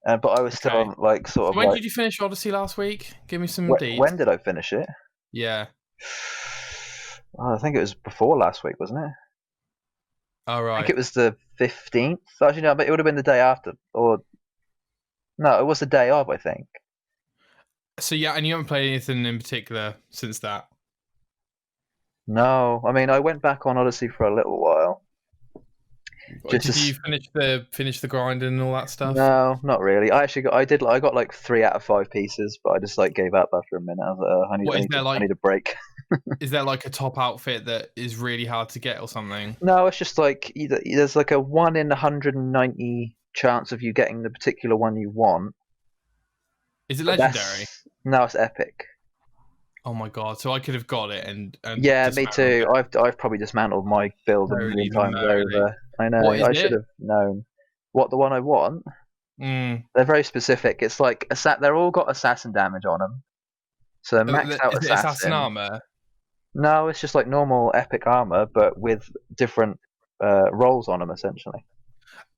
But I was still Okay. on, like, sort So of when like. did you finish Odyssey last week? Give me some deets. When did I finish it? Yeah. Oh, I think it was before last week, wasn't it? All I think right. it was the 15th. Actually, no, but it would have been the day after, or no, it was the day of, I think. So yeah, and you haven't played anything in particular since that. No, I mean, I went back on Odyssey for a little while. Did you finish the grind and all that stuff? No, not really. I got like 3 out of 5 pieces, but I just like gave up after a minute. I was like, What is there I like? need a break. Is there like a top outfit that is really hard to get or something? No, it's just like there's like a 1 in 190 chance of you getting the particular one you want. Is it But legendary? no, it's epic. Oh my god! So I could have got it and Yeah, me dismantled too. it. I've probably dismantled my build a million Holy times moly! over. I know. What is I should it? have known. What, the one I want? Mm. They're very specific. It's like they're all got assassin damage on them. So they're maxed out Is it assassin assassin. armor? No, it's just like normal epic armor, but with different rolls on them, essentially.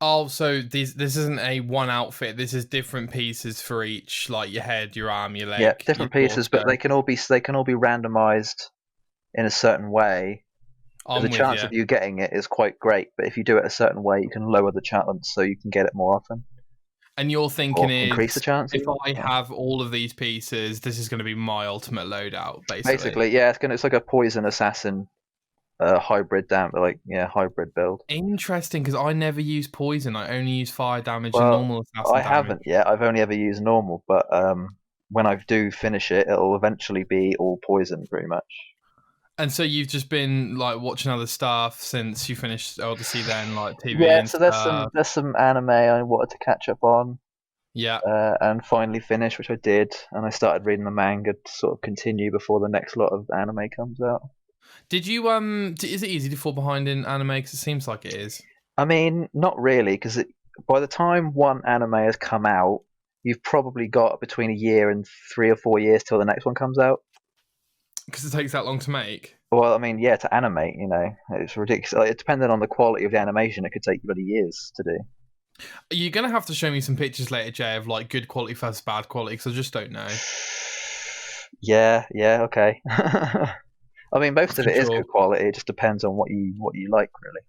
Oh, so this isn't a one outfit. This is different pieces for each, like your head, your arm, your leg. Yeah, different pieces, but they can all be randomized in a certain way. The chance of you getting it is quite great, but if you do it a certain way, you can lower the chance so you can get it more often. And you're thinking increase the chance. If I have all of these pieces, this is going to be my ultimate loadout, basically. Basically, yeah, it's like a poison assassin hybrid hybrid build. Interesting, because I never use poison. I only use fire damage and normal assassin damage. Haven't yet. I've only ever used normal, but when I do finish it, it'll eventually be all poison, pretty much. And so you've just been like watching other stuff since you finished Odyssey, then like TV. Yeah, and so stuff. there's some anime I wanted to catch up on. Yeah. And finally finish, which I did, and I started reading the manga to sort of continue before the next lot of anime comes out. Did you is it easy to fall behind in anime? Because it seems like it is. I mean, not really, because by the time one anime has come out, you've probably got between a year and 3 or 4 years till the next one comes out. Because it takes that long to make. Well, I mean, yeah, to animate, it's ridiculous. Like, depending on the quality of the animation, it could take bloody years to do. You're gonna have to show me some pictures later, Jay, of like good quality versus bad quality, because I just don't know. Yeah, okay. I mean, most of it is good quality. It just depends on what you like, really.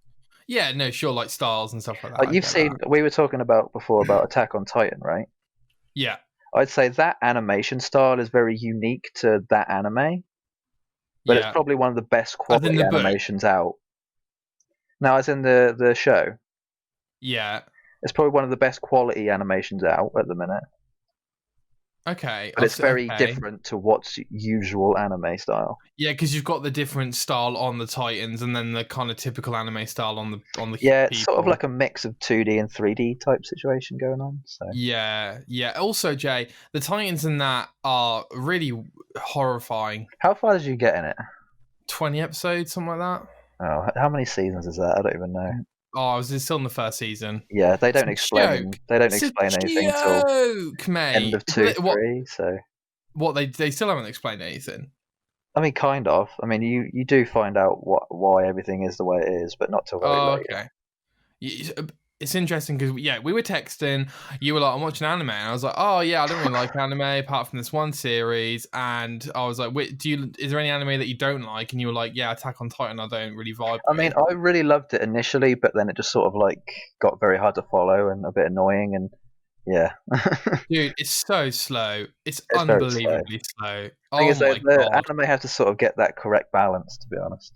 Yeah, no, sure, like styles and stuff like that. Like you've seen, we were talking about before about Attack on Titan, right? Yeah. I'd say that animation style is very unique to that anime, but it's probably one of the best quality animations out. Now, as in the show. Yeah. It's probably one of the best quality animations out at the minute. Okay. But it's very different to what's usual anime style. Yeah, because you've got the different style on the Titans and then the kind of typical anime style on the Yeah, it's sort of like a mix of 2D and 3D type situation going on. So yeah. Also, Jay, the Titans in that are really horrifying. How far did you get in it? 20 episodes, something like that. Oh, how many seasons is that? I don't even know. Oh, I was still in the first season. Yeah, they don't explain. They don't explain anything until end of 2, 3. So what they still haven't explained anything. I mean, kind of. I mean, you do find out why everything is the way it is, but not till very late. Okay. It's interesting because we were texting. You were like, "I'm watching anime," and I was like, "Oh yeah, I don't really like anime apart from this one series." And I was like, "Wait, is there any anime that you don't like?" And you were like, "Yeah, Attack on Titan. I don't really vibe." I mean, I really loved it initially, but then it just sort of like got very hard to follow and a bit annoying, and yeah. Dude, it's so slow. It's unbelievably slow. Oh my god! The anime has to sort of get that correct balance, to be honest.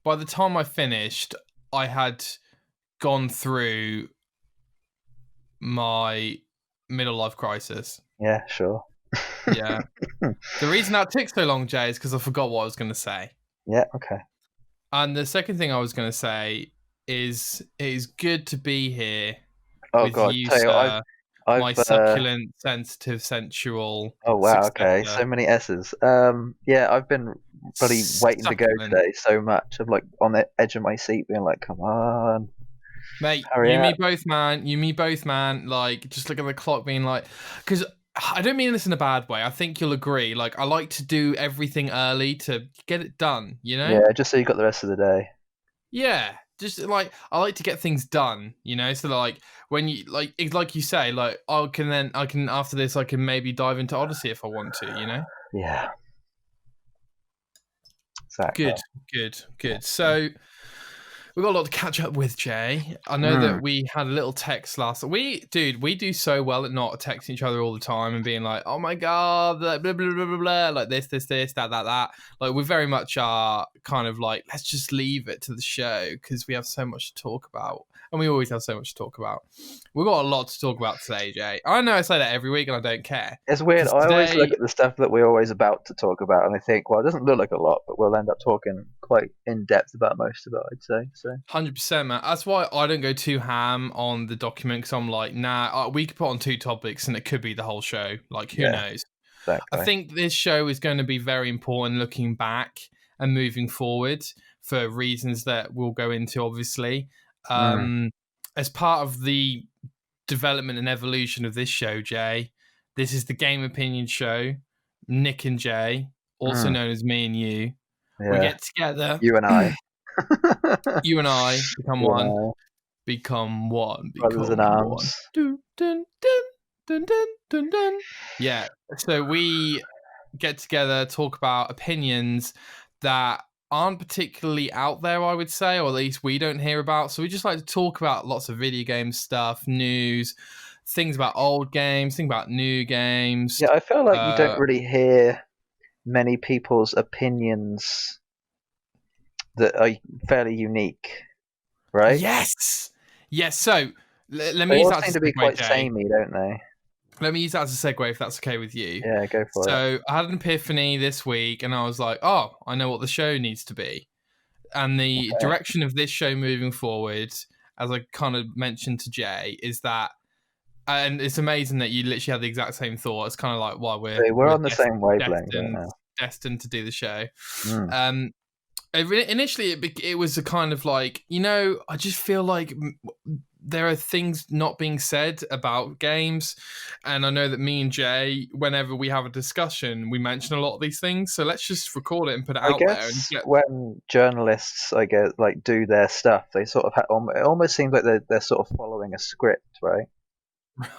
By the time I finished, I had gone through my middle life crisis. Yeah, sure. Yeah. The reason that took so long, Jay, is because I forgot what I was going to say. Yeah, okay. And the second thing I was going to say is it is good to be here with you, sir. My succulent, sensitive, sensual. Oh wow! Okay, so many S's. Yeah, I've been bloody waiting to go today so much. I'm like on the edge of my seat, being like, "Come on, mate! You me both, man. You me both, man." Like, just look at the clock, being like, because I don't mean this in a bad way. I think you'll agree. Like, I like to do everything early to get it done. You know? Yeah, just so you got the rest of the day. Yeah. just like I like to get things done, you know. So like when you like you say, like I can after this I can maybe dive into Odyssey if I want to, you know. Yeah. Exactly. Good. So we've got a lot to catch up with, Jay. I know that we had a little text last week. We do so well at not texting each other all the time and being like, oh my God, blah, blah, blah, blah, blah, like this, that. Like, we very much are kind of like, let's just leave it to the show because we have so much to talk about. And we always have so much to talk about. We've got a lot to talk about today, Jay. I know I say that every week and I don't care. It's weird. I always look at the stuff that we're always about to talk about and I think, well, it doesn't look like a lot, but we'll end up talking quite in depth about most of it, I'd say. So 100%, man. That's why I don't go too ham on the document because I'm like, nah, we could put on 2 topics and it could be the whole show. Like, who knows? Exactly. I think this show is going to be very important looking back and moving forward for reasons that we'll go into, obviously. As part of the development and evolution of this show, Jay, this is the Game Opinion Show. Nick and Jay, also known as me and you. Yeah. We get together. You and I. You and I become one. Become one. Brothers in arms. Dun, dun, dun, dun, dun, dun, dun. Yeah. So we get together, talk about opinions that aren't particularly out there, I would say, or at least we don't hear about. So we just like to talk about lots of video game stuff, news, things about old games, things about new games. Yeah, I feel like you don't really hear many people's opinions that are fairly unique, right? Yes. So let me use that seem to be quite samey, don't they? Let me use that as a segue if that's okay with you. Yeah, go for it. So I had an epiphany this week and I was like, oh, I know what the show needs to be. And the direction of this show moving forward, as I kind of mentioned to Jay, is that, and it's amazing that you literally had the exact same thought. It's kind of like, well, we're on the same wavelength. Destined to do the show. Initially, it was a kind of like, you know, I just feel like there are things not being said about games. And I know that me and Jay, whenever we have a discussion, we mention a lot of these things. So let's just record it and put it out there. When journalists, do their stuff, they sort of it almost seems like they're sort of following a script, right?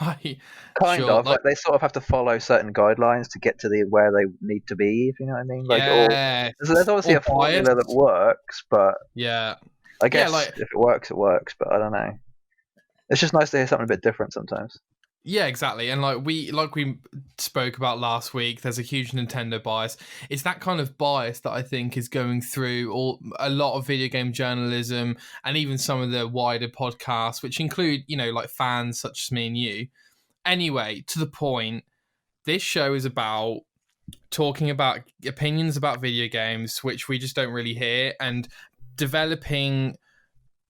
Right. Kind of. Like they sort of have to follow certain guidelines to get to where they need to be, if you know what I mean. There's obviously a formula that works, but I guess if it works, it works. But I don't know. It's just nice to hear something a bit different sometimes. Yeah, exactly. And like we spoke about last week, there's a huge Nintendo bias. It's that kind of bias that I think is going through a lot of video game journalism and even some of the wider podcasts, which include, you know, like fans such as me and you. Anyway, to the point, this show is about talking about opinions about video games, which we just don't really hear, and developing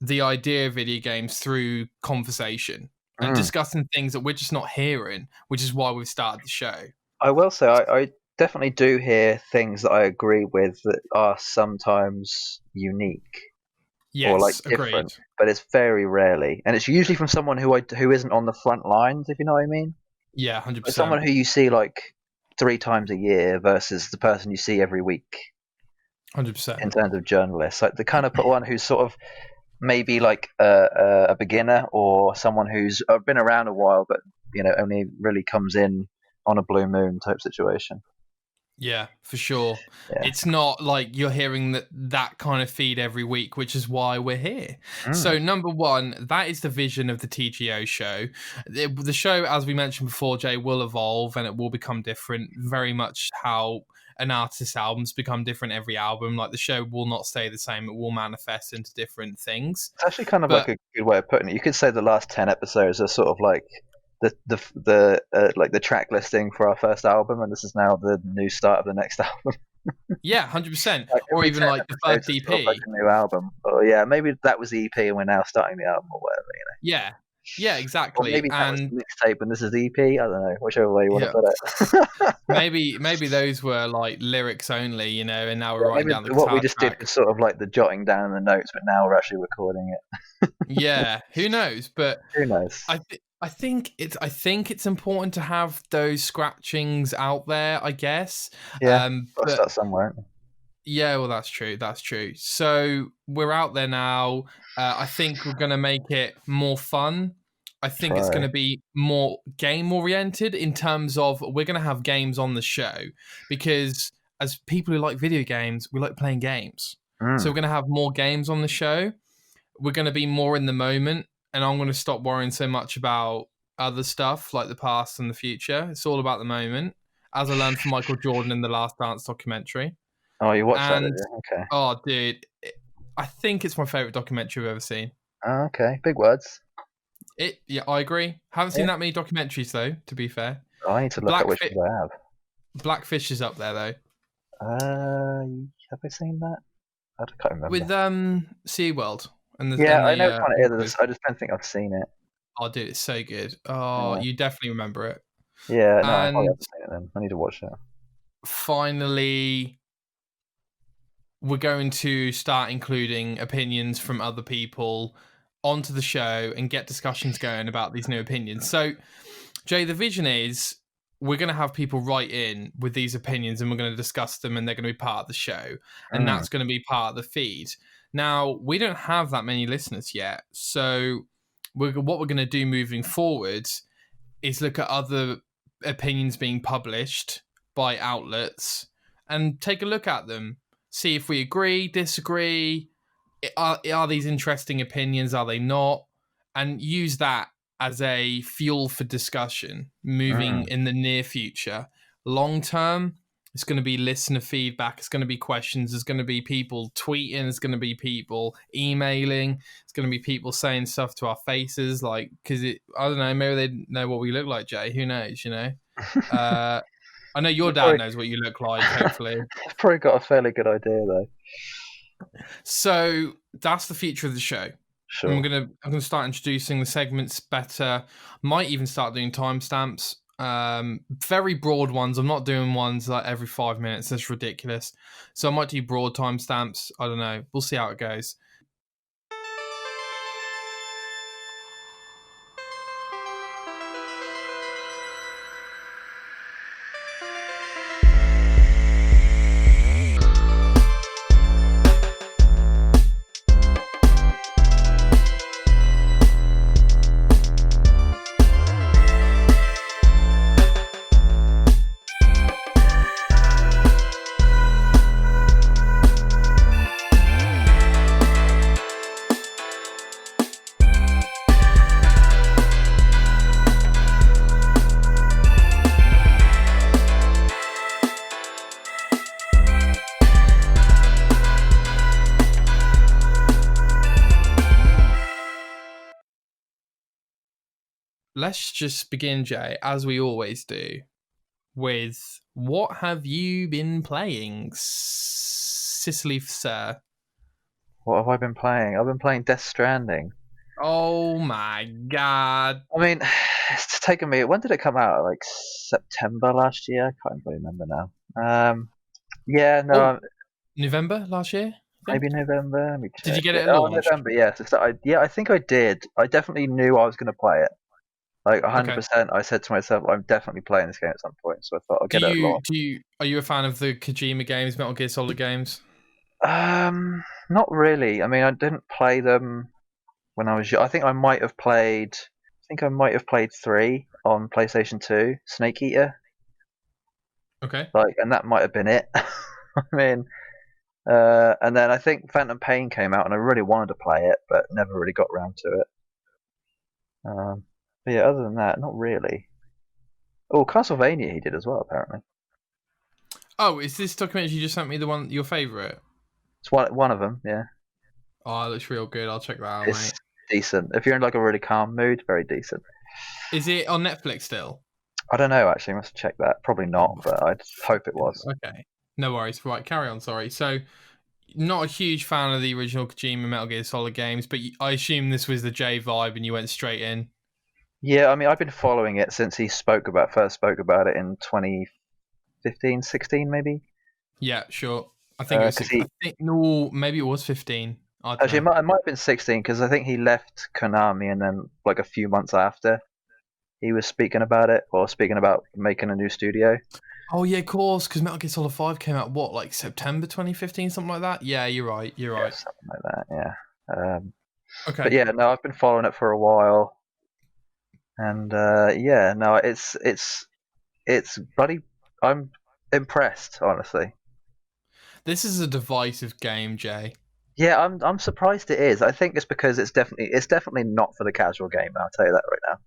the idea of video games through conversation. And discussing things that we're just not hearing, which is why we've started the show. I will say, I definitely do hear things that I agree with that are sometimes unique. Yes, or different, agreed. But it's very rarely. And it's usually from someone who isn't on the front lines, if you know what I mean. Yeah, 100%. Like someone who you see 3 times a year versus the person you see every week. 100%. In terms of journalists. Like the kind of one who's sort of maybe a beginner or someone who's been around a while but only really comes in on a blue moon type situation. Yeah, for sure. It's not like you're hearing that kind of feed every week, which is why we're here. So number one, that is the vision of the TGO show. The show, as we mentioned before, Jay, will evolve and it will become different, very much how an artist's albums become different every album. Like the show will not stay the same. It will manifest into different things. It's actually kind of like a good way of putting it. You could say the last 10 episodes are sort of like the track listing for our first album, and this is now the new start of the next album. Yeah, 100%. Or even like the first EP. Sort of like a new album. Or maybe that was the EP and we're now starting the album or whatever, Yeah, exactly. Or maybe that was the mixtape and this is the EP. I don't know, whichever way you want to put it. maybe those were like lyrics only, and now we're writing down the what we just did was sort of like the jotting down the notes, but now we're actually recording it. Yeah, who knows? But who knows? I think it's important to have those scratchings out there, I guess. Yeah, got to start somewhere. Yeah, well, that's true. That's true. So we're out there now. I think we're going to make it more fun. I think it's going to be more game oriented in terms of we're going to have games on the show because as people who like video games, we like playing games. So we're going to have more games on the show. We're going to be more in the moment, and I'm going to stop worrying so much about other stuff like the past and the future. It's all about the moment, as I learned from Michael Jordan in the Last Dance documentary. Oh, you watched that, did you? Okay. Oh, dude, I think it's my favorite documentary I've ever seen. Oh, okay, big words. Yeah, I agree. Haven't seen that many documentaries though. To be fair, I need to look at which ones I have. Blackfish is up there though. Have I seen that? I can't remember. With SeaWorld and I know kind of is. I just don't think I've seen it. Oh, dude, it's so good. Oh, you definitely remember it. Yeah, no, I probably haven't seen it then. I need to watch that. Finally, we're going to start including opinions from other people onto the show and get discussions going about these new opinions. So, Jay, the vision is we're going to have people write in with these opinions and we're going to discuss them and they're going to be part of the show. And that's going to be part of the feed. Now, we don't have that many listeners yet. So what we're going to do moving forward is look at other opinions being published by outlets and take a look at them. See if we agree, disagree. Are these interesting opinions? Are they not? And use that as a fuel for discussion moving in the near future. Long term, it's going to be listener feedback. It's going to be questions. There's going to be people tweeting. There's going to be people emailing. It's going to be people saying stuff to our faces. Like, because I don't know, maybe they know what we look like, Jay. Who knows, you know? I know your dad knows what you look like, hopefully. I've probably got a fairly good idea, though. So that's the future of the show. Sure. I'm gonna start introducing the segments better. Might even start doing timestamps. Very broad ones. I'm not doing ones like every 5 minutes. That's ridiculous. So I might do broad timestamps. I don't know. We'll see how it goes. Let's just begin, Jay, as we always do, with what have you been playing, Cicely, sir? What have I been playing? I've been playing Death Stranding. Oh my god. I mean, it's taken me... When did it come out? Like September last year? I can't really remember now. November last year? Maybe November. Let me check. Did you get it at launch? November, yes. I think I did. I definitely knew I was going to play it. Like 100%, okay. I said to myself, I'm definitely playing this game at some point. So I thought I'll get it at launch. Are you a fan of the Kojima games, Metal Gear Solid games? Not really. I mean, I didn't play them when I was young. I think I might have played 3 on PlayStation 2, Snake Eater. Okay. And that might have been it. I mean, and then I think Phantom Pain came out, and I really wanted to play it, but never really got around to it. But yeah, other than that, not really. Oh, Castlevania he did as well, apparently. Oh, is this documentary you just sent me your favourite? It's one of them, yeah. Oh, it looks real good. I'll check that out, It's decent. If you're in like a really calm mood, very decent. Is it on Netflix still? I don't know, actually. I must check that. Probably not, but I hope it was. Okay. No worries. Right, carry on, sorry. So, not a huge fan of the original Kojima Metal Gear Solid games, but I assume this was the J vibe and you went straight in. Yeah, I mean, I've been following it since he first spoke about it in 2015, 16 maybe. Yeah, sure. I think it was 16. No, maybe it was 15. Actually, it might have been 16 because I think he left Konami and then like a few months after he was speaking about it or speaking about making a new studio. Oh yeah, of course, because Metal Gear Solid 5 came out like September 2015, something like that. Yeah, you're right. Yeah, something like that. Yeah. Okay. But yeah, no, I've been following it for a while, and yeah, no, it's bloody. I'm impressed, honestly. This is a divisive game, Jay. Yeah, I'm surprised it is. I think it's because it's definitely not for the casual gamer. I'll tell you that right now.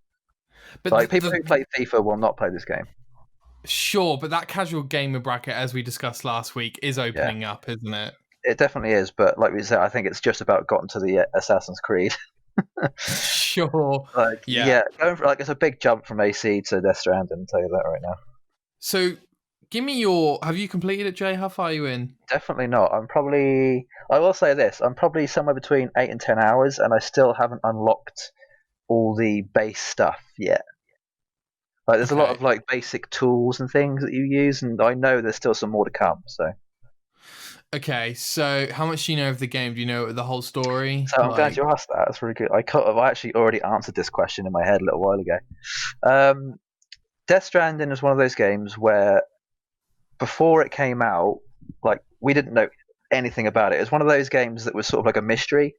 But like people who play FIFA will not play this game. Sure, but that casual gamer bracket, as we discussed last week, is opening up, isn't it? It definitely is, but like we said, I think it's just about gotten to the Assassin's Creed. Sure. Like going for it's a big jump from AC to Death Stranding. I'll tell you that right now. So, give me your. Have you completed it, Jay? How far are you in? Definitely not. I will say this. I'm probably somewhere between 8 and 10 hours, and I still haven't unlocked all the base stuff yet. Like, there's a lot of like basic tools and things that you use, and I know there's still some more to come. So. Okay, so how much do you know of the game? Do you know the whole story? So I'm glad you asked that. That's really good. I actually already answered this question in my head a little while ago. Death Stranding is one of those games where before it came out, like we didn't know anything about it. It was one of those games that was sort of like a mystery.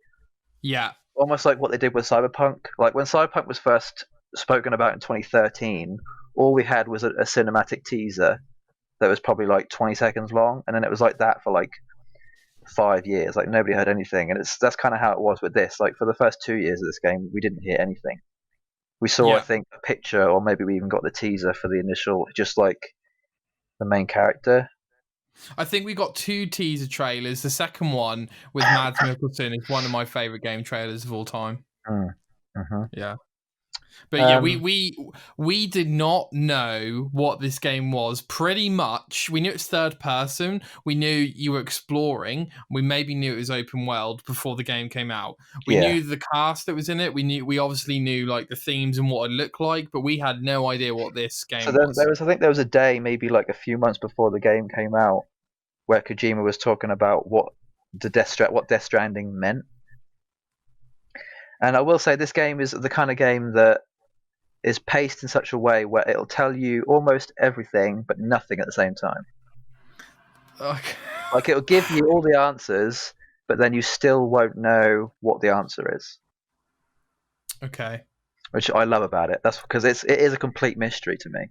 Yeah. Almost like what they did with Cyberpunk. Like when Cyberpunk was first spoken about in 2013, all we had was a cinematic teaser that was probably like 20 seconds long, and then it was like that for like 5 years. Like nobody heard anything, and that's kind of how it was with this. Like for the first 2 years of this game, we didn't hear anything. We saw, I think, a picture, or maybe we even got the teaser for the initial, just like the main character. I think we got 2 teaser trailers. The second one with Mads Mikkelsen is one of my favorite game trailers of all time. Mm-hmm. Yeah. But yeah, we did not know what this game was. Pretty much, we knew it's third person. We knew you were exploring. We maybe knew it was open world before the game came out. We knew the cast that was in it. We obviously knew like the themes and what it looked like, but we had no idea what this game was. I think there was a day, maybe like a few months before the game came out, where Kojima was talking about what Death Stranding meant. And I will say this game is the kind of game that is paced in such a way where it'll tell you almost everything but nothing at the same time. Okay. Like it'll give you all the answers, but then you still won't know what the answer is. Okay. Which I love about it. That's because it is a complete mystery to me.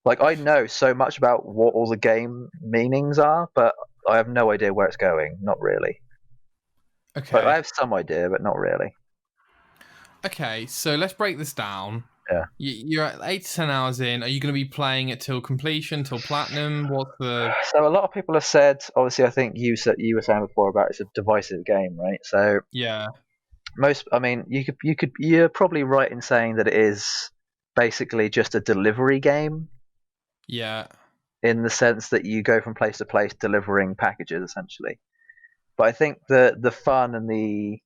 Like I know so much about what all the game meanings are, but I have no idea where it's going. Not really. Okay. Like, I have some idea, but not really. Okay, so let's break this down. Yeah. You're at 8 to 10 hours in. Are you going to be playing it till completion, till platinum? What's the... So a lot of people have said, obviously I think you were saying before about it's a divisive game, right? So yeah. You're probably right in saying that it is basically just a delivery game. Yeah. In the sense that you go from place to place delivering packages, essentially. But I think the fun and the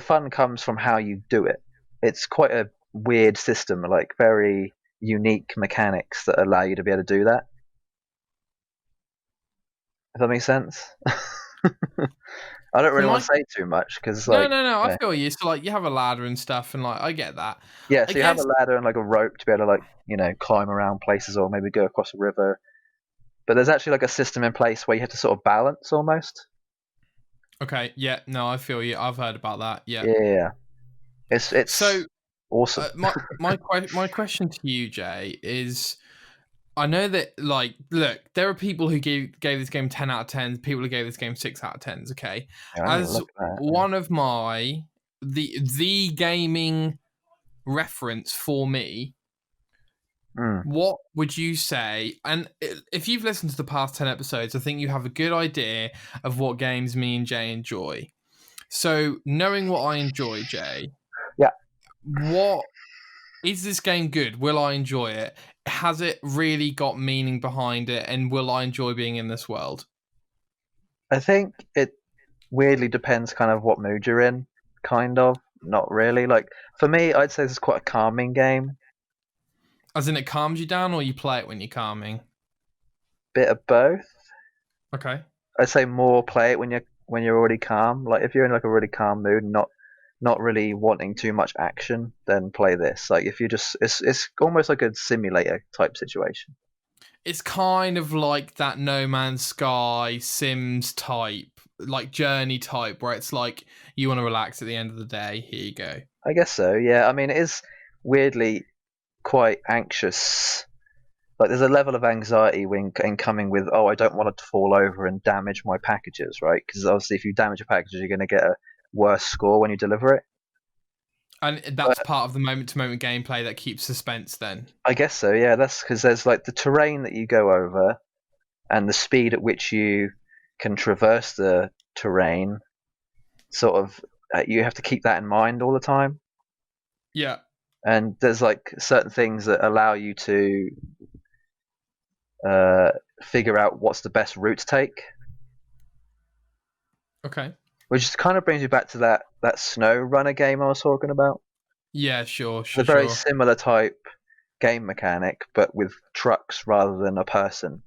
fun comes from how you do it. It's quite a weird system, like very unique mechanics that allow you to be able to do that. If that makes sense. I don't really want to say too much because no, I feel you. So like you have a ladder and stuff, and like I get that. Yeah, so you have a ladder and like a rope to be able to like climb around places or maybe go across a river. But there's actually like a system in place where you have to sort of balance almost. Okay. Yeah. No, I feel you. I've heard about that. Yeah. Yeah. It's so awesome. My question to you, Jay, is I know that like look, there are people who gave this game 10 out of 10, people who gave this game 6 out of 10s. Okay, as one of my the gaming reference for me. What would you say? And if you've listened to the past 10 episodes, I think you have a good idea of what games me and Jay enjoy. So, knowing what I enjoy, Jay, what is this game good? Will I enjoy it? Has it really got meaning behind it? And will I enjoy being in this world? I think it weirdly depends kind of what mood you're in, kind of. Not really. Like, for me, I'd say this is quite a calming game. As in it calms you down, or you play it when you're calming? Bit of both. Okay. I'd say more play it when you're already calm. Like if you're in like a really calm mood, not not really wanting too much action, then play this. Like if you just, it's almost like a simulator type situation. It's kind of like that No Man's Sky Sims type, like journey type, where it's like you want to relax at the end of the day. Here you go. I guess so. Yeah. I mean, it is weirdly quite anxious. Like there's a level of anxiety in coming with, oh, I don't want it to fall over and damage my packages, right? Because obviously, if you damage your packages, you're going to get a worse score when you deliver it. And that's part of the moment-to-moment gameplay that keeps suspense. Then I guess so. Yeah, that's because there's like the terrain that you go over, and the speed at which you can traverse the terrain. Sort of, you have to keep that in mind all the time. Yeah. And there's like certain things that allow you to figure out what's the best route to take. Okay. Which kind of brings you back to that Snow Runner game I was talking about. Yeah, sure. It's a very similar type game mechanic, but with trucks rather than a person.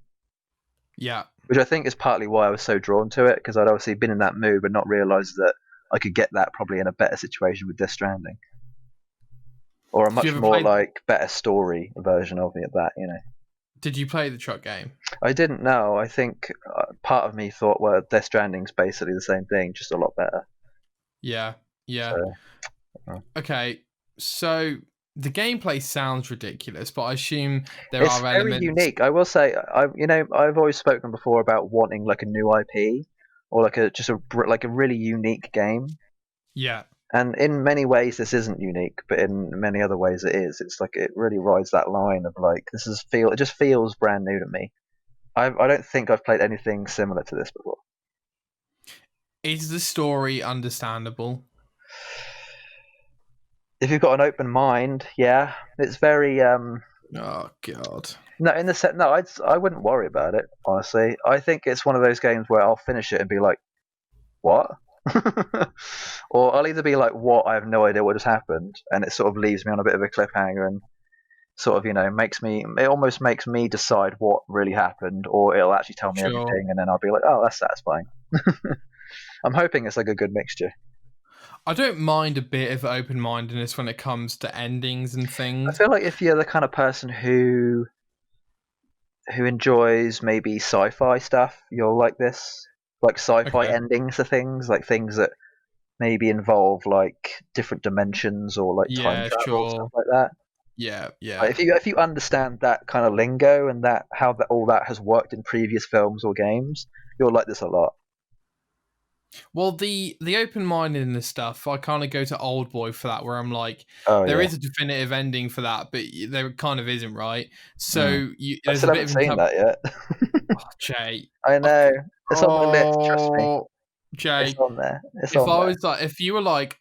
Yeah. Which I think is partly why I was so drawn to it, because I'd obviously been in that mood but not realised that I could get that probably in a better situation with Death Stranding. Or a much more like better story version of it, that, you know. Did you play the truck game? I didn't know. I think part of me thought, well, Death Stranding's basically the same thing, just a lot better. Yeah. Okay, so the gameplay sounds ridiculous, but I assume it's are elements. It's very unique. I will say, I've always spoken before about wanting like a new IP or like a really unique game. Yeah. And in many ways, this isn't unique, but in many other ways, it is. It's like it really rides that line of like it just feels brand new to me. I don't think I've played anything similar to this before. Is the story understandable? If you've got an open mind, yeah, it's very. Oh God. No, I wouldn't worry about it. Honestly, I think it's one of those games where I'll finish it and be like, "What?" Or I'll either be like, "What?" I have no idea what just happened, and it sort of leaves me on a bit of a cliffhanger and sort of, it almost makes me decide what really happened, or it'll actually tell me everything, and then I'll be like, "Oh, that's satisfying." I'm hoping it's like a good mixture. I don't mind a bit of open-mindedness when it comes to endings and things. I feel like if you're the kind of person who enjoys maybe sci-fi stuff, you'll like this. Like sci-fi endings to things, like things that maybe involve like different dimensions or like time travel, stuff like that. Yeah. Like if you understand that kind of lingo and how all that has worked in previous films or games, you'll like this a lot. Well, the open-mindedness stuff, I kind of go to Old Boy for that, where I'm like, there is a definitive ending for that, but there kind of isn't, right? So I still haven't seen that yet. Oh, Jay, I know it's on my list. Trust me, Jay. It's on there. If you were like,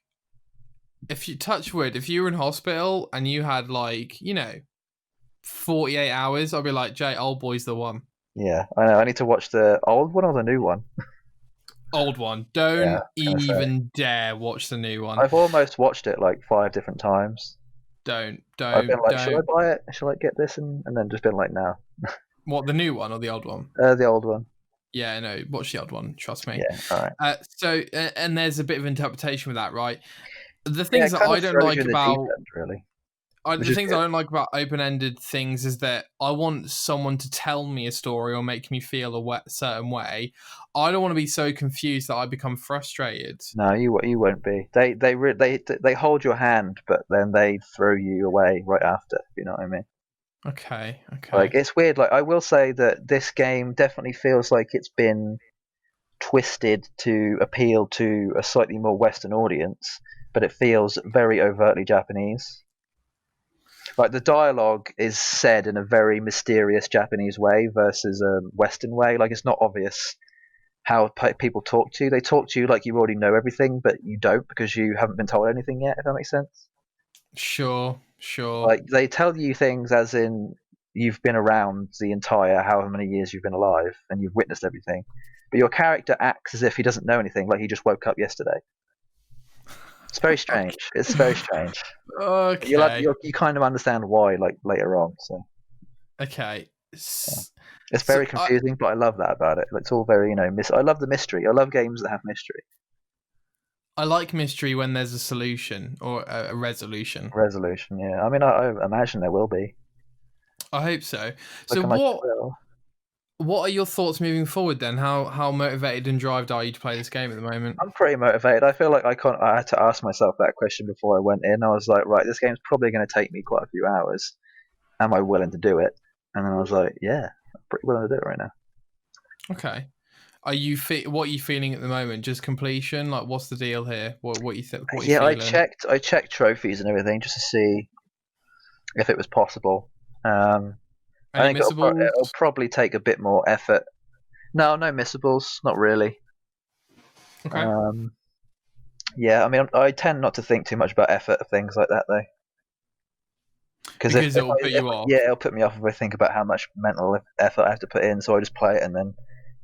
if you touch wood, if you were in hospital and you had 48 hours, I'd be like, Jay, Old Boy's the one. Yeah, I know. I need to watch the old one or the new one. Old one. Don't even dare watch the new one. I've almost watched it like 5 different times. Don't. I've been like, should I buy it? Should I get this? And then just been like, no. What, the new one or the old one? The old one. Yeah, no, watch the old one. Trust me. Yeah, all right. So, and there's a bit of interpretation with that, right? The things that I don't like about really. The things I don't like about open-ended things is that I want someone to tell me a story or make me feel a certain way. I don't want to be so confused that I become frustrated. No, you won't be. They hold your hand, but then they throw you away right after. You know what I mean? Okay. Like it's weird. Like I will say that this game definitely feels like it's been twisted to appeal to a slightly more Western audience, but it feels very overtly Japanese. Like the dialogue is said in a very mysterious Japanese way versus a Western way. Like it's not obvious how people talk to you. They talk to you like you already know everything, but you don't because you haven't been told anything yet. If that makes sense. Sure. Like they tell you things as in you've been around the entire however many years you've been alive and you've witnessed everything, but your character acts as if he doesn't know anything, like he just woke up yesterday. It's very strange. It's very strange. Okay. You kind of understand why, like later on. So. Okay. It's very confusing, but I love that about it. It's all very, I love the mystery. I love games that have mystery. I like mystery when there's a solution or a resolution. Resolution, yeah. I mean, I imagine there will be. I hope so. So what are your thoughts moving forward then? How motivated and drived are you to play this game at the moment? I'm pretty motivated. I feel like I had to ask myself that question before I went in. I was like, right, this game's probably going to take me quite a few hours. Am I willing to do it? And then I was like, yeah, I'm pretty willing to do it right now. Okay. What are you feeling at the moment? Just completion? Like, what's the deal here? What you think? Yeah, I checked trophies and everything just to see if it was possible. I think it'll probably take a bit more effort. No missables, not really. Okay. Yeah, I mean, I tend not to think too much about effort of things like that, though. Because it'll put you off. Yeah, it'll put me off if I think about how much mental effort I have to put in. So I just play it and then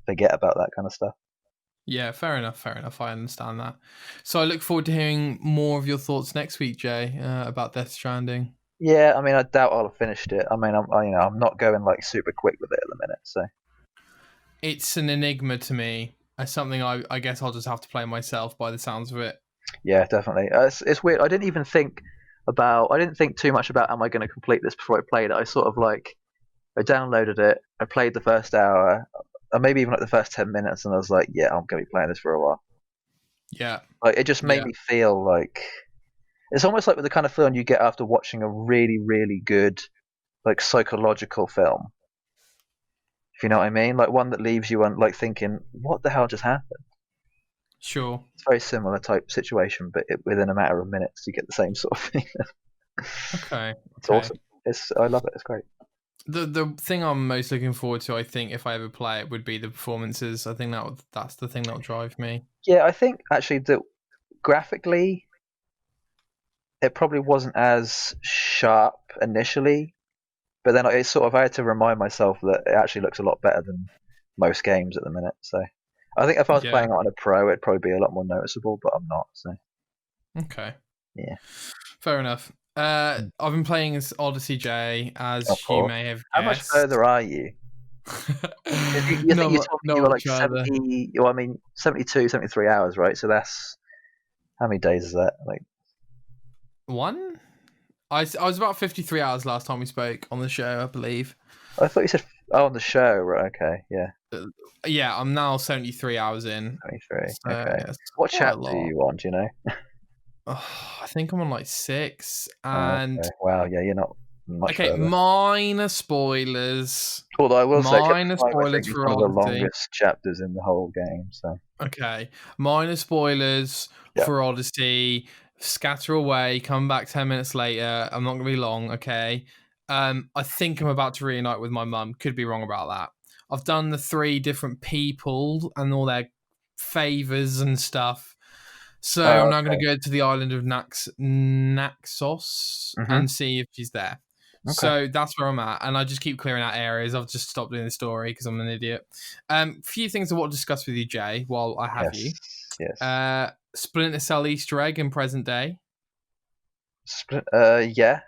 forget about that kind of stuff. Yeah, fair enough. I understand that. So I look forward to hearing more of your thoughts next week, Jay, about Death Stranding. Yeah, I mean, I doubt I'll have finished it. I mean, I'm not going like super quick with it at the minute, so. It's an enigma to me. It's something I guess I'll just have to play myself by the sounds of it. Yeah, definitely. It's weird. I didn't think too much about am I going to complete this before I played it. I sort of I downloaded it, I played the first hour, or maybe even like the first 10 minutes, and I was like, yeah, I'm going to be playing this for a while. Yeah. Like it just made me feel like it's almost like with the kind of feeling you get after watching a really, really good like psychological film. If you know what I mean, like one that leaves you like thinking, what the hell just happened? Sure. It's a very similar type situation, but within a matter of minutes, you get the same sort of thing. Okay. It's awesome. I love it. It's great. The thing I'm most looking forward to, I think, if I ever play it, would be the performances. I think that's the thing that'll drive me. Yeah, I think actually that graphically, it probably wasn't as sharp initially, but then I had to remind myself that it actually looks a lot better than most games at the minute. So I think if I was playing it on a pro, it'd probably be a lot more noticeable, but I'm not. So okay, yeah, fair enough. I've been playing as Odyssey J, as you may have guessed. How much further are you? You were like 70. Well, I mean, 72, 73 hours, right? So that's how many days is that? Like one. I was about 53 hours last time we spoke on the show, I believe. I thought you said on the show, right? Okay, yeah. Yeah, I'm now 73 hours in. 73. So, okay. What chapter are you on? Do you know? I think I'm on like 6, and wow, yeah, you're not much further. Minor spoilers. Although I will say, minor spoilers for one of the longest chapters in the whole game. So okay, minor spoilers for Odyssey. Scatter away. Come back 10 minutes later. I'm not gonna be long. Okay. I think I'm about to reunite with my mum. Could be wrong about that. I've done the 3 different people and all their favors and stuff. So I'm now going to go to the island of Naxos and see if she's there. Okay. So that's where I'm at, and I just keep clearing out areas. I've just stopped doing the story because I'm an idiot. Few things I want to discuss with you, Jay, while I have you. Yes. Splinter Cell Easter egg in present day. Yeah.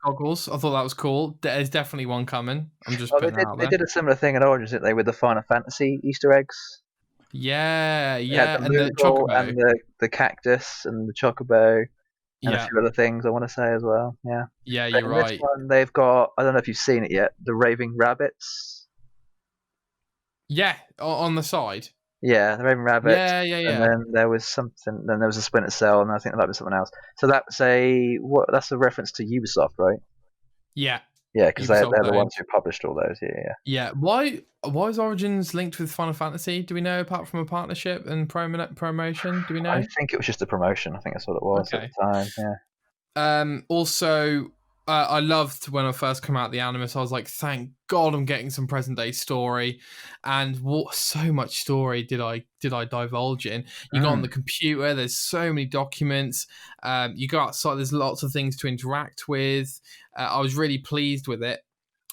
Goggles. I thought that was cool. There's definitely one coming. I'm just putting that out there. They did a similar thing in Origins, didn't they, with the Final Fantasy Easter eggs? Yeah, and the chocobo and the cactus and the chocobo and a few other things I want to say as well. Yeah, you're right. This one they've got, I don't know if you've seen it yet, the raving rabbits. Yeah, on the side. Yeah, the raving rabbits. Yeah. And then there was something. Then there was a Splinter Cell, and I think there might be something else. So that's a reference to Ubisoft, right? Yeah. Yeah, because they're the ones who published all those. Yeah. Why is Origins linked with Final Fantasy? Do we know, apart from a partnership and promotion? Do we know? I think it was just a promotion. I think that's what it was at the time. Yeah. Also, I loved when I first came out the Animus. I was like, thank God I'm getting some present day story. And so much story did I divulge in. You go on the computer. There's so many documents. You go outside. There's lots of things to interact with. I was really pleased with it.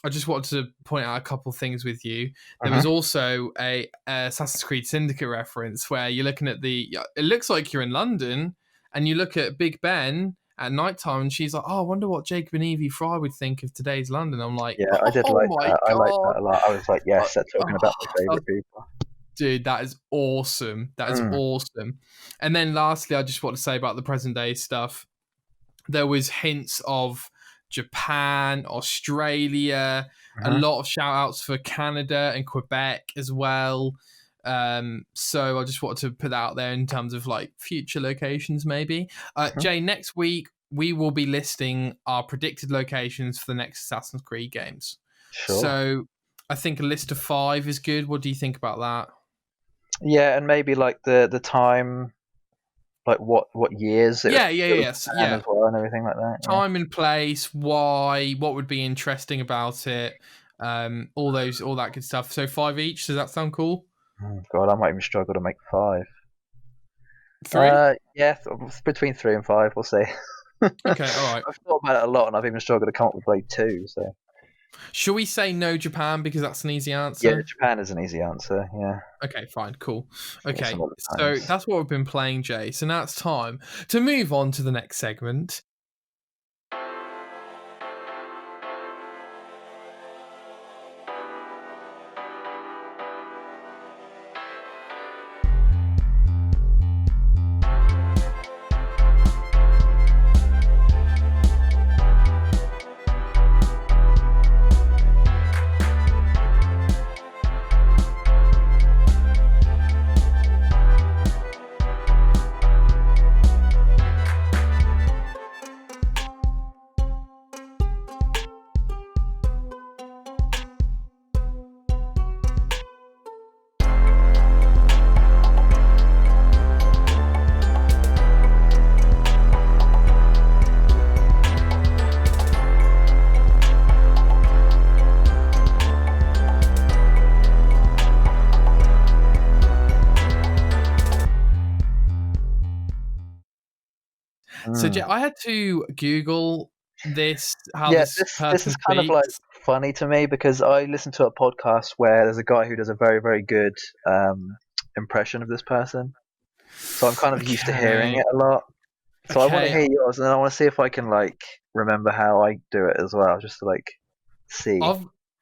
I just wanted to point out a couple things with you. There was also a Assassin's Creed Syndicate reference where you're looking at it looks like you're in London, and you look at Big Ben at nighttime, and she's like, "Oh, I wonder what Jacob and Evie Fry would think of today's London." I'm like, I did like that. I like that a lot. I was like, yes, they're talking about my favourite people. Dude, that is awesome. That is awesome. And then lastly, I just want to say about the present day stuff. There was hints of Japan, Australia, a lot of shout outs for Canada and Quebec as well. So I just wanted to put that out there in terms of like future locations, maybe. Jay, next week we will be listing our predicted locations for the next Assassin's Creed games. Sure. So I think a list of 5 is good. What do you think about that? Yeah, and maybe like the time, like what years it yes, as well, and everything like that. Time and place, why, what would be interesting about it, all that good stuff. So 5 each. Does that sound cool? Oh, God, I might even struggle to make 5. 3? Yeah, between 3 and 5, we'll see. Okay, all right. I've thought about it a lot, and I've even struggled to come up with like 2. So, shall we say no Japan because that's an easy answer? Yeah, Japan is an easy answer. Yeah. Okay, fine, cool. Okay, so that's what we've been playing, Jay. So now it's time to move on to the next segment. So I had to Google this. This is kind of like funny to me because I listen to a podcast where there's a guy who does a very, very good impression of this person. So I'm kind of used to hearing it a lot. So I want to hear yours, and I want to see if I can like remember how I do it as well, just to like see.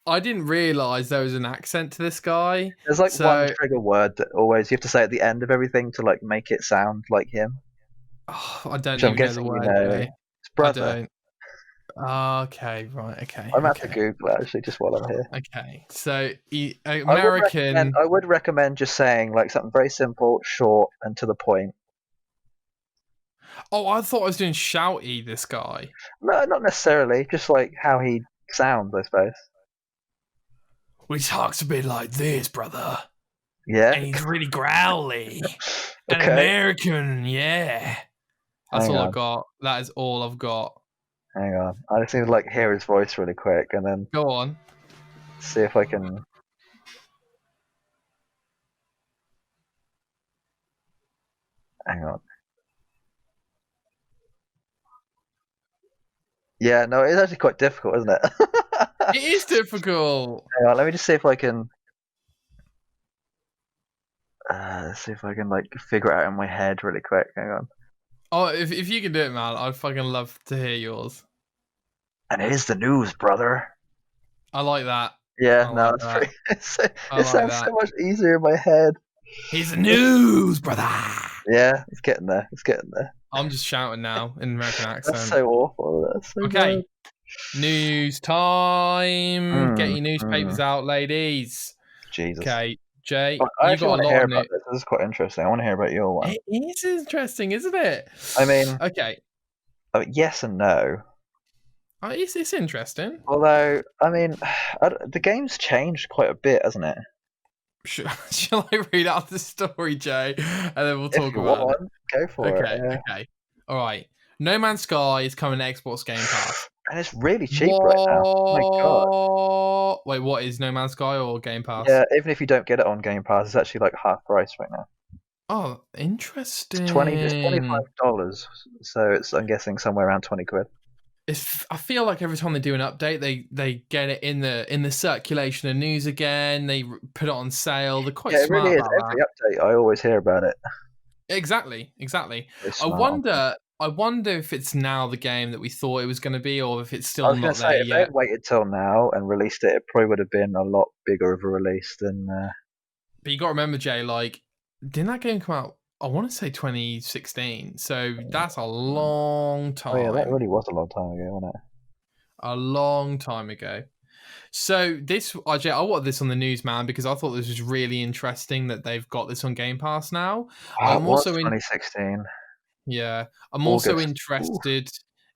I didn't realise there was an accent to this guy. There's like one trigger word that always you have to say at the end of everything to like make it sound like him. Oh, I don't even know the word. It's brother. I don't. Okay, right, okay. I'm have to Google it actually just while I'm here. Okay, so American. I would recommend just saying like something very simple, short, and to the point. Oh, I thought I was doing shouty. This guy. No, not necessarily. Just like how he sounds, I suppose. Well, he talks a bit like this, brother. Yeah. And he's really growly. An American, yeah. That's all I've got. That is all I've got. Hang on. I just need to like hear his voice really quick and then go on. See if I can. Hang on. Yeah, no, it's actually quite difficult, isn't it? It is difficult. Hang on, let me just see if I can. See if I can like figure it out in my head really quick. Hang on. Oh, if you can do it, man, I'd fucking love to hear yours. And here's the news, brother. I like that. Yeah, no, it's pretty. It sounds so much easier in my head. Here's the news, brother. Yeah, it's getting there. It's getting there. I'm just shouting now in American accent. That's so awful. That's so bad. News time. Get your newspapers out, ladies. Jesus. Okay, Jay, you got a lot of it. This is quite interesting. I want to hear about your one. It is interesting, isn't it? I mean, okay. Yes and no. It's interesting. Although, I mean, the game's changed quite a bit, hasn't it? Shall I read out the story, Jay, and then we'll talk about it? Go for it. Yeah. Okay. All right. No Man's Sky is coming to Xbox Game Pass. And it's really cheap right now. Oh my god. Wait, what is No Man's Sky or Game Pass? Yeah, even if you don't get it on Game Pass, it's actually like half price right now. Oh, interesting. It's $25, so it's I'm guessing somewhere around 20 quid. I feel like every time they do an update, they get it in the circulation of news again. They put it on sale. They're quite smart. It really is. Every update, I always hear about it. Exactly. I wonder if it's now the game that we thought it was going to be, or if it's still not there yet. If they had waited till now and released it, it probably would have been a lot bigger of a release than. But you got to remember, Jay, like, didn't that game come out? I want to say 2016. So that's a long time. Oh yeah, that really was a long time ago, wasn't it? A long time ago. So this, Jay, I wanted this on the news, man, because I thought this was really interesting that they've got this on Game Pass now. I'm also 2016. Yeah, I'm also interested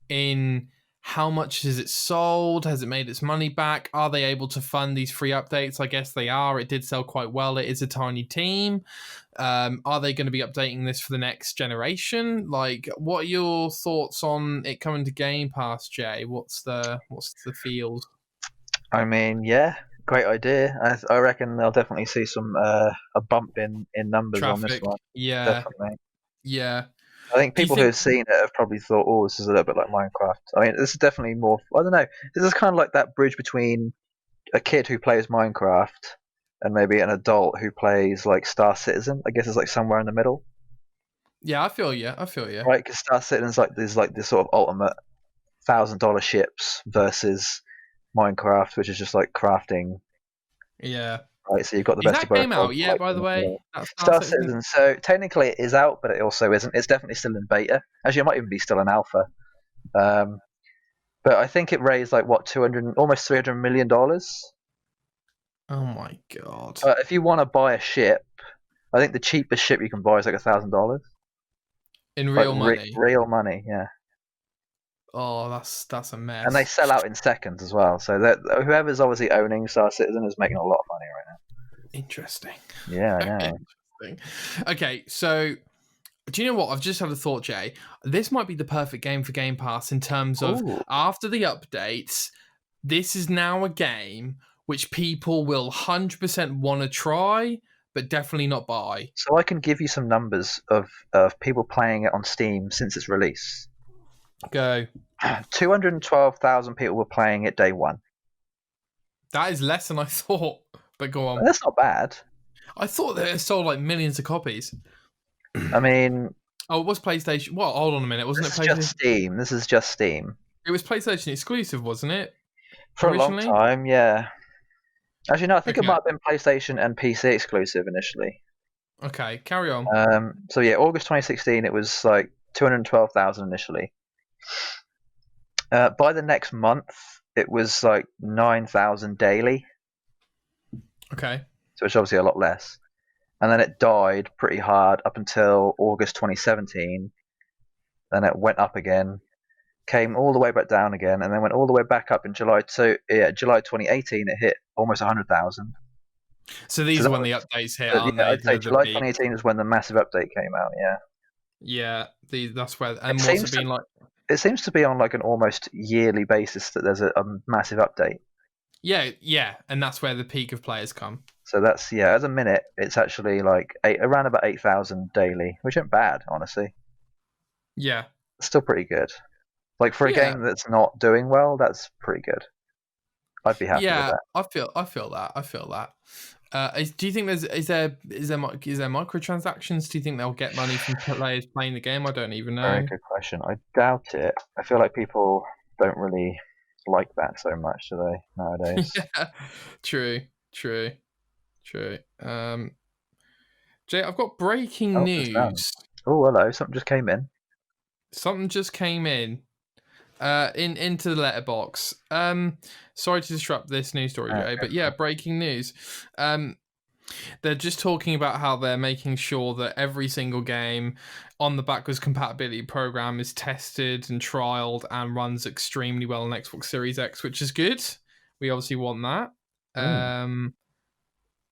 in how much has it sold? Has it made its money back? Are they able to fund these free updates? I guess they are. It did sell quite well. It is a tiny team. Are they going to be updating this for the next generation? Like, what are your thoughts on it coming to Game Pass, Jay? What's the field? I mean, yeah, great idea. I reckon they'll definitely see some a bump in numbers Traffic. On this one. Yeah, definitely. Yeah. I think people who have seen it have probably thought, "Oh, this is a little bit like Minecraft." I mean, this is definitely more. I don't know. This is kind of like that bridge between a kid who plays Minecraft and maybe an adult who plays like Star Citizen. I guess it's like somewhere in the middle. Yeah, I feel you. Right, because Star Citizen's like this sort of ultimate $1,000 ships versus Minecraft, which is just like crafting. Yeah. Right, so you've got the best of both. Is that game out yet, by the way? Star Citizen. So technically it is out, but it also isn't. It's definitely still in beta. Actually, it might even be still in alpha. But I think it raised like what, almost $300 million. Oh my god! If you want to buy a ship, I think the cheapest ship you can buy is like $1,000. In real money. Real money, yeah. Oh, that's a mess. And they sell out in seconds as well. So whoever's obviously owning Star Citizen is making a lot of money right now. Interesting. Yeah, I know. Interesting. Okay, so do you know what? I've just had a thought, Jay. This might be the perfect game for Game Pass in terms of after the updates, this is now a game which people will 100% want to try, but definitely not buy. So I can give you some numbers of people playing it on Steam since its release. Go. 212,000 people were playing it day one. That is less than I thought, but go on. That's not bad. I thought that it sold like millions of copies. I mean... Oh, it was PlayStation... Well, hold on a minute. Wasn't it PlayStation? This is just Steam. It was PlayStation exclusive, wasn't it? For originally? A long time, yeah. Actually, no, I think it might have been PlayStation and PC exclusive initially. Okay, carry on. So yeah, August 2016, it was like 212,000 initially. By the next month, it was like 9,000 daily. Okay. So it's obviously a lot less. And then it died pretty hard up until August 2017. Then it went up again, came all the way back down again, and then went all the way back up in July. So yeah, July 2018, it hit almost 100,000. So these are when the updates hit, aren't they? I'd say July 2018 is when the massive update came out. Yeah. Yeah, that's where. And what's it been like? It seems to be on like an almost yearly basis that there's a massive update. Yeah, and that's where the peak of players come. So that's at the minute it's actually like around about 8,000 daily, which isn't bad, honestly. Yeah, it's still pretty good. Like for a game that's not doing well, that's pretty good. I'd be happy with that. I feel that. Do you think is there microtransactions? Do you think they'll get money from players playing the game? I don't even know. Very good question. I doubt it. I feel like people don't really like that so much, do they, nowadays? Yeah, true. Jay, I've got breaking news. Oh, hello. Something just came in. Into the letterbox. Sorry to disrupt this news story, Jay, but yeah, breaking news. They're just talking about how they're making sure that every single game on the backwards compatibility program is tested and trialed and runs extremely well on Xbox Series X, which is good. We obviously want that.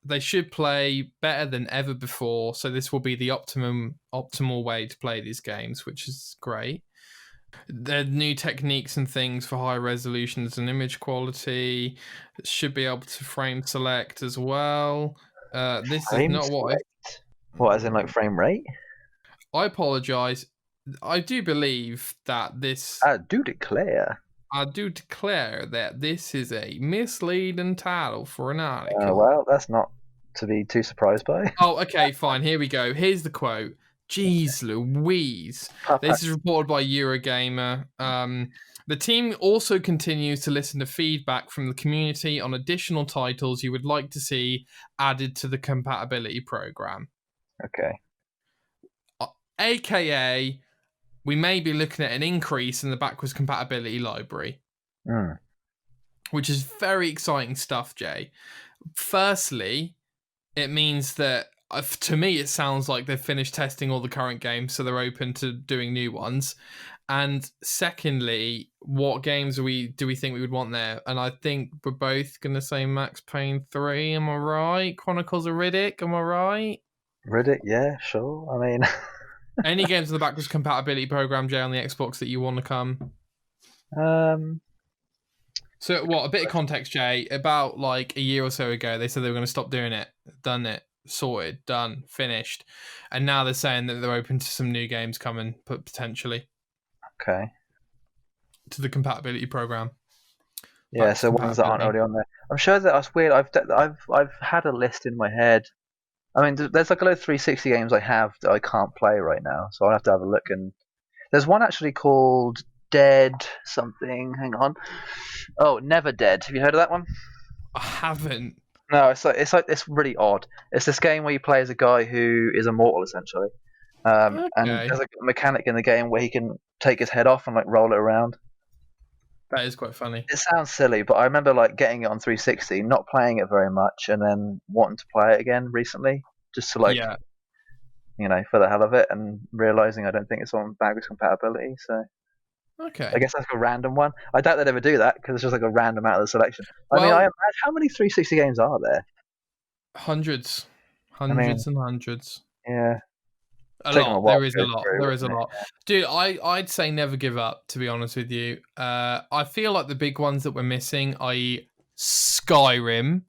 They should play better than ever before, so this will be the optimal way to play these games, which is great. There are new techniques and things for high resolutions and image quality. It should be able to frame select as well. This frame is not select? What, as in like frame rate? I apologise. I do believe that this... I do declare that this is a misleading title for an article. Well, that's not to be too surprised by. Oh, okay, fine. Here we go. Here's the quote. Jeez Louise. This is reported by Eurogamer. The team also continues to listen to feedback from the community on additional titles you would like to see added to the compatibility program. Okay. AKA, we may be looking at an increase in the backwards compatibility library. Which is very exciting stuff, Jay. Firstly, it means that, to me, it sounds like they've finished testing all the current games, so they're open to doing new ones. And secondly, what games do we think we would want there? And I think we're both going to say Max Payne 3, am I right? Chronicles of Riddick, am I right? Riddick, yeah, sure. I mean... Any games in the backwards compatibility program, Jay, on the Xbox that you want to come? So, what, a bit of context, Jay. About like a year or so ago, they said they were going to stop doing it. Done it. Sorted. Done. Finished. And now they're saying that they're open to some new games coming, potentially. Okay. To the compatibility program. Yeah, so ones that aren't already on there. I'm sure that that's weird. I've had a list in my head. I mean, there's like a load of 360 games I have that I can't play right now, so I'll have to have a look. And there's one actually called Dead something. Hang on. Oh, Never Dead. Have you heard of that one? I haven't. No, it's really odd. It's this game where you play as a guy who is immortal essentially, and there's a mechanic in the game where he can take his head off and like roll it around. That is quite funny. It sounds silly, but I remember like getting it on 360, not playing it very much, and then wanting to play it again recently, just to like, for the hell of it, and realizing I don't think it's on backwards compatibility. So, okay, I guess that's a random one. I doubt they'd ever do that because it's just like a random out of the selection. I mean, how many 360 games are there? Hundreds and hundreds. Yeah. A lot. There is a lot. There is a lot. Dude, I'd say never give up, to be honest with you. I feel like the big ones that we're missing, i.e. Skyrim,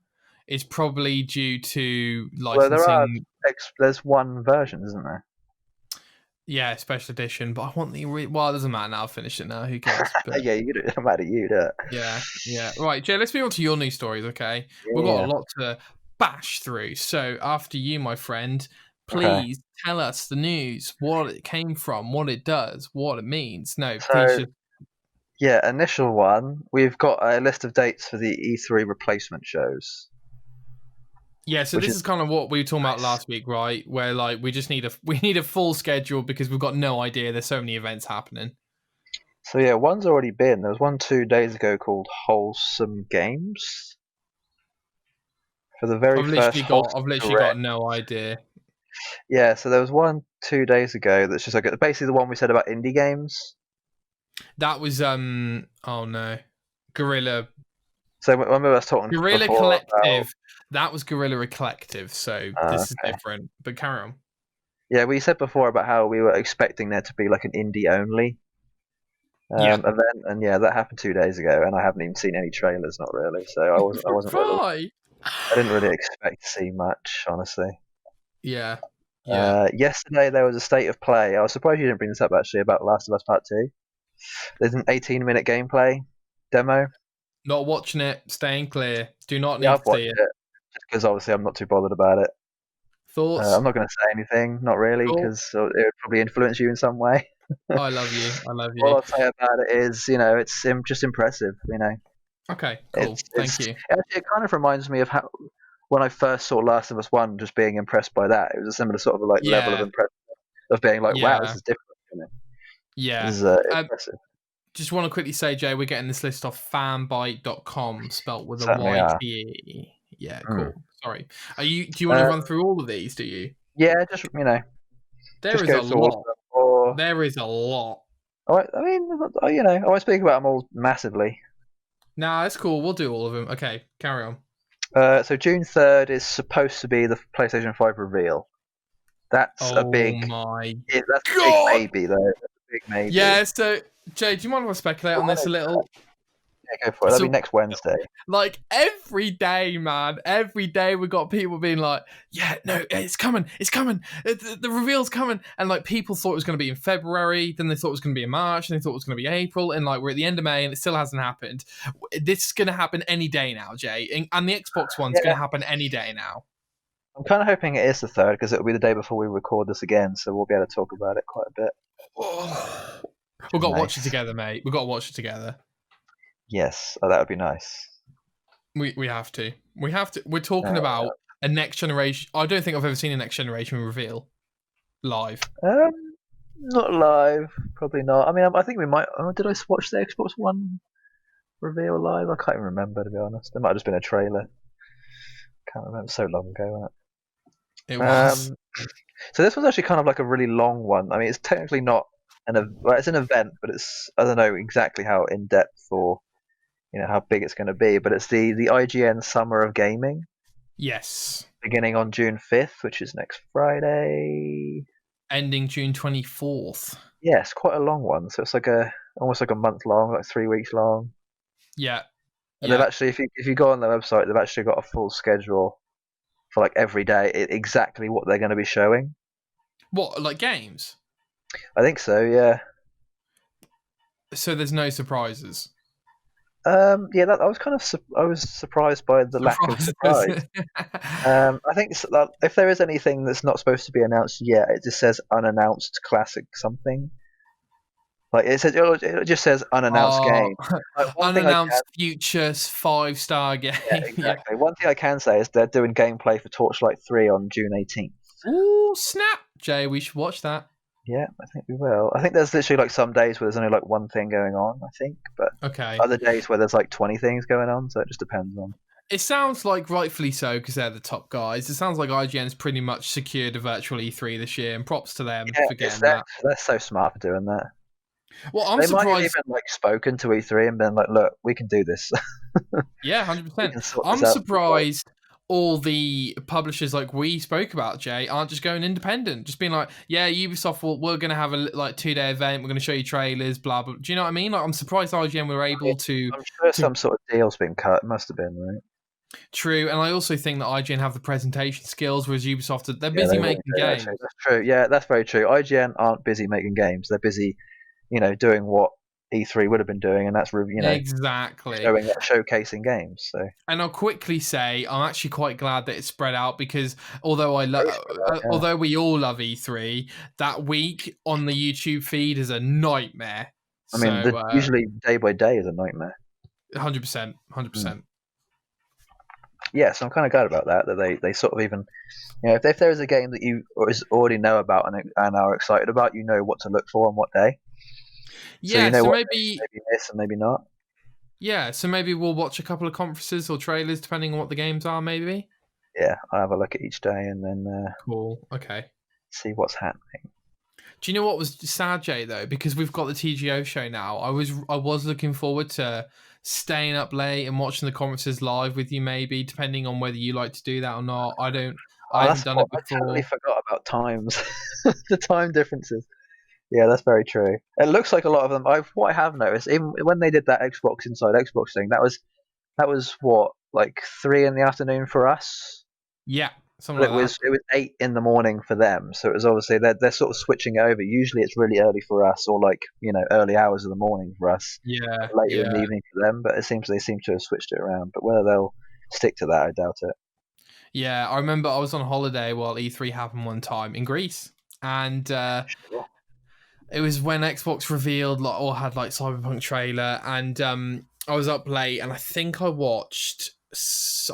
is probably due to licensing. Well, there's one version, isn't there? Yeah, special edition. But I want the... Well, it doesn't matter now. I've finished it now. Who cares? But... yeah, it doesn't matter. You do it. Yeah. Right, Jay, let's move on to your news stories, okay? Yeah. We've got a lot to bash through. So after you, my friend... Please tell us the news, what it came from, what it does, what it means. Please. Yeah, initial one. We've got a list of dates for the E3 replacement shows. Yeah, so this is kind of what we were talking about last week, right? Where like we need a full schedule because we've got no idea. There's so many events happening. So yeah, one's already been. There was one 2 days ago called Wholesome Games. For the very first. I've literally got no idea. Yeah, so there was one 2 days ago that's just like basically the one we said about indie games. That was Guerrilla. So remember us talking Guerrilla Collective. That was Guerrilla Collective. So this is different. But carry on. Yeah, we said before about how we were expecting there to be like an indie only event, and yeah, that happened 2 days ago, and I haven't even seen any trailers. Not really. So I wasn't really. I didn't really expect to see much, honestly. Yeah. Yesterday there was a state of play. I was surprised you didn't bring this up actually about Last of Us Part 2. There's an 18-minute gameplay demo. Not watching it. Staying clear. Do not need to see it. Just because obviously I'm not too bothered about it. Thoughts? I'm not going to say anything. Not really, because it would probably influence you in some way. I love you. All I'll say about it is, it's just impressive. Okay. Cool. Thank you. It kind of reminds me of how. When I first saw Last of Us 1, just being impressed by that, it was a similar sort of level of impression of being like, wow, this is different. Yeah. This is impressive. Just want to quickly say, Jay, we're getting this list off fanbyte.com, spelt with Certainly a Y-T-E. Yeah, cool. Sorry. Do you want to run through all of these, do you? Yeah, just, There is a lot. There is a lot. I won't speak about them all massively. Nah, that's cool. We'll do all of them. Okay, carry on. So June 3rd is supposed to be the PlayStation 5 reveal. That's a big... that's a big maybe, though. That's a big maybe. Yeah, so, Jay, do you mind if I speculate on this a little? Yeah, go for it. That'll be next Wednesday. Like, every day, man. Every day we've got people being like, yeah, no, it's coming. It's coming. The reveal's coming. And, like, people thought it was going to be in February. Then they thought it was going to be in March. And they thought it was going to be April. And, like, we're at the end of May and it still hasn't happened. This is going to happen any day now, Jay. And the Xbox one's going to happen any day now. I'm kind of hoping it is the 3rd because it'll be the day before we record this again, so we'll be able to talk about it quite a bit. We've got to watch it together, mate. We've got to watch it together. Yes, that would be nice. We have to. We have to. We're talking about a next generation. I don't think I've ever seen a next generation reveal live. Not live, probably not. I mean, I think we might. Oh, did I watch the Xbox One reveal live? I can't even remember, to be honest. It might have just been a trailer. Can't remember. So long ago, wasn't it? It was. So this was actually kind of like a really long one. I mean, it's technically not it's an event, but I don't know exactly how in depth or how big it's going to be. But it's the IGN Summer of Gaming. Yes. Beginning on June 5th, which is next Friday. Ending June 24th. Yeah, it's quite a long one. So it's like almost like a month long, like 3 weeks long. Yeah. And they've actually, if you go on their website, they've actually got a full schedule for like every day, exactly what they're going to be showing. What, like games? I think so, yeah. So there's no surprises. Yeah, I was surprised by the lack of surprise. I think if there is anything that's not supposed to be announced yet, it just says unannounced classic something. Like it just says unannounced game. Like, unannounced futures 5-star game. Yeah, exactly. One thing I can say is they're doing gameplay for Torchlight 3 on June 18th. Ooh, snap, Jay! We should watch that. Yeah, I think we will. I think there's literally like some days where there's only like one thing going on, I think, but other days where there's like 20 things going on, so it just depends on. It sounds like rightfully so because they're the top guys. It sounds like IGN's pretty much secured a virtual E3 this year, and props to them for getting that. They're so smart for doing that. Well, I'm surprised. They might have even like spoken to E3 and been like, "Look, we can do this." Yeah, 100%. I'm surprised all the publishers like we spoke about, Jay, aren't just going independent. Just being like, yeah, Ubisoft, we're going to have a 2-day event. We're going to show you trailers, blah, blah. Do you know what I mean? Like, I'm surprised IGN were able to... I'm sure some sort of deal's been cut. It must have been, right? True, and I also think that IGN have the presentation skills, whereas Ubisoft, they're busy making games. That's true. Yeah, that's very true. IGN aren't busy making games. They're busy, doing what E3 would have been doing, and that's exactly showcasing games. So, and I'll quickly say I'm actually quite glad that it's spread out because although although we all love E3, that week on the YouTube feed is a nightmare. I mean, usually day by day is a nightmare. 100%, 100%. Yeah, so I'm kind of glad about that they sort of even, if there is a game that you already know about and are excited about, you know what to look for on what day. Yeah, so maybe this and maybe not. Yeah, so maybe we'll watch a couple of conferences or trailers depending on what the games are, maybe. Yeah, I'll have a look at each day and then cool. Okay. See what's happening. Do you know what was sad, Jay, though? Because we've got the TGO show now. I was looking forward to staying up late and watching the conferences live with you, maybe, depending on whether you like to do that or not. I haven't done it before. I totally forgot about times. The time differences. Yeah, that's very true. It looks like a lot of them. What I have noticed, even when they did that Xbox Inside Xbox thing, that was what, like 3 PM for us. Yeah, something like that. It was 8 AM for them. So it was obviously they're sort of switching it over. Usually it's really early for us, or like early hours of the morning for us. Yeah, later in the evening for them. But they seem to have switched it around. But whether they'll stick to that, I doubt it. Yeah, I remember I was on holiday while E3 happened one time in Greece, and. Sure. It was when Xbox revealed or had like Cyberpunk trailer, and I was up late, and I think I watched.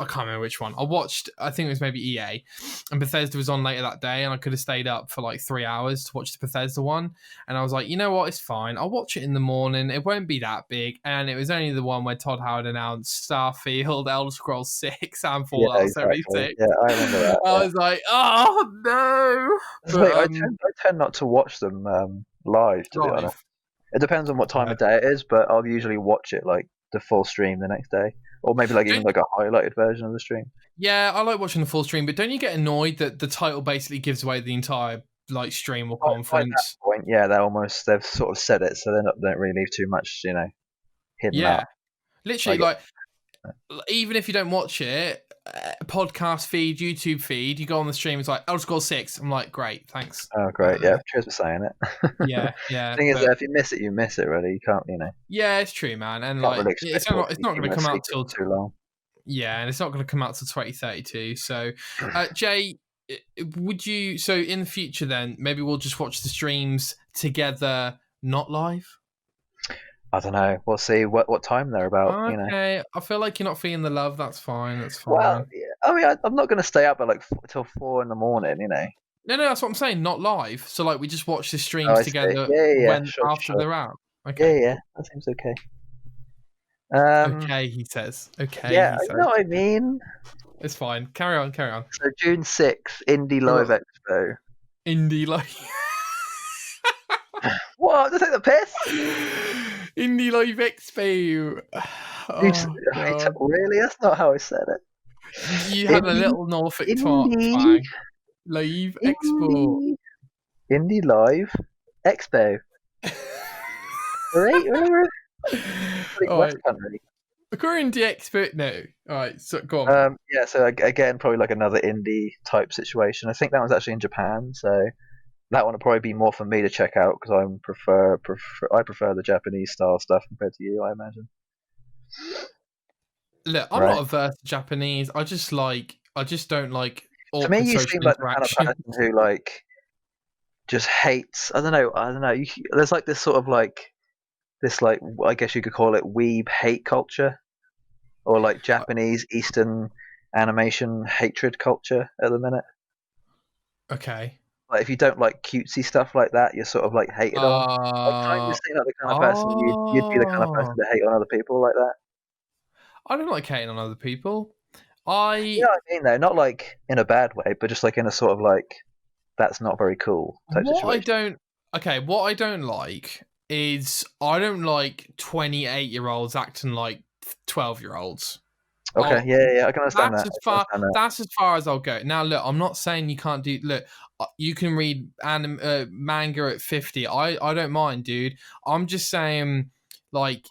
I can't remember which one. I think it was maybe EA, and Bethesda was on later that day, and I could have stayed up for like 3 hours to watch the Bethesda one. And I was like, you know what, it's fine. I'll watch it in the morning. It won't be that big. And it was only the one where Todd Howard announced Starfield, Elder Scrolls 6, and Fallout 76. Yeah, I remember that. I was like, oh no! But, I tend not to watch them live, to be honest. It depends on what time of day it is, but I'll usually watch it like the full stream the next day. Or maybe even like a highlighted version of the stream. Yeah, I like watching the full stream, but don't you get annoyed that the title basically gives away the entire like stream or conference? At that point, yeah, they've sort of said it, so they don't really leave too much, hidden up. Literally, like even if you don't watch it, podcast feed, YouTube feed, you go on the stream, it's like Elder Scrolls 6. I'm like, great, thanks. Oh, great, yeah. Cheers for saying it. Yeah. The thing is, if you miss it, you miss it. Really, you can't, Yeah, it's true, man, and like it's not going to come out till too long. Yeah, and it's not going to come out till 2032. So, Jay, would you? So in the future, then maybe we'll just watch the streams together, not live. I don't know. We'll see what time they're about. Okay, I feel like you're not feeling the love. That's fine. That's fine. Well, yeah. I mean, I'm not going to stay up at like till 4 in the morning. No, that's what I'm saying. Not live. So like we just watch the streams together after they're out. Okay. Yeah. That seems okay. Okay, he says. Okay. Yeah, you know what I mean. It's fine. Carry on. So June 6th, Indie Live Expo. Indie Live. What? Did I take the piss? Indie Live Expo. Really? That's not how I said it. You had a little Norfolk twang. Live Expo. Indie Live Expo. Right? West Country. According to the expert, no. All right, so go on. Yeah, so again, probably like another indie type situation. I think that was actually in Japan, so that one would probably be more for me to check out because I prefer the Japanese style stuff compared to you, I imagine. Look, I'm not averse to Japanese. I just don't like. To me, you seem like the kind of person who like just hates. I don't know. There's like this sort of like this like I guess you could call it weeb hate culture, or like Japanese Eastern animation hatred culture at the minute. Okay. Like if you don't like cutesy stuff like that, you're sort of like hated on. Like, don't you seem like the kind of person you'd be the kind of person to hate on other people like that? I don't like hating on other people. You know what I mean, though? Not like in a bad way, but just like in a sort of like that's not very cool type situation. What I don't like is I don't like 28-year-olds acting like 12-year-olds. Okay, yeah, I can understand that. That's as far as I'll go. Now, look, I'm not saying you can't do. Look, you can read manga at 50. I don't mind, dude. I'm just saying, like,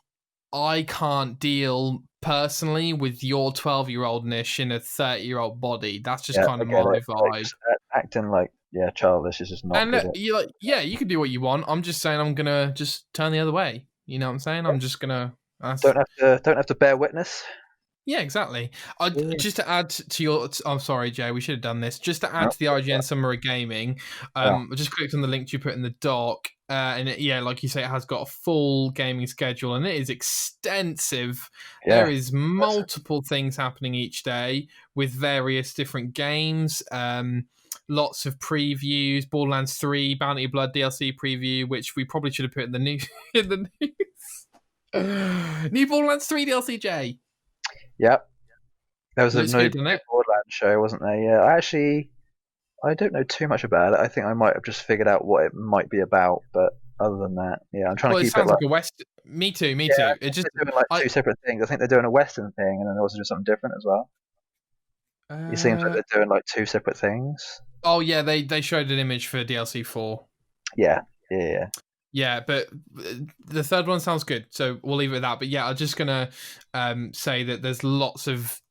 I can't deal personally with your 12-year-old-ish in a 30-year-old body. That's just kind of my vibe. Like, acting like childish is just not. And look, you can do what you want. I'm just saying I'm gonna just turn the other way. You know what I'm saying? I'm just gonna. Don't have to bear witness. Yeah, exactly. Just to add to your... I'm sorry, Jay, we should have done this. Just to add to the IGN Summer of Gaming, I just clicked on the link you put in the doc, and like you say, it has got a full gaming schedule, and it is extensive. Yeah. There is multiple things happening each day with various different games, lots of previews, Borderlands 3, Bounty of Blood DLC preview, which we probably should have put in the news. New Borderlands 3 DLC, Jay. Yep. There was a new Borderlands show, wasn't there? Yeah. I don't know too much about it. I think I might have just figured out what it might be about, but other than that, I'm trying to keep it like a West. Me too. It just doing like two separate things. I think they're doing a Western thing, and then they're also doing something different as well. It seems like they're doing like two separate things. Oh yeah, they showed an image for DLC 4. Yeah. Yeah, but the third one sounds good, so we'll leave it at that. But yeah, I'm just gonna say that there's lots of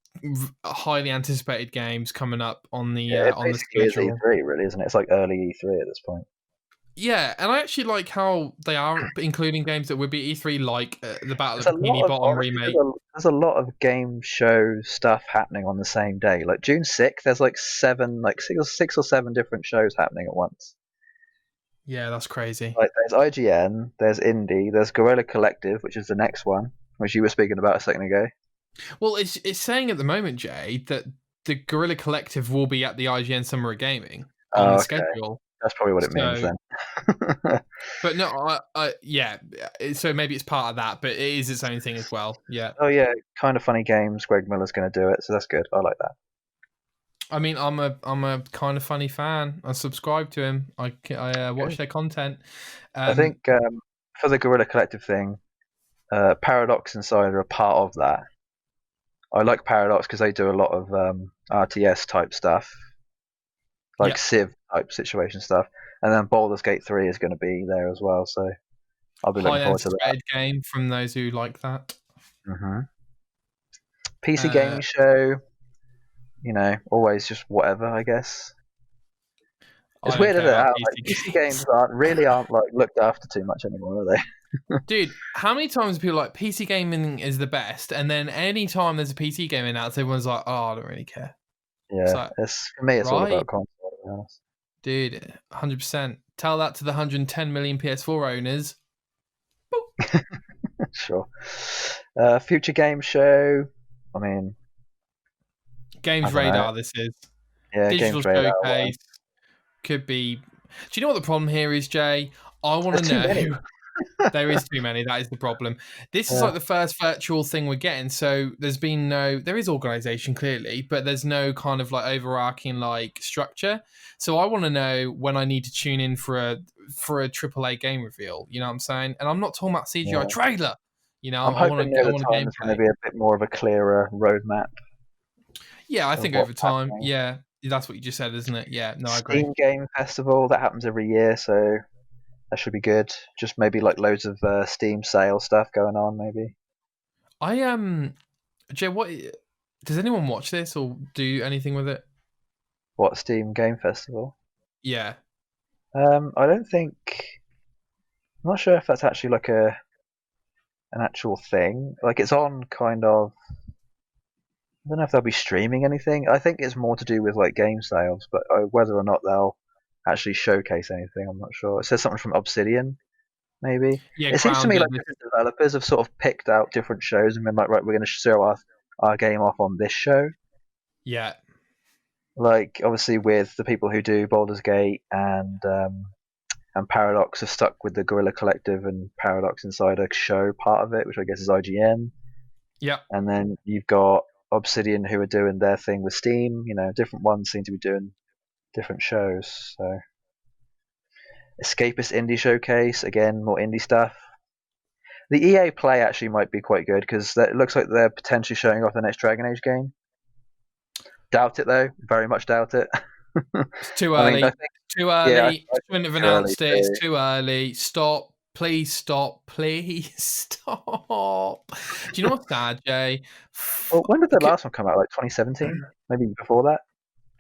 highly anticipated games coming up on the schedule. It's E3, really, isn't it? It's like early E3 at this point. Yeah, and I actually like how they are including games that would be E3, like the Battle of Bikini Bottom remake. There's a lot of game show stuff happening on the same day. Like June 6th, there's like six or seven different shows happening at once. Yeah, that's crazy. Like there's IGN, there's Indie, there's Guerrilla Collective, which is the next one, which you were speaking about a second ago. Well, it's saying at the moment, Jay, that the Guerrilla Collective will be at the IGN Summer of Gaming on the schedule. That's probably what it means then. But no, yeah. So maybe it's part of that, but it is its own thing as well. Yeah. Oh yeah, Kind of Funny Games. Greg Miller's going to do it, so that's good. I like that. I mean, I'm a Kind of Funny fan. I subscribe to him. I watch their content. I think for the Guerrilla Collective thing, Paradox Insider are part of that. I like Paradox because they do a lot of RTS type stuff, like Civ type situation stuff, and then Baldur's Gate 3 is going to be there as well. So I'll be looking forward to that. Game from those who like that. Mm-hmm. PC gaming show. Always just whatever, I guess. It's weird, isn't it? Like, PC games aren't like looked after too much anymore, are they? Dude, how many times people like PC gaming is the best, and then any time there's a PC game announced, everyone's like, "Oh, I don't really care." Yeah, for me, it's all about console. To be honest. Dude, 100%. Tell that to the 110 million PS4 owners. Sure. Future game show. I mean, Games Radar. This is digital Games Radar, showcase. Could be. Do you know what the problem here is, Jay? I want to know. There is too many. That is the problem. This is like the first virtual thing we're getting. So there is organization clearly, but there's no kind of like overarching like structure. So I want to know when I need to tune in for a AAA game reveal. You know what I'm saying? And I'm not talking about CGI trailer. You know, I'm hoping near the time it's going to be a bit more of a clearer roadmap. Yeah, I think over time. Happening. Yeah, that's what you just said, isn't it? Yeah, no, I agree. Steam Game Festival, that happens every year, so that should be good. Just maybe like loads of Steam sale stuff going on, maybe. Jay, what does anyone watch this or do anything with it? What, Steam Game Festival? Yeah. I don't think. I'm not sure if that's actually like an actual thing. Like it's on kind of. I don't know if they'll be streaming anything. I think it's more to do with like game sales, but whether or not they'll actually showcase anything, I'm not sure. It says something from Obsidian, maybe. Yeah, it seems to me like different developers have sort of picked out different shows and been like, right, we're going to show our game off on this show. Yeah. Like obviously with the people who do Baldur's Gate and Paradox are stuck with the Guerrilla Collective and Paradox Insider show part of it, which I guess is IGN. Yeah. And then you've got Obsidian who are doing their thing with Steam. You know, different ones seem to be doing different shows. So Escapist Indie Showcase, again, more indie stuff. The EA Play actually might be quite good because it looks like they're potentially showing off the next Dragon Age game. Doubt it though, very much doubt it. It's too early. Too early. Yeah, I shouldn't have announced it. It's too early. Stop. Please stop. Please stop. Do you know what's sad, Jay? Well, when did the last one come out? Like 2017? Maybe before that?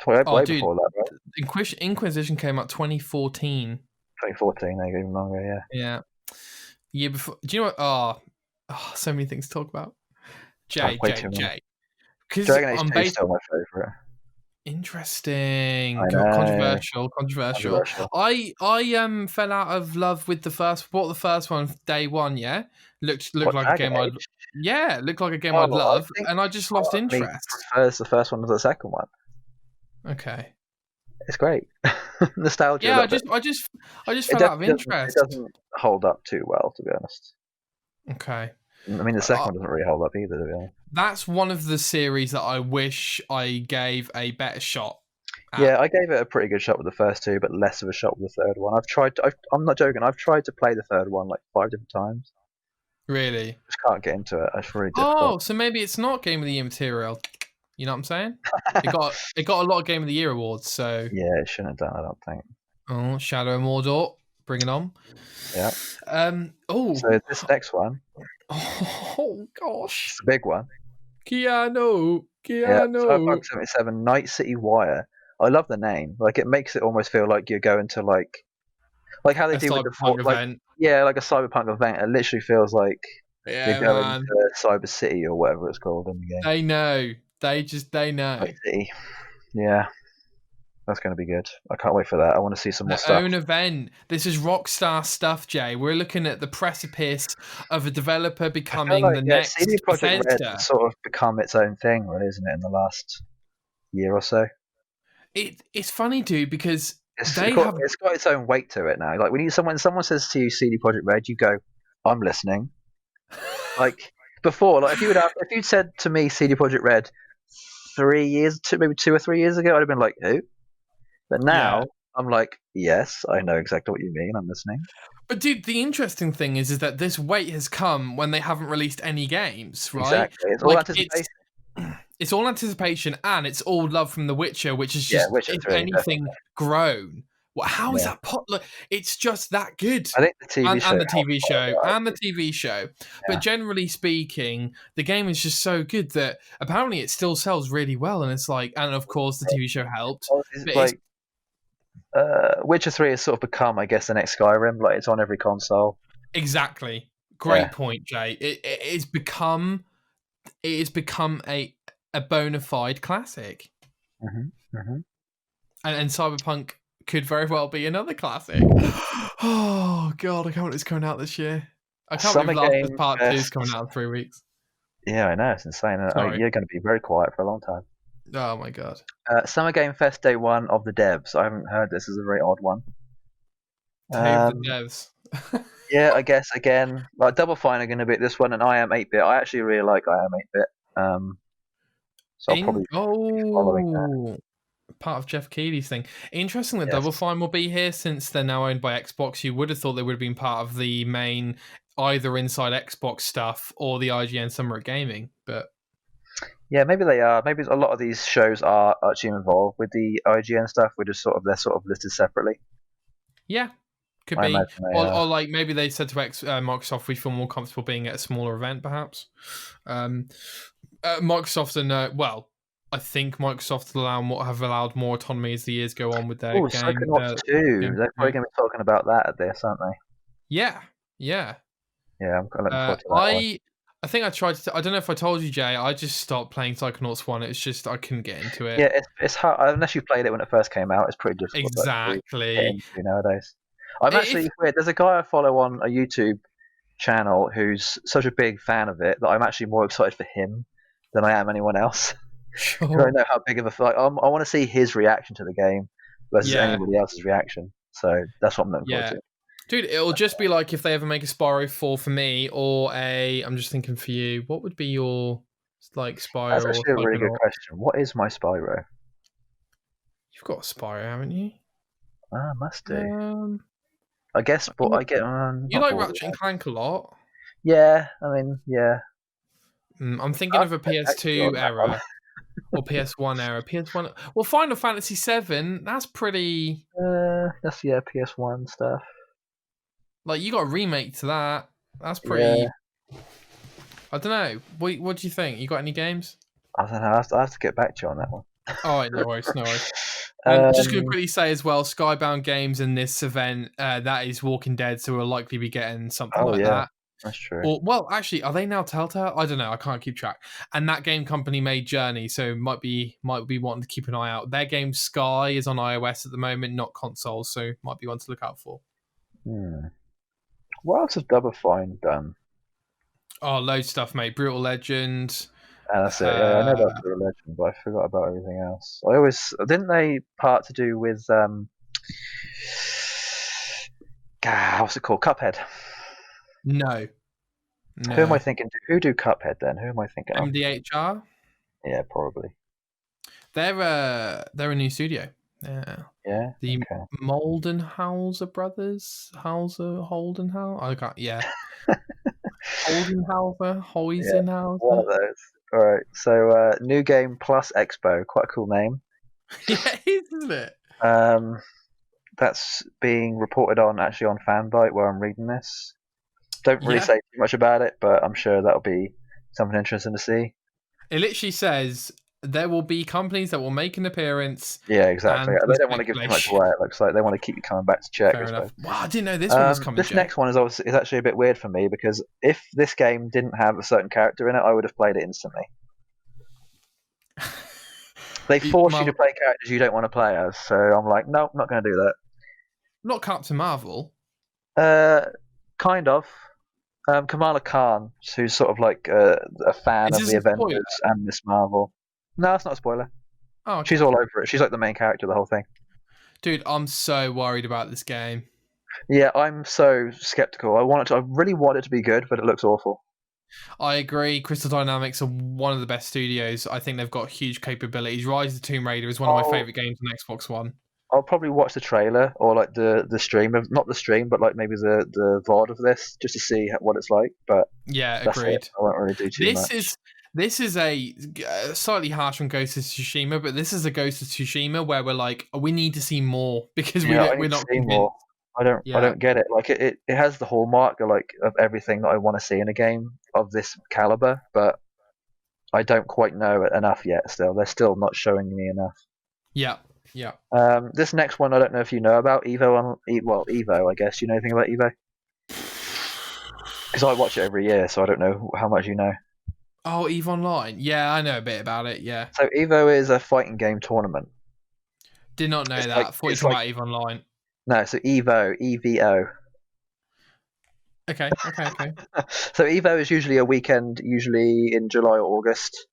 Way before that, right? Inquisition came out 2014. 2014, there you go, even longer, yeah. Yeah. Year before. Do you know what? Oh, so many things to talk about. Jay. Dragon Age 2 is still my favourite. Interesting. Controversial. I fell out of love with the first one day one, yeah? Looked like a game I'd love, and I just lost interest. Prefers the first one to the second one. Okay. It's great. Nostalgia. Yeah, I just fell out of interest. It doesn't hold up too well, to be honest. Okay. I mean, the second one doesn't really hold up either, to be honest. That's one of the series that I wish I gave a better shot at. Yeah, I gave it a pretty good shot with the first two, but less of a shot with the third one. I'm not joking, I've tried to play the third one like 5 different times. Really? Just can't get into it. It's really difficult. Oh, so maybe it's not Game of the Year material. You know what I'm saying? It got a lot of Game of the Year awards, so... Yeah, it shouldn't have done, I don't think. Oh, Shadow of Mordor. Bring it on. Yeah. So this next one... Oh, gosh. It's a big one. Keanu. Yeah, Cyberpunk 77, Night City Wire. I love the name. Like, it makes it almost feel like you're going to, like how they do with the event. Like a cyberpunk event. It literally feels like you're going to Cyber City or whatever it's called in the game. They know. They know. Night City. Yeah. That's going to be good. I can't wait for that. I want to see some more stuff. Own event. This is Rockstar stuff, Jay. We're looking at the precipice of a developer becoming the next CD Projekt Bethesda. Red has sort of become its own thing, really, isn't it, in the last year or so? It's funny, dude, because it's got its own weight to it now. Like when someone says to you CD Projekt Red, you go, "I'm listening." Like before, like if you'd said to me CD Projekt Red maybe 2 or 3 years ago, I'd have been like, "Who?" But now I'm like, yes, I know exactly what you mean. I'm listening. But dude, the interesting thing is that this weight has come when they haven't released any games, right? Exactly. It's all anticipation. It's all anticipation, and it's all love from The Witcher, which is just, if anything, grown. Well, how is that popular? It's just that good. I think the TV show. And the TV show. Yeah. But generally speaking, the game is just so good that apparently it still sells really well. And it's like, and of course the TV show helped. Witcher 3 has sort of become, I guess, the next Skyrim. Like, it's on every console. Exactly. Great point, Jay. It has become a bona fide classic. And Cyberpunk could very well be another classic. Oh god, I can't believe it's coming out this year. I can't believe Last of Us Part 2 is coming out in 3 weeks. Yeah, I know, it's insane. You're going to be very quiet for a long time. Oh my god. Summer Game Fest Day 1 of the devs. I haven't heard this. Is a very odd one. Day of the devs. Yeah, I guess again, like Double Fine are going to be this one, and I Am 8-bit. I actually really like I Am 8-bit. So I'll probably be following that. Part of Jeff Keighley's thing. Interesting that Double Fine will be here since they're now owned by Xbox. You would have thought they would have been part of the main either inside Xbox stuff or the IGN Summer of Gaming, but yeah, maybe they are. Maybe a lot of these shows are actually involved with the IGN stuff. They're sort of listed separately. Yeah, could be. Or like maybe they said to Microsoft, we feel more comfortable being at a smaller event, perhaps. Microsoft and I think Microsoft have allowed more autonomy as the years go on with their game. Psychonauts 2. They're probably going to be talking about that at this, aren't they? Yeah. Yeah, I'm looking forward to that one. I think I tried to. I don't know if I told you, Jay. I just stopped playing Psychonauts 1. It's just I couldn't get into it. Yeah, it's hard unless you played it when it first came out. It's pretty difficult. Exactly. To get into nowadays. I'm actually weird. There's a guy I follow on a YouTube channel who's such a big fan of it that I'm actually more excited for him than I am anyone else. Sure. I know how big of a I want to see his reaction to the game versus anybody else's reaction. So that's what I'm looking forward to. Dude, it'll just be like if they ever make a Spyro 4 for me, or I'm just thinking for you, what would be your Spyro? That's actually a really good question. What is my Spyro? You've got a Spyro, haven't you? Must do. I guess, but I get. You like Ratchet and Clank a lot. Yeah, I mean, yeah. I'm thinking of a PS2 era. Or PS1 era. PS1. Well, Final Fantasy VII. That's pretty. That's PS1 stuff. Like you got a remake to that. That's pretty. Yeah. I don't know. What do you think? You got any games? I don't know. I have to get back to you on that one. All right, no worries. Just going to quickly say as well, Skybound Games in this event, that is Walking Dead, so we'll likely be getting something that. That's true. Or, actually, are they now Telltale? I don't know. I can't keep track. And that game company made Journey, so might be wanting to keep an eye out. Their game Sky is on iOS at the moment, not consoles, so might be one to look out for. What else has Double Fine done? Oh, loads of stuff, mate. Brutal Legend. That's it. Yeah, I know about Brutal Legend, but I forgot about everything else. Didn't they part to do with what's it called? Cuphead. No. Who am I thinking? Who do Cuphead then? Who am I thinking of? MDHR? Yeah, probably. They're a new studio. Yeah. The Moldenhauser brothers. Holdenhauser? I can't. Yeah. Holdenhauser. Hoisenhauser. One of those. All right. So, new game plus Expo. Quite a cool name. Yeah, isn't it? That's being reported on Fanbyte where I'm reading this. Don't really say too much about it, but I'm sure that'll be something interesting to see. It literally says there will be companies that will make an appearance. Yeah, exactly. They don't want to give too much away. It looks like they want to keep you coming back to check. Fair enough. Wow, I didn't know this one was coming. This next one is actually a bit weird for me because if this game didn't have a certain character in it, I would have played it instantly. They force you to play characters you don't want to play as, so I'm like, nope, not going to do that. Not Captain Marvel. Kind of. Kamala Khan, who's sort of like a fan of the Avengers and Miss Marvel. No, it's not a spoiler. Oh, okay. She's all over it. She's like the main character of the whole thing. Dude, I'm so worried about this game. Yeah, I'm so skeptical. I really want it to be good, but it looks awful. I agree. Crystal Dynamics are one of the best studios. I think they've got huge capabilities. Rise of the Tomb Raider is one of my favorite games on Xbox One. I'll probably watch the trailer or like the stream of not the stream, but like maybe the VOD of this just to see what it's like. But yeah, agreed. I won't really do too much. This is a slightly harsh on Ghost of Tsushima, but this is a Ghost of Tsushima where we're like, we need to see more because we're not convinced. More. I don't get it. Like it has the hallmark of everything that I want to see in a game of this caliber, but I don't quite know it enough yet. Still, they're still not showing me enough. Yeah. This next one, I don't know if you know about Evo. Evo, I guess. You know anything about Evo? Because I watch it every year, so I don't know how much you know. Oh, EVE Online. Yeah, I know a bit about it. Yeah. So Evo is a fighting game tournament. Did not know that. Thought you were talking about EVE Online. No, so Evo, EVO. Okay. So Evo is usually a weekend, usually in July or August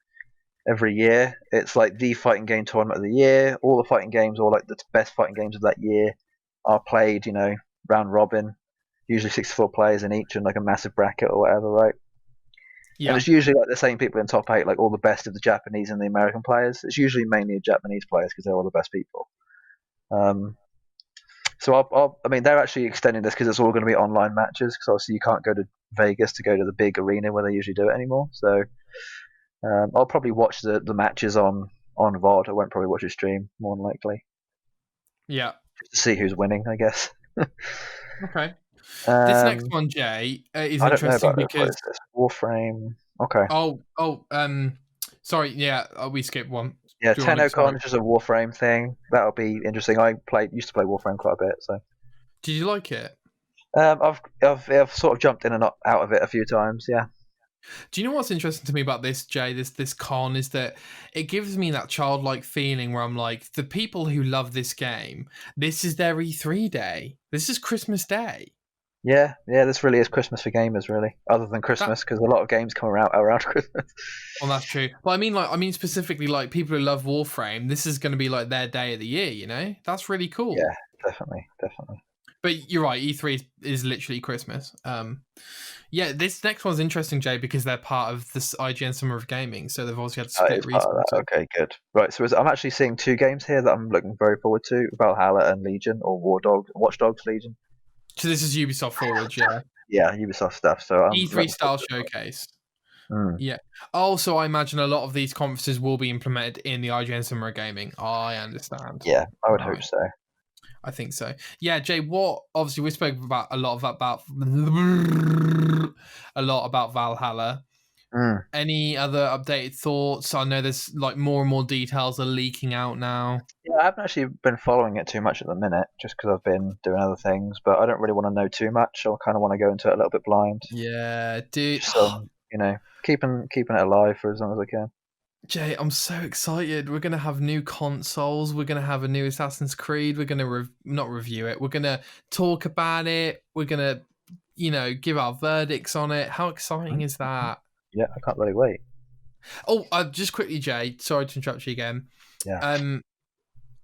every year. It's like the fighting game tournament of the year. All the fighting games, or like the best fighting games of that year, are played, round robin. Usually 64 players in each, and like a massive bracket or whatever, right? Yeah. And it's usually like the same people in top 8, like all the best of the Japanese and the American players. It's usually mainly Japanese players because they're all the best people. So I mean, they're actually extending this because it's all going to be online matches. Because obviously you can't go to Vegas to go to the big arena where they usually do it anymore. So I'll probably watch the matches on VOD. I won't probably watch a stream, more than likely. Yeah. Just to see who's winning, I guess. Okay. This next one, Jay, is interesting because Warframe. Okay. Sorry. Yeah, we skipped one. Yeah, TennoCon is just a Warframe thing. That'll be interesting. I used to play Warframe quite a bit. So. Did you like it? I've sort of jumped in and out of it a few times. Yeah. Do you know what's interesting to me about this, Jay? This con is that it gives me that childlike feeling where I'm like, the people who love this game, this is their E3 day. This is Christmas Day. Yeah, this really is Christmas for gamers, really. Other than Christmas, because a lot of games come around Christmas. Well, that's true. But I mean specifically, like people who love Warframe, this is going to be like their day of the year. You know, that's really cool. Yeah, definitely. But you're right. E3 is literally Christmas. Yeah, this next one's interesting, Jay, because they're part of this IGN Summer of Gaming, so they've also had to split resources. Okay, good. Right, so I'm actually seeing 2 games here that I'm looking very forward to: Valhalla and Legion, or Watch Dogs Legion. So this is Ubisoft Forward, yeah. Yeah, Ubisoft stuff. So E3 style showcase. Yeah. Also, I imagine a lot of these conferences will be implemented in the IGN Summer of Gaming. I understand. Yeah, I would hope so. I think so. Yeah, Jay. Obviously, we spoke about a lot about Valhalla. Any other updated thoughts? I know there's like more and more details are leaking out now. Yeah, I haven't actually been following it too much at the minute, just because I've been doing other things. But I don't really want to know too much. I kind of want to go into it a little bit blind. Yeah, dude. So keeping it alive for as long as I can. Jay, I'm so excited. We're going to have new consoles. We're going to have a new Assassin's Creed. We're going to not review it. We're going to talk about it. We're going to, give our verdicts on it. How exciting is that? Yeah, I can't really wait. Oh, just quickly, Jay. Sorry to interrupt you again. Yeah.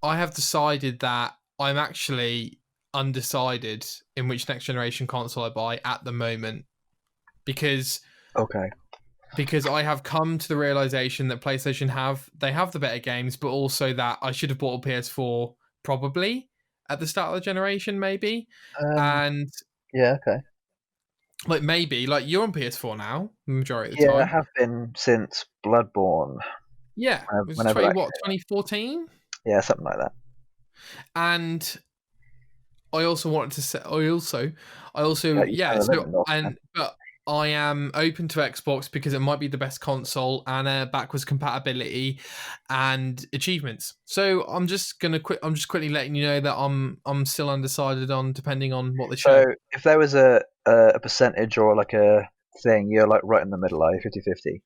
I have decided that I'm actually undecided in which next generation console I buy at the moment. Because I have come to the realization that PlayStation have the better games, but also that I should have bought a PS4 probably at the start of the generation, maybe. And yeah, okay. Like maybe, like you're on PS4 now, the majority of the time. Yeah, I have been since Bloodborne. Yeah, it was 2014? Yeah, something like that. And I also wanted to say, but I am open to Xbox because it might be the best console and backwards compatibility and achievements. So I'm just quickly letting you know that I'm still undecided on depending on what they show. So if there was a percentage or like a thing, you're like right in the middle, like 50-50.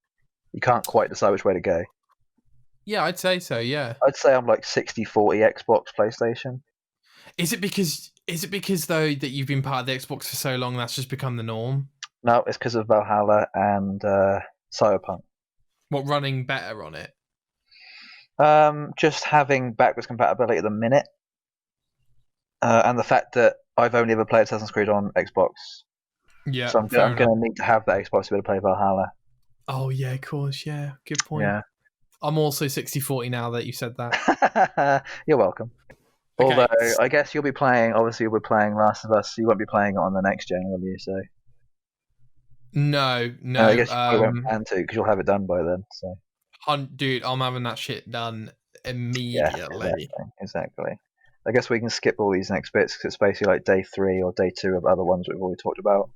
You can't quite decide which way to go. Yeah, I'd say so. Yeah, I'd say I'm like 60-40 Xbox, PlayStation. Is it because though that you've been part of the Xbox for so long that's just become the norm? No, it's because of Valhalla and Cyberpunk. What, running better on it? Just having backwards compatibility at the minute, and the fact that I've only ever played Assassin's Creed on Xbox. Yeah, so I'm going to need to have that Xbox to be able to play Valhalla. Oh yeah, of course. Yeah, good point. Yeah. I'm also 60-40 now that you said that. You're welcome. Okay. Although I guess you'll be playing. Obviously, you'll be playing Last of Us. So you won't be playing it on the next gen, will you? So. No. I guess you probably won't plan to because you'll have it done by then. So. Dude, I'm having that shit done immediately. Yeah, exactly. I guess we can skip all these next bits because it's basically like day 3 or day 2 of other ones we've already talked about.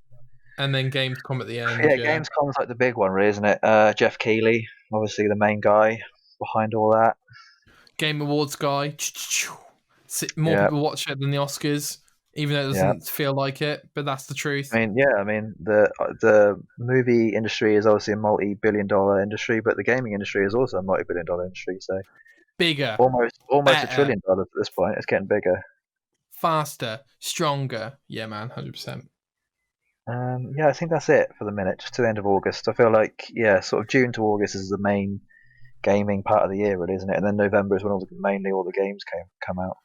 And then Gamescom at the end. Yeah, Gamescom's like the big one, really, isn't it? Jeff Keighley, obviously the main guy behind all that. Game Awards guy. More people watch it than the Oscars. even though it doesn't feel like it, but that's the truth. I mean, the movie industry is obviously a multi-billion-dollar industry, but the gaming industry is also a multi-billion-dollar industry. So bigger, almost better, $1 trillion at this point. It's getting bigger, faster, stronger. Yeah, man, 100%. Yeah, I think that's it for the minute, just to the end of August. I feel like, sort of June to August is the main gaming part of the year, really, isn't it? And then November is when mainly all the games come out.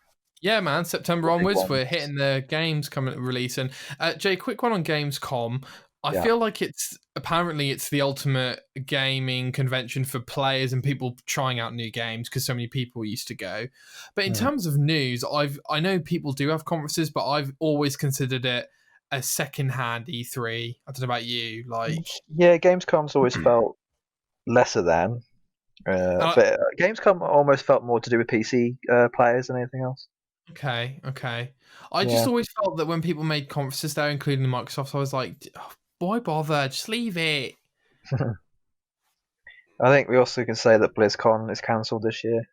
Yeah, man. September onwards, we're hitting the games coming releasing. Jay, quick one on Gamescom. I feel like it's the ultimate gaming convention for players and people trying out new games because so many people used to go. But in terms of news, I know people do have conferences, but I've always considered it a second-hand E3. I don't know about you. Gamescom's always felt lesser than. But Gamescom almost felt more to do with PC players than anything else. Okay. I just always felt that when people made conferences there, including Microsoft, I was like, oh, why bother? Just leave it. I think we also can say that BlizzCon is cancelled this year.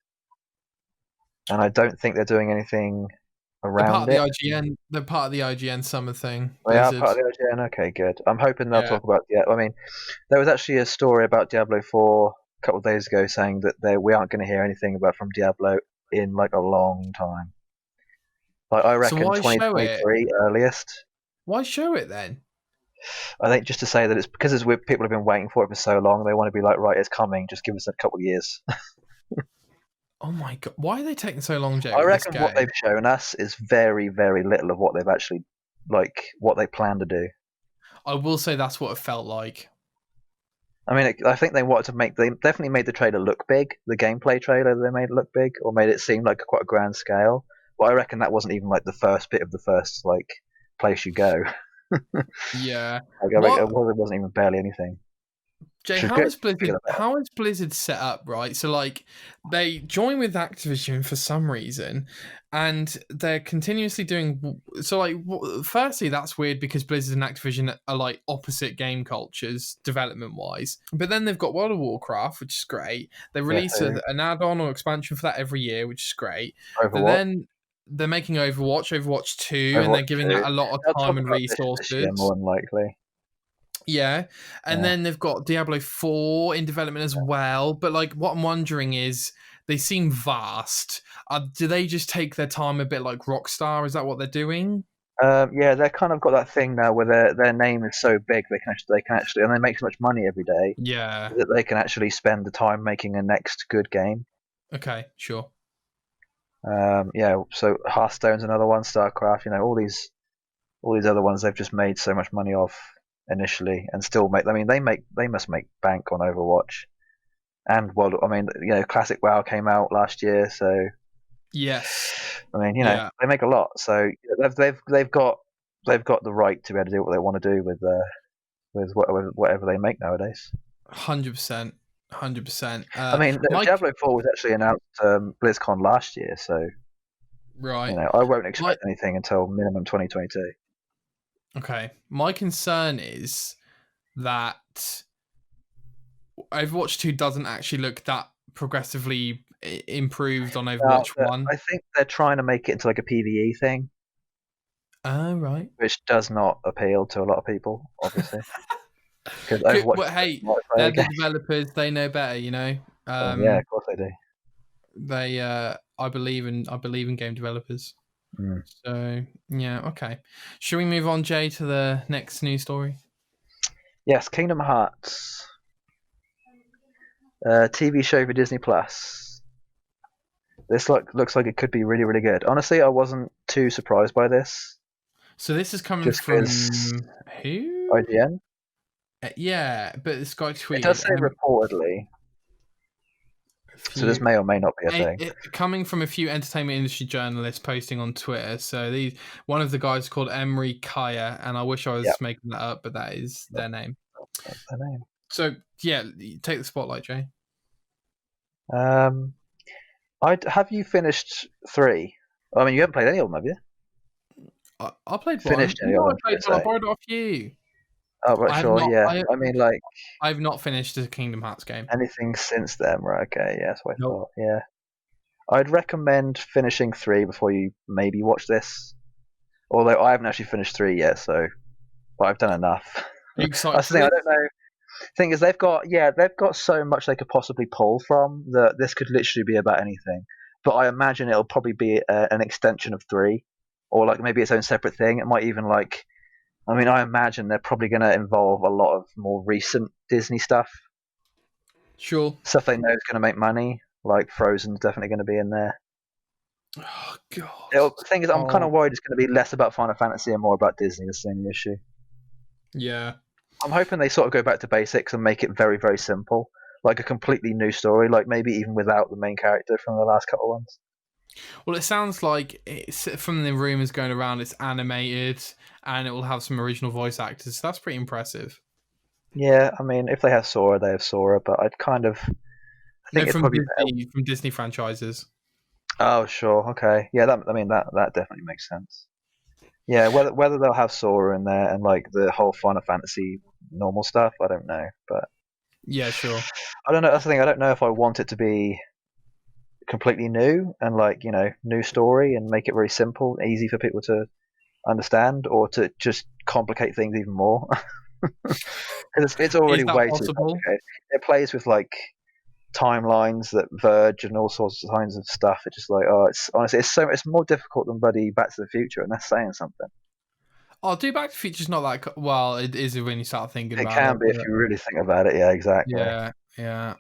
And I don't think they're doing anything around it. They're part of the IGN summer thing. They are part of the IGN? Okay, good. I'm hoping they'll talk about... I mean, there was actually a story about Diablo 4 a couple of days ago saying that we aren't going to hear anything from Diablo in like a long time. Like, I reckon 2023 earliest. Why show it then? I think just to say that it's because people have been waiting for it for so long, they want to be like, right, it's coming, just give us a couple of years. Oh my god, why are they taking so long, Jay? I reckon what they've shown us is very, very little of what they've actually, what they plan to do. I will say that's what it felt like. I mean, I think they definitely made the trailer look big, the gameplay trailer they made look big, or made it seem like quite a grand scale. But I reckon that wasn't even like the first bit of the first place you go. Yeah. It wasn't even barely anything. Jay, how is Blizzard set up, right? So they join with Activision for some reason, and they're continuously doing firstly, that's weird because Blizzard and Activision are opposite game cultures development wise. But then they've got World of Warcraft, which is great. They release an add-on or expansion for that every year, which is great. But then they're making Overwatch 2, and they're giving that a lot of time and resources. This year, more than likely. Yeah, and then they've got Diablo 4 in development as well. But what I'm wondering is, they seem vast. Do they just take their time a bit like Rockstar? Is that what they're doing? They've kind of got that thing now where their name is so big they can actually, and they make so much money every day. Yeah, that they can actually spend the time making a next good game. Okay, sure. So Hearthstone's another one, StarCraft. All these other ones they've just made so much money off initially, and still make. I mean, they must make bank on Overwatch, and Classic WoW came out last year, so yes. I mean, they make a lot, so they've got the right to be able to do what they want to do with whatever they make nowadays. 100%. I mean, Diablo 4 was actually announced BlizzCon last year, so right. I won't expect anything until minimum 2022. Okay, my concern is that Overwatch 2 doesn't actually look that progressively improved on Overwatch 1. I think they're trying to make it into a PvE thing. Oh, right. Which does not appeal to a lot of people, obviously. Hey, they're the developers. They know better, of course they do. They, I believe in game developers. So yeah, okay. Should we move on, Jay, to the next news story? Yes, Kingdom Hearts TV show for Disney Plus. This looks like it could be really, really good. Honestly, I wasn't too surprised by this. So this is coming from who? IGN. Yeah, but it's got tweeted. It does say reportedly. So this may or may not be a thing. Coming from a few entertainment industry journalists posting on Twitter. So one of the guys is called Emery Kaya, and I wish I was making that up, but that is their name. That's their name. So yeah, take the spotlight, Jay. Have you finished 3? I mean, you haven't played any of them, have you? I played finished one. Any of them, I borrowed it off you. Oh, right, sure, I've not finished a Kingdom Hearts game. Anything since then, right? Okay, yeah, that's what I thought. Yeah, I'd recommend finishing 3 before you maybe watch this. Although I haven't actually finished 3 yet, but I've done enough. Are you excited? That's the thing. I don't know. Thing is, they've got so much they could possibly pull from that this could literally be about anything. But I imagine it'll probably be an extension of 3, or like maybe its own separate thing. It might even I imagine they're probably going to involve a lot of more recent Disney stuff. Sure. Stuff they know is going to make money, like Frozen's definitely going to be in there. Oh god. The thing is, I'm kind of worried it's going to be less about Final Fantasy and more about Disney. That's the only issue. Yeah. I'm hoping they sort of go back to basics and make it very, very simple, like a completely new story, like maybe even without the main character from the last couple of ones. Well, it sounds like from the rumors going around, it's animated and it will have some original voice actors. So that's pretty impressive. Yeah, I mean, if they have Sora, they have Sora, but I think it's probably from Disney franchises. Oh, sure, okay, yeah, that definitely makes sense. Yeah, whether they'll have Sora in there and like the whole Final Fantasy normal stuff, I don't know, but yeah, sure. I don't know. That's the thing. I don't know if I want it to be completely new and like new story and make it very simple, easy for people to understand, or to just complicate things even more. Because it's already way too complicated. It plays with like timelines that verge and all sorts of kinds of stuff. It's just like, it's honestly, it's more difficult than bloody Back to the Future, and that's saying something. Oh, do Back to the Future's not that well. It is when you start thinking about it. It can be if you really think about it. Yeah, exactly. Yeah.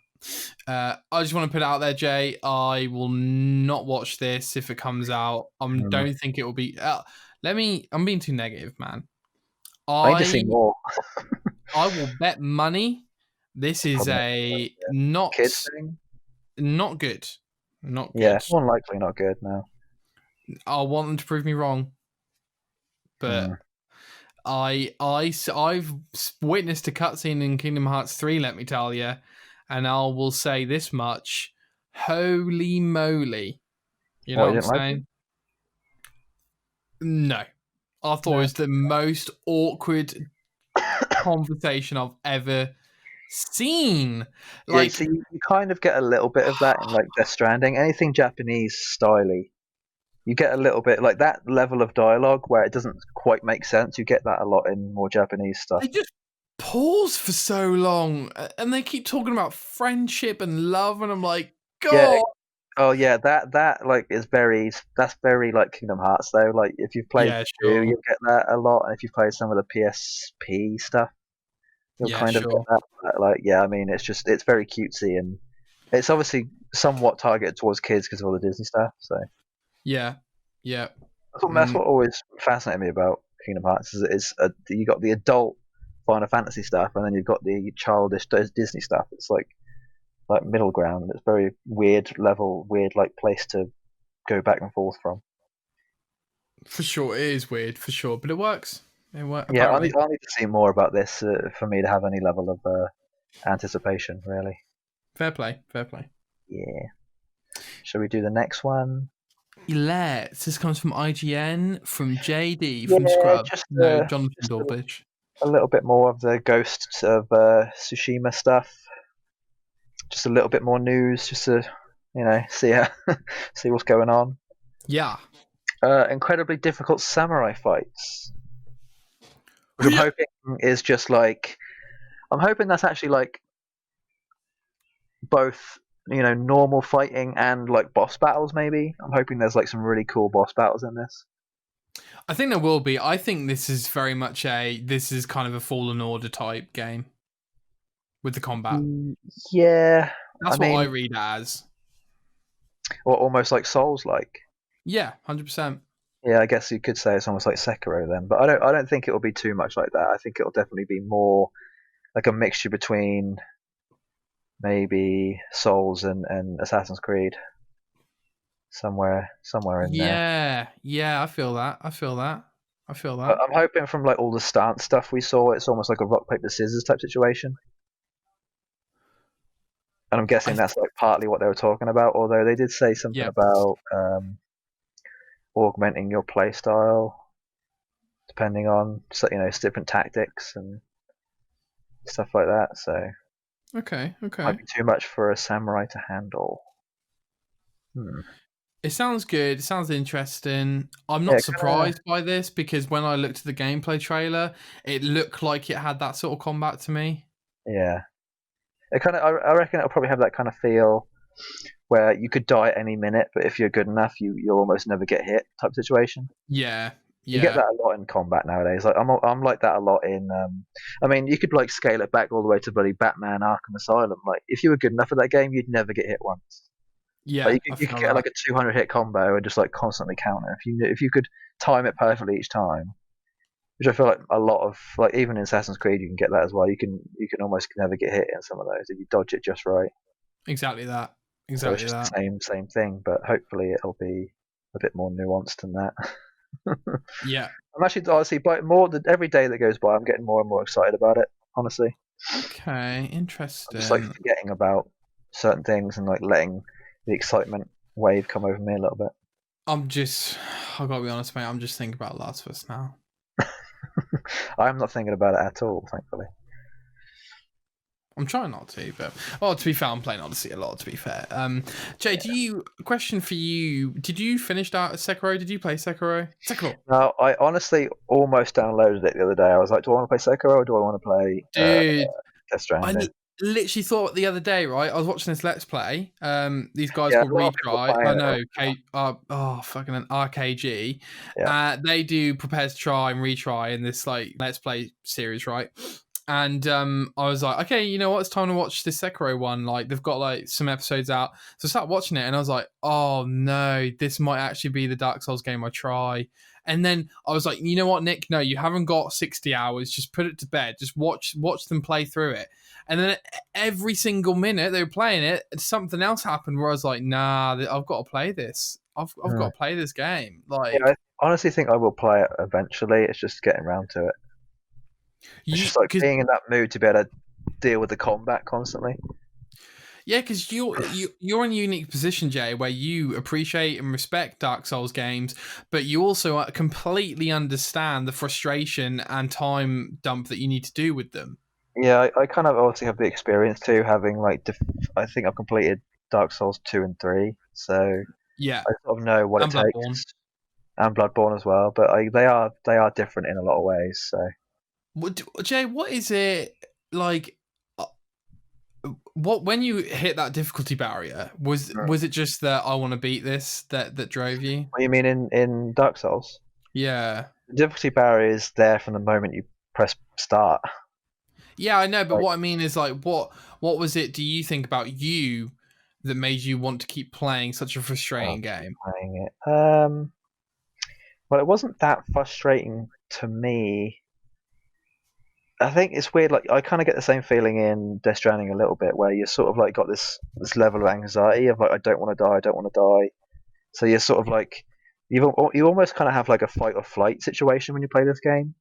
I just want to put it out there, Jay. I will not watch this if it comes out. I don't think it will be. I'm being too negative, man. I need to see more. I will bet money. This is not kids thing. Not good. Not good. Yeah, more likely not good. No. I want them to prove me wrong, but I've witnessed a cutscene in Kingdom Hearts 3. Let me tell you, and I will say this much: holy moly! You know what I'm saying? No, I thought it was the most awkward conversation I've ever seen. Like, so you kind of get a little bit of that in like Death Stranding. Anything Japanese styly, you get a little bit like that level of dialogue where it doesn't quite make sense. You get that a lot in more Japanese stuff. They just pause for so long, and they keep talking about friendship and love, and I'm like, God. Yeah. Oh yeah, that like that's very like Kingdom Hearts though. Like if you've played 2, you'll get that a lot, and if you've played some of the PSP stuff, you'll kind of get that. Like I mean, it's very cutesy, and it's obviously somewhat targeted towards kids because of all the Disney stuff. So yeah. That's what always fascinated me about Kingdom Hearts is you got the adult Final Fantasy stuff, and then you've got the childish Disney stuff. It's like middle ground. It's very weird like place to go back and forth from. For sure, it is weird for sure, but it works. Yeah, I need to see more about this for me to have any level of anticipation. Really. Fair play. Yeah. Shall we do the next one? Let's. This comes from IGN, from JD, from Scrubs. Jonathan Dorbish. A little bit more of the Ghosts of Tsushima stuff. Just a little bit more news, just to see what's going on. Yeah. Incredibly difficult samurai fights, which I'm hoping is just like, I'm hoping that's actually like both normal fighting and like boss battles. Maybe I'm hoping there's like some really cool boss battles in this. I think there will be. I think this is very much this is kind of a Fallen Order type game with the combat. Yeah. That's what I read as. Or almost like Souls-like. Yeah, 100%. Yeah, I guess you could say it's almost like Sekiro then, but I don't think it'll be too much like that. I think it'll definitely be more like a mixture between maybe Souls and Assassin's Creed. Somewhere in there. Yeah, I feel that. But I'm hoping from like all the stance stuff we saw, it's almost like a rock paper scissors type situation. And I'm guessing that's like partly what they were talking about, although they did say something about augmenting your playstyle depending on different tactics and stuff like that. So okay, might be too much for a samurai to handle. It sounds good. It sounds interesting. I'm not surprised by this because when I looked at the gameplay trailer, it looked like it had that sort of combat to me. Yeah. It kind of. I reckon it'll probably have that kind of feel where you could die at any minute, but if you're good enough, you'll almost never get hit type situation. Yeah. You get that a lot in combat nowadays. Like I'm like that a lot in. I mean, you could like scale it back all the way to bloody Batman Arkham Asylum. Like if you were good enough at that game, you'd never get hit once. Yeah, like, you could get like a 200 hit combo and just like constantly counter if you could time it perfectly each time. Which I feel like a lot of like even in Assassin's Creed you can get that as well. You can almost never get hit in some of those if you dodge it just right. Exactly that. So it's just the same thing, but hopefully it'll be a bit more nuanced than that. Yeah. I'm actually honestly, but every day that goes by, I'm getting more and more excited about it. Honestly. Okay, interesting. I'm just like forgetting about certain things and like letting the excitement wave come over me a little bit. I've got to be honest, mate. I'm just thinking about Last of Us now. I'm not thinking about it at all, thankfully. I'm trying not to, but to be fair, I'm playing Odyssey a lot. To be fair, Jay, question for you? Did you finish that Sekiro? Did you play Sekiro? No, I honestly almost downloaded it the other day. I was like, do I want to play Sekiro or do I want to play Death Stranding? I literally thought the other day, right? I was watching this Let's Play. These guys called Retry. I know. Fucking an RKG. Yeah. They do prepare to try and retry in this like Let's Play series, right? And I was like, okay, you know what? It's time to watch this Sekiro one. Like, they've got like some episodes out. So I started watching it, and I was like, oh no, this might actually be the Dark Souls game I try. And then I was like, you know what, Nick? No, you haven't got 60 hours. Just put it to bed. Just watch them play through it. And then every single minute they were playing it, something else happened where I was like, nah, I've got to play this. I've got to play this game. Like, yeah, I honestly think I will play it eventually. It's just getting around to it. It's just like being in that mood to be able to deal with the combat constantly. Yeah, because you're in a unique position, Jay, where you appreciate and respect Dark Souls games, but you also completely understand the frustration and time dump that you need to do with them. Yeah, I kind of obviously have the experience too, having like I think I've completed Dark Souls 2 and 3, so yeah, I sort of know what it takes. And Bloodborne as well, but they are different in a lot of ways. So. Jay, what is it like? What when you hit that difficulty barrier was it just that I want to beat this that drove you? What you mean in Dark Souls? Yeah, the difficulty barrier is there from the moment you press start. Yeah, I know, but what I mean is like what was it? Do you think about you that made you want to keep playing such a frustrating game? Playing it. Well, it wasn't that frustrating to me. I think it's weird. Like I kind of get the same feeling in Death Stranding a little bit, where you're sort of like got this level of anxiety of like I don't want to die, I don't want to die. So you're sort of like you almost kind of have like a fight or flight situation when you play this game.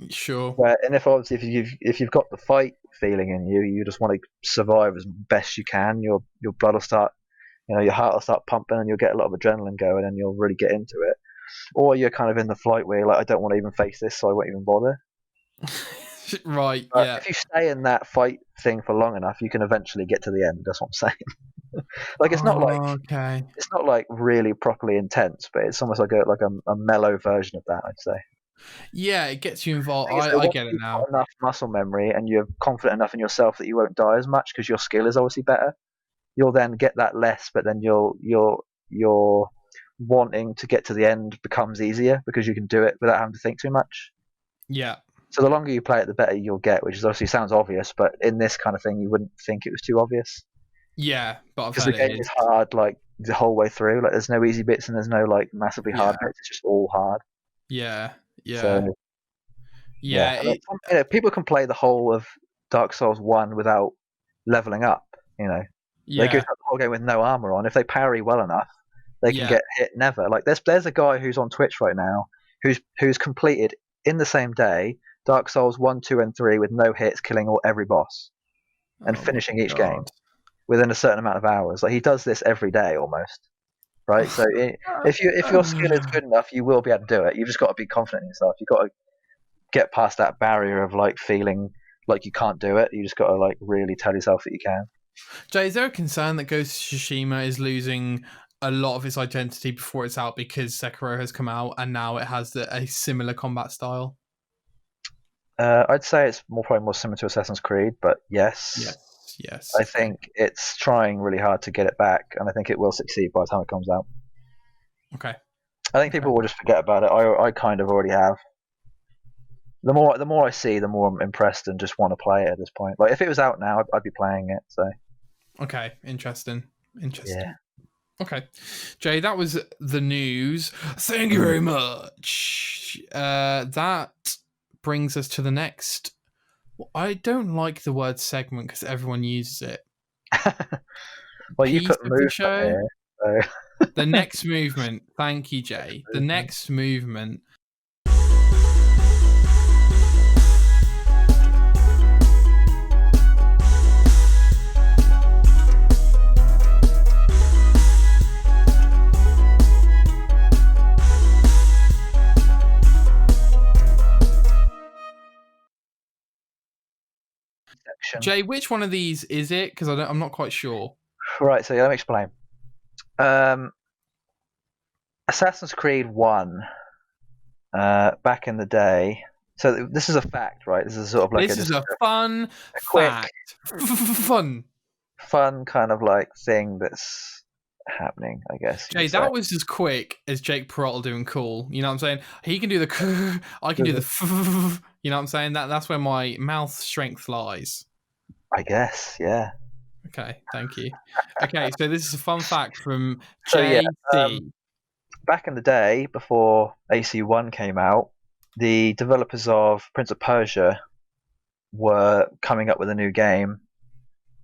Sure. And if you've got the fight feeling in you, you just want to survive as best you can. Your blood will start, your heart will start pumping, and you'll get a lot of adrenaline going, and you'll really get into it. Or you're kind of in the flight where you're like, I don't want to even face this, so I won't even bother. Right. But yeah. If you stay in that fight thing for long enough, you can eventually get to the end. That's what I'm saying. Like it's not it's not like really properly intense, but it's almost like a mellow version of that, I'd say. Yeah, it gets you involved. I get it now. You've got enough muscle memory and you're confident enough in yourself that you won't die as much because your skill is obviously better. You'll then get that less, but then your wanting to get to the end becomes easier because you can do it without having to think too much. Yeah. So the longer you play it, the better you'll get, which is obviously sounds obvious, but in this kind of thing, you wouldn't think it was too obvious. Yeah, but because the game is hard, like the whole way through. Like there's no easy bits and there's no like massively hard bits. It's just all hard. Yeah. Yeah. So, people can play the whole of Dark Souls 1 without leveling up. They go through the whole game with no armor on. If they parry well enough, they can get hit never. Like there's a guy who's on Twitch right now who's completed in the same day Dark Souls 1, 2, and 3 with no hits, killing every boss, and finishing each game within a certain amount of hours. Like he does this every day almost. Right, so if your skill is good enough, you will be able to do it. You've just got to be confident in yourself. You've got to get past that barrier of like feeling like you can't do it. You just got to like really tell yourself that you can. Jay, is there a concern that Ghost of Tsushima is losing a lot of its identity before it's out because Sekiro has come out and now it has a similar combat style? I'd say it's probably more similar to Assassin's Creed, but yes. I think it's trying really hard to get it back, and I think it will succeed by the time it comes out. Okay. I think people will just forget about it. I kind of already have. The more I see, the more I'm impressed and just want to play it at this point. Like if it was out now, I'd be playing it. So. Okay, interesting. Yeah. Okay, Jay, that was the news. Thank you very much. That brings us to the next. I don't like the word segment because everyone uses it. Well, you put movement here. So. The next movement. Thank you, Jay. The next movement. Jay, which one of these is it? Because I'm not quite sure. Right, so let me explain. Assassin's Creed 1, back in the day. So this is a fact, right? This is sort of like this is a fun fact. Fun kind of like thing that's happening, I guess. Jay, that was as quick as Jake Peralta doing cool. You know what I'm saying? He can do the I can do the you know what I'm saying? That's where my mouth strength lies. I guess, yeah. Okay, thank you. Okay, so this is a fun fact from JC. Back in the day, before AC1 came out, the developers of Prince of Persia were coming up with a new game,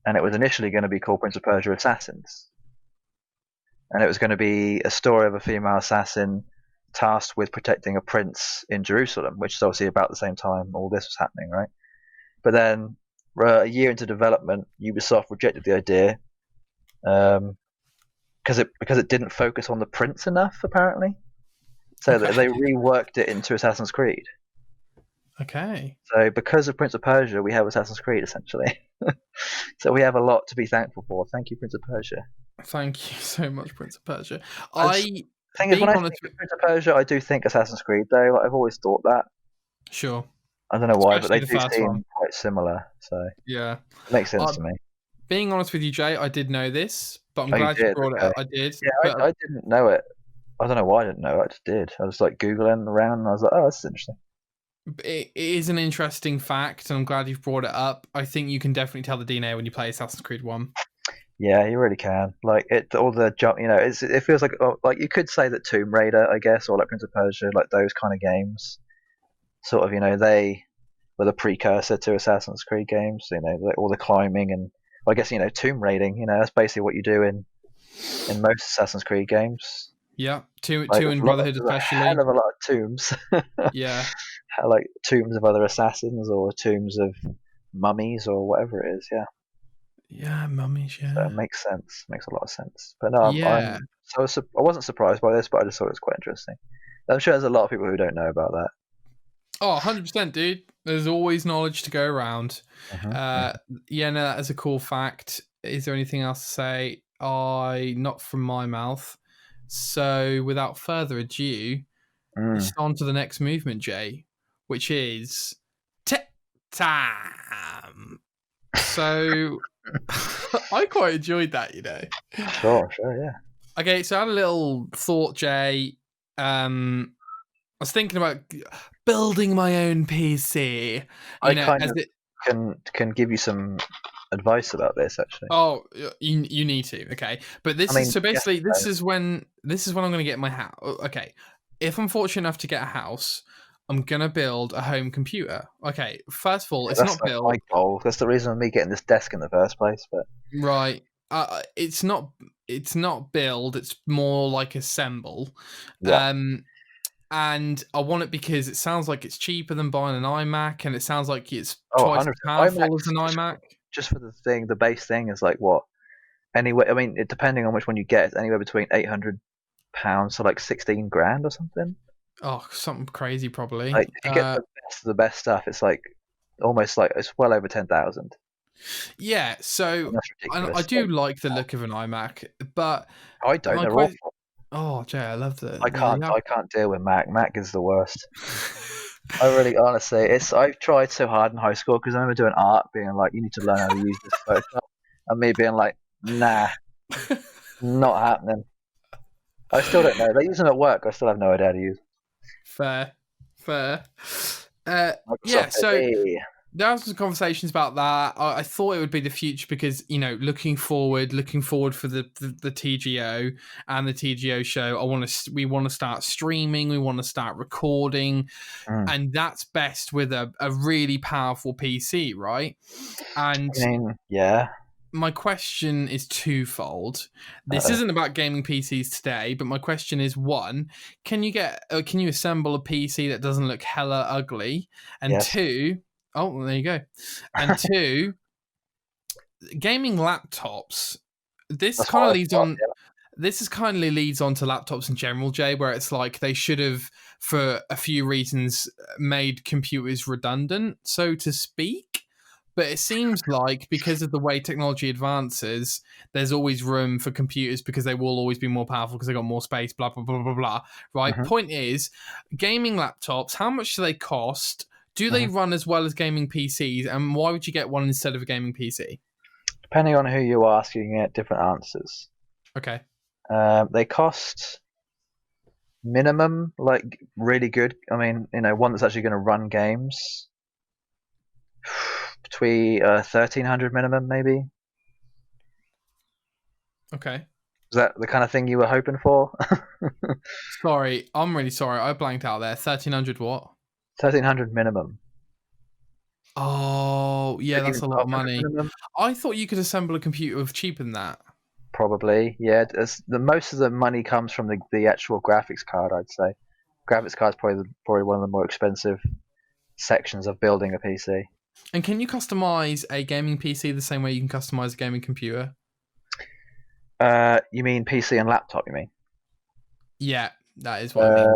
and it was initially going to be called Prince of Persia Assassins. And it was going to be a story of a female assassin tasked with protecting a prince in Jerusalem, which is obviously about the same time all this was happening, right? But then, a year into development, Ubisoft rejected the idea because it didn't focus on the prince enough, apparently. So they reworked it into Assassin's Creed. Okay. So because of Prince of Persia, we have Assassin's Creed, essentially. So we have a lot to be thankful for. Thank you, Prince of Persia. Thank you so much, Prince of Persia. When I think of Prince of Persia, I do think Assassin's Creed, though. Like, I've always thought that. Sure. I don't know why, but they do seem quite similar. So yeah, it makes sense to me. Being honest with you, Jay, I did know this, but I'm glad you brought it up. I did. Yeah, I didn't know it. I don't know why I didn't know it. I just did. I was like Googling around, and I was like, oh, that's interesting. It is an interesting fact, and I'm glad you've brought it up. I think you can definitely tell the DNA when you play Assassin's Creed 1. Yeah, you really can. Like all the jump, it feels like you could say that Tomb Raider, I guess, or like Prince of Persia, like those kind of games. Sort of, they were the precursor to Assassin's Creed games. All the climbing and I guess tomb raiding. That's basically what you do in most Assassin's Creed games. Yeah, two in Brotherhood especially. A hell of a lot of tombs. Yeah, like tombs of other assassins or tombs of mummies or whatever it is. Yeah. Yeah, mummies. Yeah. So it makes sense. Makes a lot of sense. But no, I wasn't surprised by this, but I just thought it was quite interesting. I'm sure there's a lot of people who don't know about that. Oh, 100%, dude. There's always knowledge to go around. Yeah, no, that is a cool fact. Is there anything else to say? Not from my mouth. So, without further ado, it's on to the next movement, Jay, which is tech time. So, I quite enjoyed that, Sure, yeah. Okay, so I had a little thought, Jay. I was thinking about building my own PC. Can give you some advice about this, actually. Oh, you need to. Okay, but this is when I'm going to get my house. Okay, if I'm fortunate enough to get a house, I'm going to build a home computer. Okay, first of all, it's not build. My goal. That's the reason of me getting this desk in the first place. But right. It's not build. It's more like assemble. Yeah. And I want it because it sounds like it's cheaper than buying an iMac, and it sounds like it's twice as powerful as an iMac. Just for the base thing is like what? Anyway, I mean, depending on which one you get, it's anywhere between £800 to like 16 grand or something. Oh, something crazy, probably. Like if you get the best stuff, it's like almost like it's well over 10,000. Yeah, so I do like the look of an iMac, but I don't. They're awful. Oh, Jay, I love the. I can't deal with Mac. Mac is the worst. I really, honestly, I've tried so hard in high school because I remember doing art, being like, "You need to learn how to use this Photoshop," and me being like, "Nah, not happening." I still don't know. They use them at work. I still have no idea how to use them. Fair. Yeah, so there are some conversations about that. I thought it would be the future because, looking forward for the TGO and the TGO show. We want to start streaming. We want to start recording, and that's best with a really powerful PC, right? And yeah. My question is twofold. This isn't about gaming PCs today, but my question is: one, can you assemble a PC that doesn't look hella ugly? And yes. Two, oh, there you go. And two, gaming laptops. This kind of leads on. Yeah. This kind of leads on to laptops in general, Jay, where it's like they should have, for a few reasons, made computers redundant, so to speak. But it seems like because of the way technology advances, there's always room for computers because they will always be more powerful because they got more space, blah, blah, blah, blah, blah. Right? Mm-hmm. Point is, gaming laptops, how much do they cost? Do they run as well as gaming PCs? And why would you get one instead of a gaming PC? Depending on who you ask, you can get different answers. Okay. They cost minimum, like really good. I mean, one that's actually going to run games. Between 1,300 minimum, maybe. Okay. Is that the kind of thing you were hoping for? Sorry, I'm really sorry. I blanked out there. 1,300 what? 1,300 minimum. Oh, yeah, that's a lot of money. Minimum. I thought you could assemble a computer with cheaper than that. Probably, yeah. Most of the money comes from the actual graphics card, I'd say. Graphics card is probably one of the more expensive sections of building a PC. And can you customize a gaming PC the same way you can customize a gaming computer? You mean PC and laptop, you mean? Yeah, that is what I mean.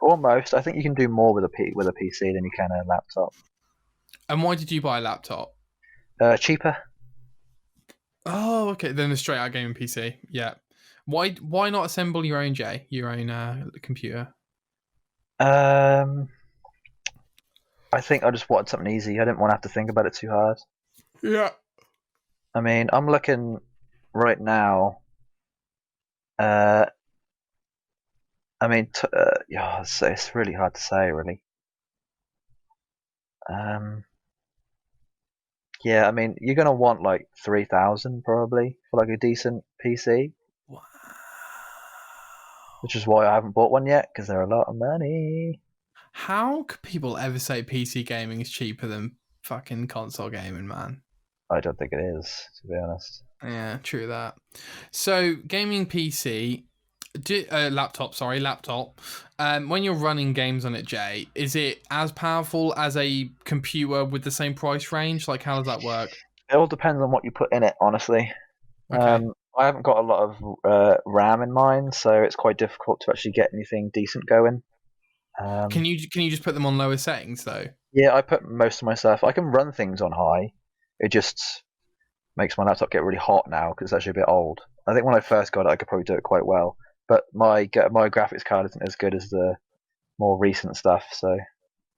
Almost. I think you can do more with a PC than you can a laptop. And why did you buy a laptop? Cheaper. Oh, okay. Then a straight out gaming PC. Yeah. Why not assemble your own computer? I think I just wanted something easy. I didn't want to have to think about it too hard. Yeah. I mean, I'm looking right now. It's really hard to say, really. Yeah, I mean, you're gonna want like 3,000 probably for like a decent PC. Wow. Which is why I haven't bought one yet, because they're a lot of money. How could people ever say PC gaming is cheaper than fucking console gaming, man? I don't think it is, to be honest. Yeah, true that. So, gaming PC, laptop. When you're running games on it, Jay, is it as powerful as a computer with the same price range? Like, how does that work? It all depends on what you put in it, honestly. Okay. I haven't got a lot of RAM in mine, so it's quite difficult to actually get anything decent going. Can you just put them on lower settings though? Yeah, I put most of my stuff. I can run things on high. It just makes my laptop get really hot now because it's actually a bit old. I think when I first got it, I could probably do it quite well, but my graphics card isn't as good as the more recent stuff. So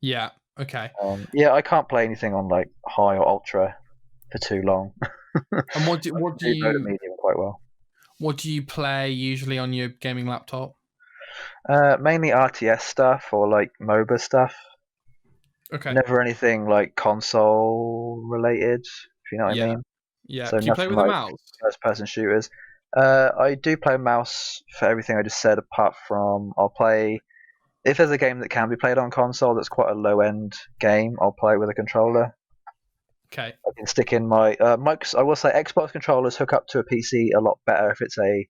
yeah, okay. Yeah, I can't play anything on like high or ultra for too long. And what do you medium quite well? What do you play usually on your gaming laptop? Mainly RTS stuff or like MOBA stuff. Okay. Never anything like console related, if you know what I mean. Yeah. So do you play with a mouse? First-person shooters. I do play mouse for everything I just said. Apart from, I'll play if there's a game that can be played on console that's quite a low-end game. I'll play it with a controller. Okay. I can stick in my mics. I will say Xbox controllers hook up to a PC a lot better if it's a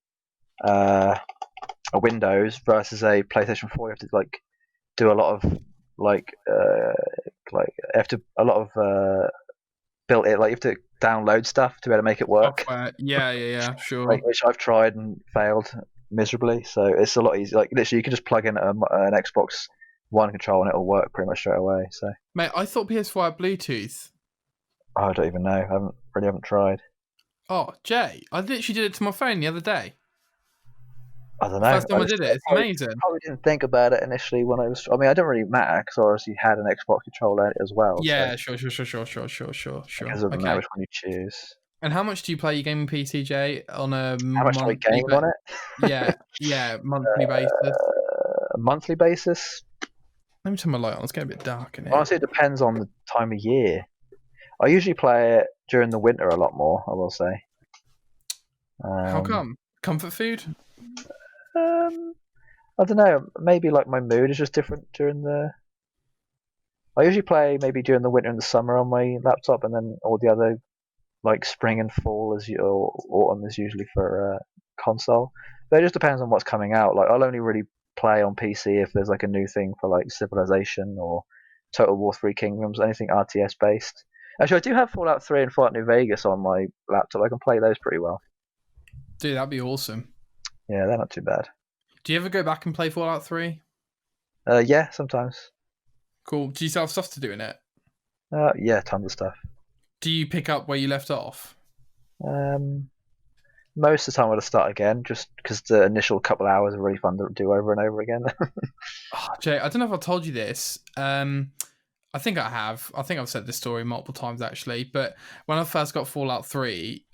Windows versus a PlayStation 4. You have to like do a lot of built it. Like you have to download stuff to be able to make it work. Yeah, sure. Which I've tried and failed miserably. So it's a lot easier. Like literally, you can just plug in an Xbox One controller and it'll work pretty much straight away. So mate, I thought PS4 had Bluetooth. I don't even know. I haven't really haven't tried. Oh, Jay, I literally did it to my phone the other day. I don't know. First time I did it, it's amazing. I probably didn't think about it initially when I was. I mean, I don't really matter because I obviously had an Xbox controller as well. Yeah, so sure. it doesn't matter which one you choose. And how much do you play your gaming PC, Jay, on a How much do I game on it? Yeah, monthly basis. A monthly basis? Let me turn my light on. It's getting a bit dark in here. Honestly, it depends on the time of year. I usually play it during the winter a lot more, I will say. How come? Comfort food? I don't know. Maybe like my mood is just different during the. I usually play maybe during the winter and the summer on my laptop, and then all the other like spring and fall or autumn is usually for console. But it just depends on what's coming out. Like I'll only really play on PC if there's like a new thing for like Civilization or Total War 3 Kingdoms, anything RTS based. Actually, I do have Fallout 3 and Fallout New Vegas on my laptop. I can play those pretty well. Dude, that'd be awesome. Yeah, they're not too bad. Do you ever go back and play Fallout 3? Yeah, sometimes. Cool. Do you still have stuff to do in it? Yeah, tons of stuff. Do you pick up where you left off? Most of the time I'll start again, just because the initial couple of hours are really fun to do over and over again. Jay, I don't know if I told you this. I think I have. I think I've said this story multiple times actually. But when I first got Fallout 3,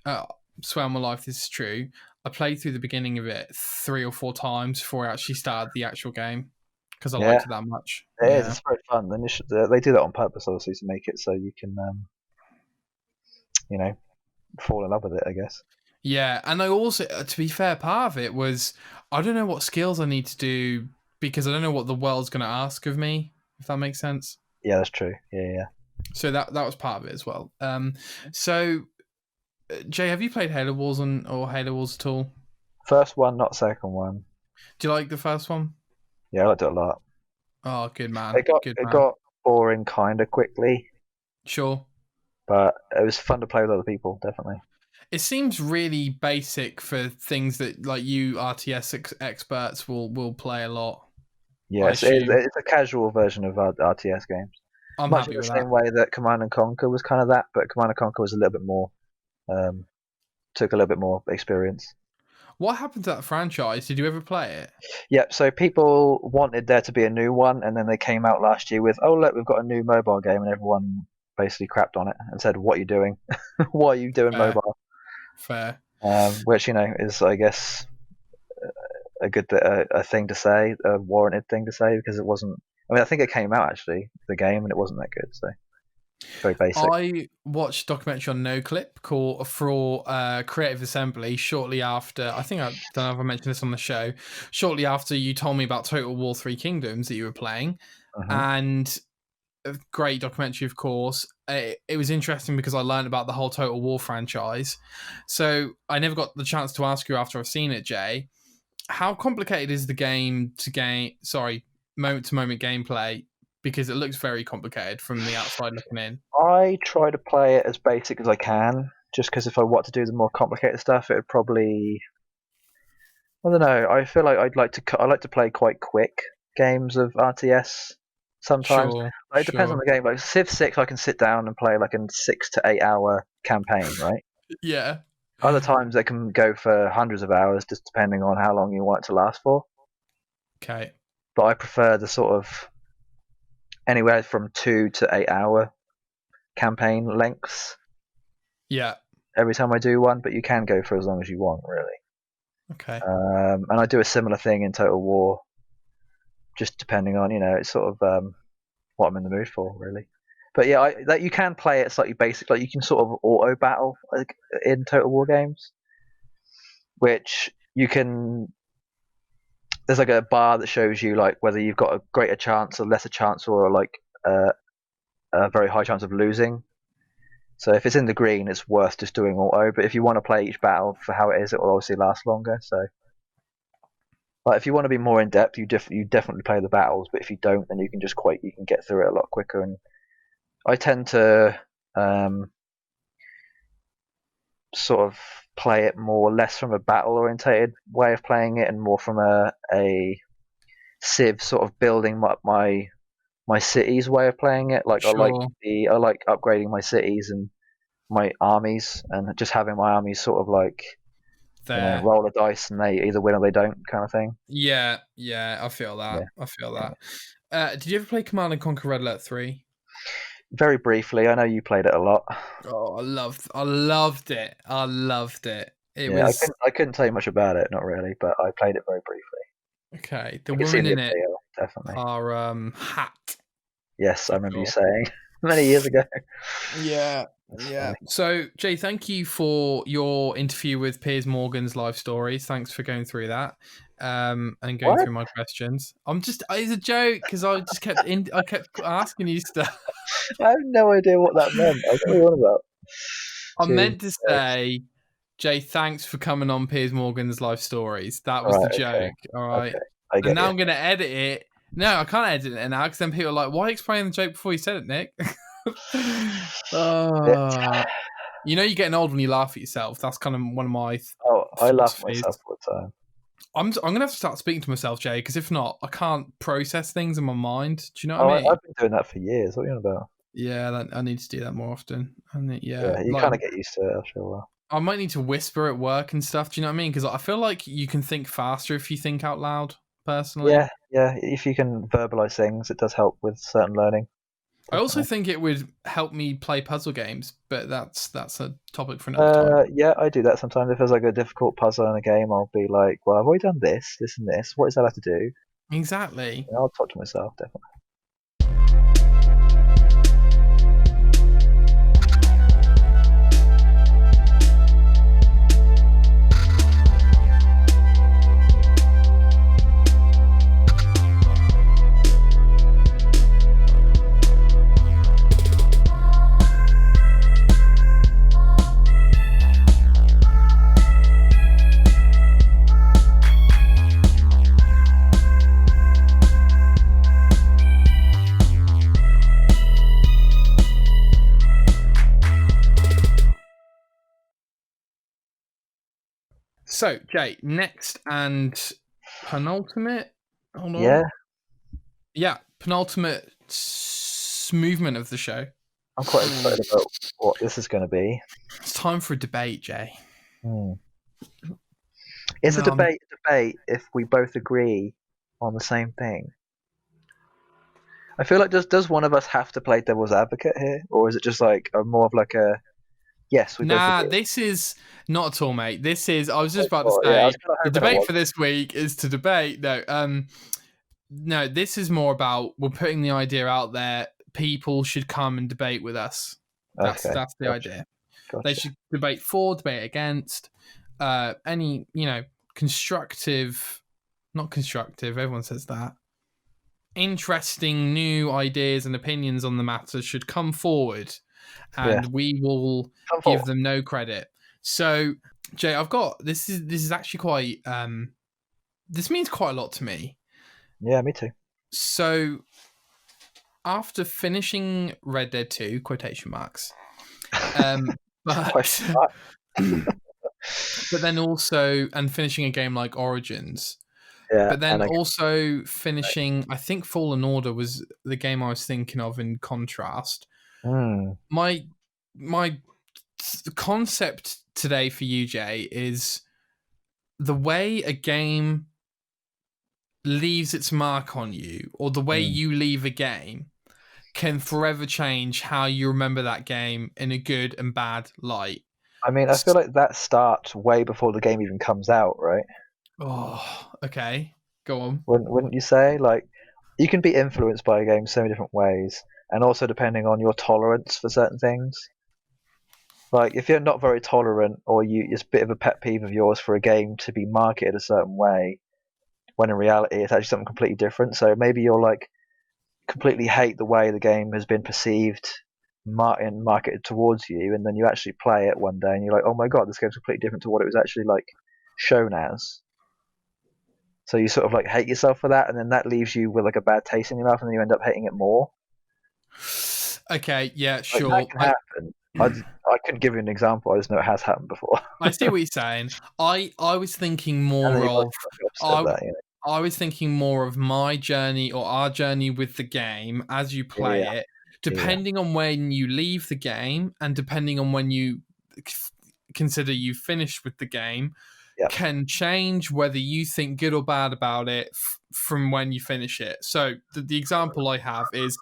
swear on my life this is true, I played through the beginning of it 3 or 4 times before I actually started the actual game because I liked it that much. It is. It's very fun. They do that on purpose, obviously, to make it so you can, fall in love with it, I guess. Yeah, and I also, to be fair, part of it was I don't know what skills I need to do because I don't know what the world's going to ask of me, if that makes sense. Yeah, that's true. Yeah. So that was part of it as well. So, Jay, have you played Halo Wars or Halo Wars at all? First one, not second one. Do you like the first one? Yeah, I liked it a lot. Oh, good man. It got boring kind of quickly. Sure. But it was fun to play with other people, definitely. It seems really basic for things that like you RTS experts will play a lot. Yes, it's a casual version of RTS games. I'm much happy in the with same way that Command and Conquer was kind of that, but Command and Conquer was a little bit more, took a little bit more experience. What happened to that franchise? Did you ever play it? Yeah, so people wanted there to be a new one, and then they came out last year with, oh look, we've got a new mobile game, and everyone basically crapped on it and said, what are you doing? Why are you doing mobile? Fair. Which, is, I guess, a good thing to say, a warranted thing to say, because it wasn't. I mean, I think it came out actually, the game, and it wasn't that good. So very basic. I watched a documentary on NoClip called for Creative Assembly shortly after. I think I don't know if I mentioned this on the show. Shortly after you told me about Total War 3 Kingdoms that you were playing, and a great documentary, of course. It was interesting because I learned about the whole Total War franchise. So I never got the chance to ask you after I've seen it, Jay. How complicated is the moment-to-moment gameplay? Because it looks very complicated from the outside looking in. I try to play it as basic as I can, just because if I want to do the more complicated stuff, it would probably. I don't know. I feel like I like to play quite quick games of RTS. Sometimes it depends on the game. Like Civ 6, I can sit down and play like a 6 to 8 hour campaign, right? Yeah. Other times they can go for hundreds of hours, just depending on how long you want it to last for. Okay. But I prefer the sort of anywhere from 2 to 8 hour campaign lengths. Yeah. Every time I do one, but you can go for as long as you want, really. Okay. And I do a similar thing in Total War, just depending on it's sort of what I'm in the mood for, really. But yeah, that you can play it slightly basic, like you can sort of auto battle like, in Total War games, which you can. There's like a bar that shows you like whether you've got a greater chance or lesser chance, or like a very high chance of losing. So if it's in the green, it's worth just doing auto. But if you want to play each battle for how it is, it will obviously last longer. So, if you want to be more in depth, you definitely play the battles. But if you don't, then you can get through it a lot quicker. And I tend to sort of play it less from a battle orientated way of playing it, and more from a Civ sort of building up my cities way of playing it. Like I like upgrading my cities and my armies and just having my armies sort of like roll a dice and they either win or they don't kind of thing. Yeah, I feel that. I feel that. Did you ever play Command and Conquer Red Alert 3? Very briefly. I know you played it a lot. Oh, I loved it. I couldn't tell you much about it, not really, but I played it very briefly. Okay, the women in it definitely are Hat. Yes, I remember you saying many years ago. Yeah. So, Jay, thank you for your interview with Piers Morgan's Life Stories. Thanks for going through that and going through my questions. It's a joke because I kept asking you stuff. I have no idea what that meant. I don't know what about. I meant to say, Jay, thanks for coming on Piers Morgan's Life Stories. That was the joke. Okay. All right. Okay. And now I'm going to edit it. No, I can't edit it now because then people are like, why explain the joke before you said it, Nick? You know, you're getting old when you laugh at yourself. That's kind of one of my. I laugh at myself all the time. I'm gonna have to start speaking to myself, Jay, because if not, I can't process things in my mind. Do you know what I mean? I've been doing that for years. What are you on about? Yeah, I need to do that more often. Yeah, you kind of get used to it after a while. I might need to whisper at work and stuff. Do you know what I mean? Because I feel like you can think faster if you think out loud. Personally, yeah. If you can verbalize things, it does help with certain learning. I also think it would help me play puzzle games, but that's a topic for another time. Yeah, I do that sometimes. If there's like a difficult puzzle in a game, I'll be like, well, I've already done this, this, and this. What does that have to do? Exactly. I'll talk to myself, definitely. So, Jay, next and penultimate. Hold on. Yeah, penultimate movement of the show. I'm quite excited about what this is going to be. It's time for a debate, Jay. Is a debate if we both agree on the same thing? I feel like does one of us have to play devil's advocate here, or is it just like more of like a yes? This is not at all, mate. This is. I was just about to say the debate for this week is to debate. No, this is more about we're putting the idea out there. People should come and debate with us. That's the idea. Gotcha. They should debate for, debate against. Any constructive, not constructive. Everyone says that. Interesting new ideas and opinions on the matter should come forward, and we will give them no credit. So, Jay, I've got this is actually quite this means quite a lot to me. Yeah, me too. So, after finishing Red Dead 2, quotation marks, but then also finishing a game like Origins. Yeah, but then also finishing, I think Fallen Order was the game I was thinking of in contrast. My concept today for you, Jay, is the way a game leaves its mark on you, or the way you leave a game, can forever change how you remember that game in a good and bad light. I mean, I feel like that starts way before the game even comes out, right? Oh, okay. Go on. Wouldn't you say? Like, you can be influenced by a game so many different ways, and also depending on your tolerance for certain things. Like, if you're not very tolerant, or it's a bit of a pet peeve of yours for a game to be marketed a certain way, when in reality it's actually something completely different. So maybe you're like completely hate the way the game has been perceived, marketed towards you, and then you actually play it one day and you're like, oh my god, this game's completely different to what it was actually like shown as. So you sort of like hate yourself for that, and then that leaves you with like a bad taste in your mouth, and then you end up hating it more. Okay, yeah, sure. That can happen. I couldn't give you an example. I just know it has happened before. I see what you're saying. I was thinking more of I was thinking more of my journey or our journey with the game as you play it, depending on when you leave the game and depending on when you consider you finished with the game, can change whether you think good or bad about it from when you finish it. So the example I have is,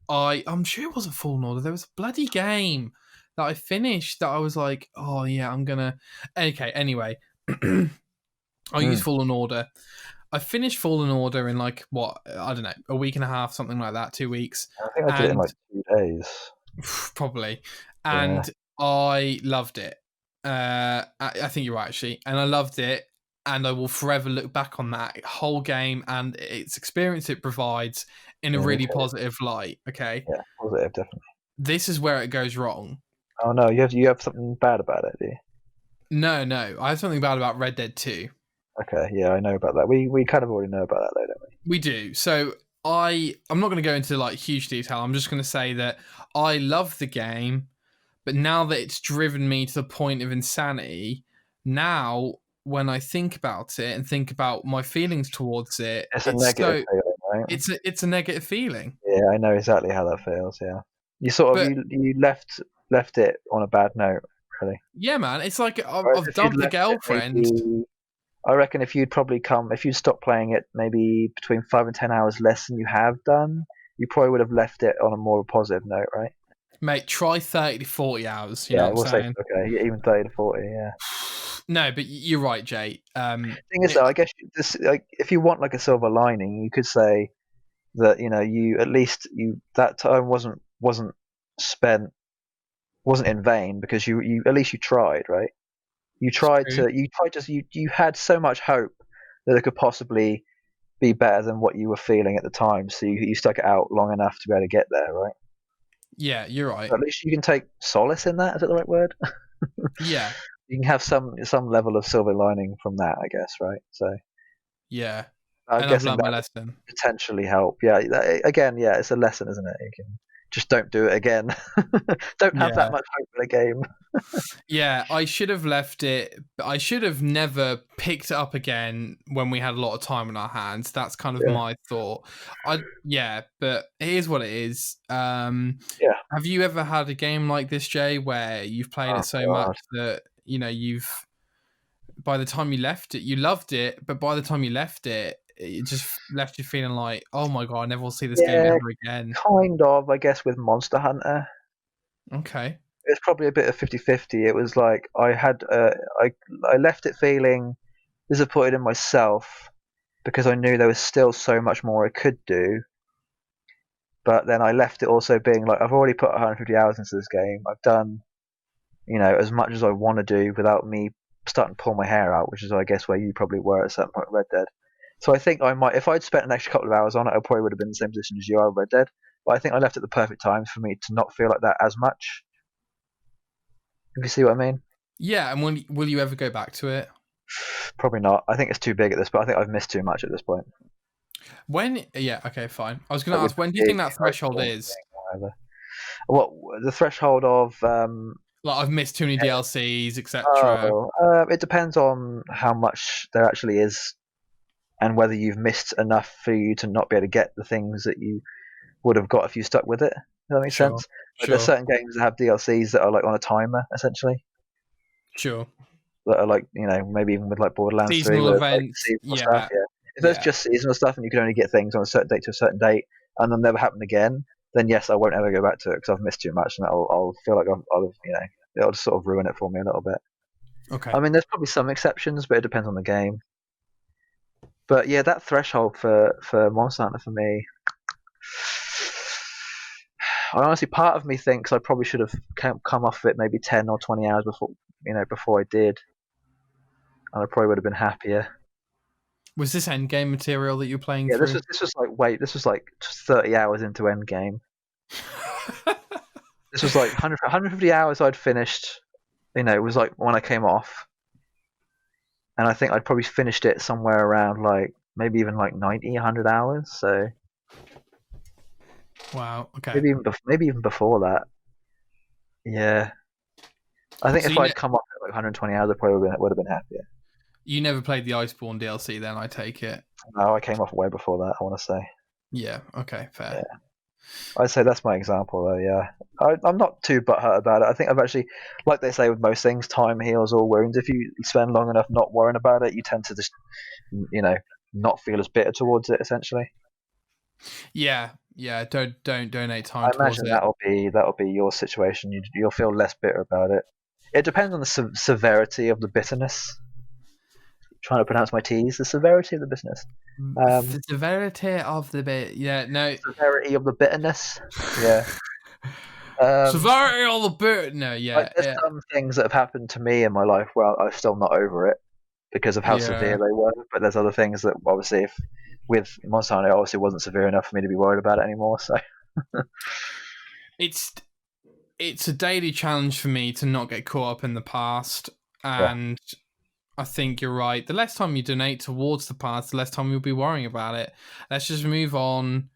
I'm sure it wasn't Fallen Order. There was a bloody game that I finished that I was like, oh yeah, I'm gonna. Okay, anyway, I'll use Fallen Order. I finished Fallen Order in like what, I don't know, a week and a half, something like that, 2 weeks. I think I did it in like 2 days. Probably, and I loved it. I think you're right, actually, and I loved it, and I will forever look back on that whole game and its experience it provides in a really positive light. Okay. Yeah, positive, definitely. This is where it goes wrong. Oh no, you have something bad about it, do you? No, I have something bad about Red Dead 2. Okay, yeah, I know about that. We kind of already know about that, though, don't we? We do. So I'm not going to go into like huge detail. I'm just going to say that I love the game, but now that it's driven me to the point of insanity, now when I think about it and think about my feelings towards it, it's a negative feeling, right? It's a negative feeling. Yeah, I know exactly how that feels. Yeah, you sort of you left it on a bad note, really. Yeah, man. It's like I've dumped the girlfriend. I reckon if you'd stopped playing it maybe between 5 and 10 hours less than you have done, you probably would have left it on a more positive note, right? Mate, try 30 to 40 hours. You know what I'm saying? Okay, even 30 to 40, yeah. No, but you're right, Jay. The thing is, though, I guess if you want like a silver lining, you could say that you at least that time wasn't spent, wasn't in vain, because you at least you tried, right? You had so much hope that it could possibly be better than what you were feeling at the time, so you stuck it out long enough to be able to get there, right? Yeah, you're right. So at least you can take solace in that. Is that the right word? Yeah. You can have some level of silver lining from that, I guess, right? So yeah, I'm guessing I've learned my lesson. Potentially help. Yeah, again, yeah, it's a lesson, isn't it? You can just don't do it again. Don't have that much hope in a game. Yeah, I should have left it. I should have never picked it up again when we had a lot of time on our hands. That's kind of my thought. But it is what it is. Have you ever had a game like this, Jay, where you've played it so much that you've, by the time you left it, you loved it, but by the time you left it, it just left you feeling like, oh my god, I never will see this game ever again. Kind of, I guess, with Monster Hunter. Okay. It's probably a bit of 50-50. It was like I left it feeling disappointed in myself because I knew there was still so much more I could do. But then I left it also being like, I've already put 150 hours into this game. I've done, as much as I want to do without me starting to pull my hair out, which is, I guess, where you probably were at a certain point with Red Dead. So I think I might, if I'd spent an extra couple of hours on it, I probably would have been in the same position as you are with Red Dead. But I think I left at the perfect time for me to not feel like that as much. If you see what I mean? Yeah, and will you ever go back to it? Probably not. I think it's too big at this point. I think I've missed too much at this point. Okay, fine. I was going to ask, when do you think that threshold is? What, the threshold of... like, I've missed too many DLCs, etc. It depends on how much there actually is and whether you've missed enough for you to not be able to get the things that you would have got if you stuck with it. Does that make sense? Like, there's certain games that have DLCs that are like on a timer, essentially. Sure. That are like, maybe even with like Borderlands 3. Seasonal events. Seasonal stuff, If there's just seasonal stuff and you can only get things on a certain date to a certain date and they'll never happen again, then yes, I won't ever go back to it because I've missed too much and I'll feel like it'll just sort of ruin it for me a little bit. Okay. I mean, there's probably some exceptions, but it depends on the game. But yeah, that threshold for Monster Hunter for me, honestly, part of me thinks I probably should have come off of it maybe 10 or 20 hours before I did, and I probably would have been happier. Was this endgame material that you're playing through? Yeah, this was like 30 hours into endgame. This was like 150 hours I'd finished. It was like when I came off. And I think I'd probably finished it somewhere around like maybe even like 90, 100 hours. So wow, okay. Maybe even before that. Yeah, I think if I'd come off at like 120 hours, I probably would have been happier. You never played the Iceborne DLC, then, I take it? No, I came off way before that, I want to say. Yeah. Okay. Fair. I'd say that's my example, though. Yeah, I'm not too butthurt about it. I think I've actually, like they say with most things, time heals all wounds. If you spend long enough not worrying about it, you tend to just, not feel as bitter towards it. Essentially. Yeah. Don't donate time I towards imagine it. that'll be your situation. You'll feel less bitter about it. It depends on the severity of the bitterness. Trying to pronounce my T's. The severity of the business. The severity of the bit. Yeah, no. Severity of the bitterness. Yeah. Severity of the bit. No, yeah. Like, there's some things that have happened to me in my life where I'm still not over it because of how severe they were. But there's other things that obviously, if with Monsanto, obviously wasn't severe enough for me to be worried about it anymore. So it's a daily challenge for me to not get caught up in the past, and I think you're right. The less time you donate towards the past, the less time you'll be worrying about it. Let's just move on.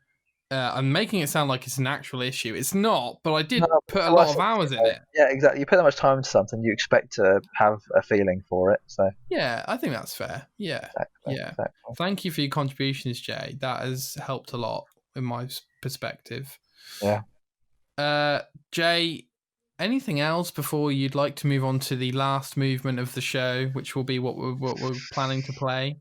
I'm making it sound like it's an actual issue. It's not, but I did put a lot of hours in it. Yeah, exactly. You put that much time into something, you expect to have a feeling for it. So yeah, I think that's fair. Yeah, exactly. Thank you for your contributions, Jay. That has helped a lot in my perspective. Yeah. Jay, anything else before you'd like to move on to the last movement of the show, which will be what we're planning to play?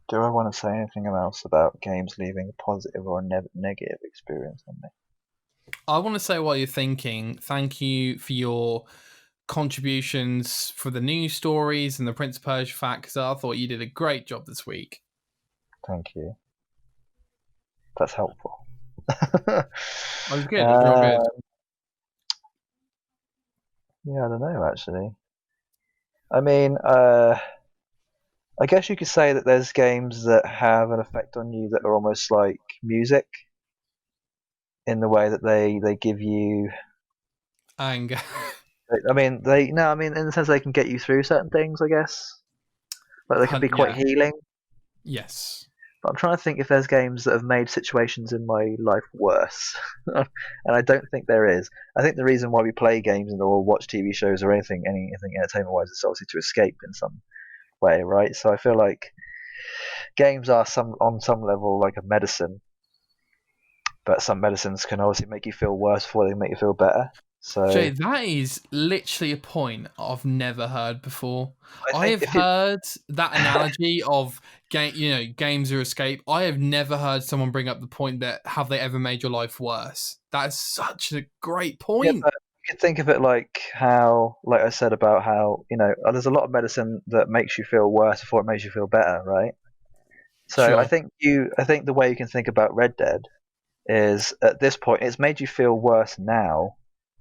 Do I want to say anything else about games leaving a positive or a negative experience on me? I want to say while you're thinking, thank you for your contributions for the news stories and the Prince of Persia fact, because I thought you did a great job this week. Thank you. That's helpful. Oh, good. Real good. Yeah, I don't know, actually. I mean, I guess you could say that there's games that have an effect on you that are almost like music in the way that they give you anger. I mean, in the sense they can get you through certain things, I guess. Like they can be quite healing. Yes. But I'm trying to think if there's games that have made situations in my life worse. And I don't think there is. I think the reason why we play games or watch TV shows or anything entertainment-wise is obviously to escape in some way, right? So I feel like games are on some level like a medicine, but some medicines can obviously make you feel worse before they make you feel better. So Jay, that is literally a point I've never heard before. I have heard that analogy of games or escape. I have never heard someone bring up the point that have they ever made your life worse. That is such a great point. Yeah, but you could think of it like I said about how there's a lot of medicine that makes you feel worse before it makes you feel better, right? So sure. I think the way you can think about Red Dead is at this point it's made you feel worse now,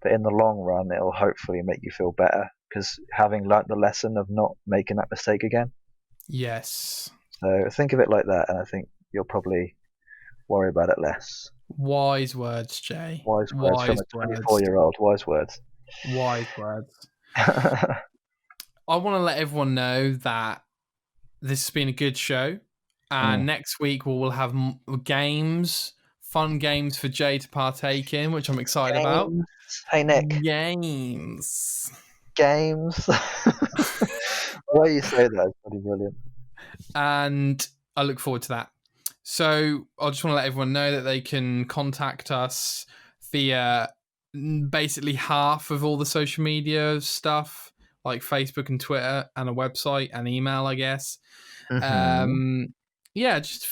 but in the long run it'll hopefully make you feel better because having learnt the lesson of not making that mistake again. Yes. So think of it like that, and I think you'll probably worry about it less. Wise words, Jay. Wise words from a 24-year-old. Wise words. Wise words. I want to let everyone know that this has been a good show. And next week we'll have fun games for Jay to partake in, which I'm excited about. Hey, Nick. Games. Why you say that is pretty brilliant. And I look forward to that. So I just want to let everyone know that they can contact us via basically half of all the social media stuff, like Facebook and Twitter, and a website and email, I guess. Mm-hmm. Yeah, just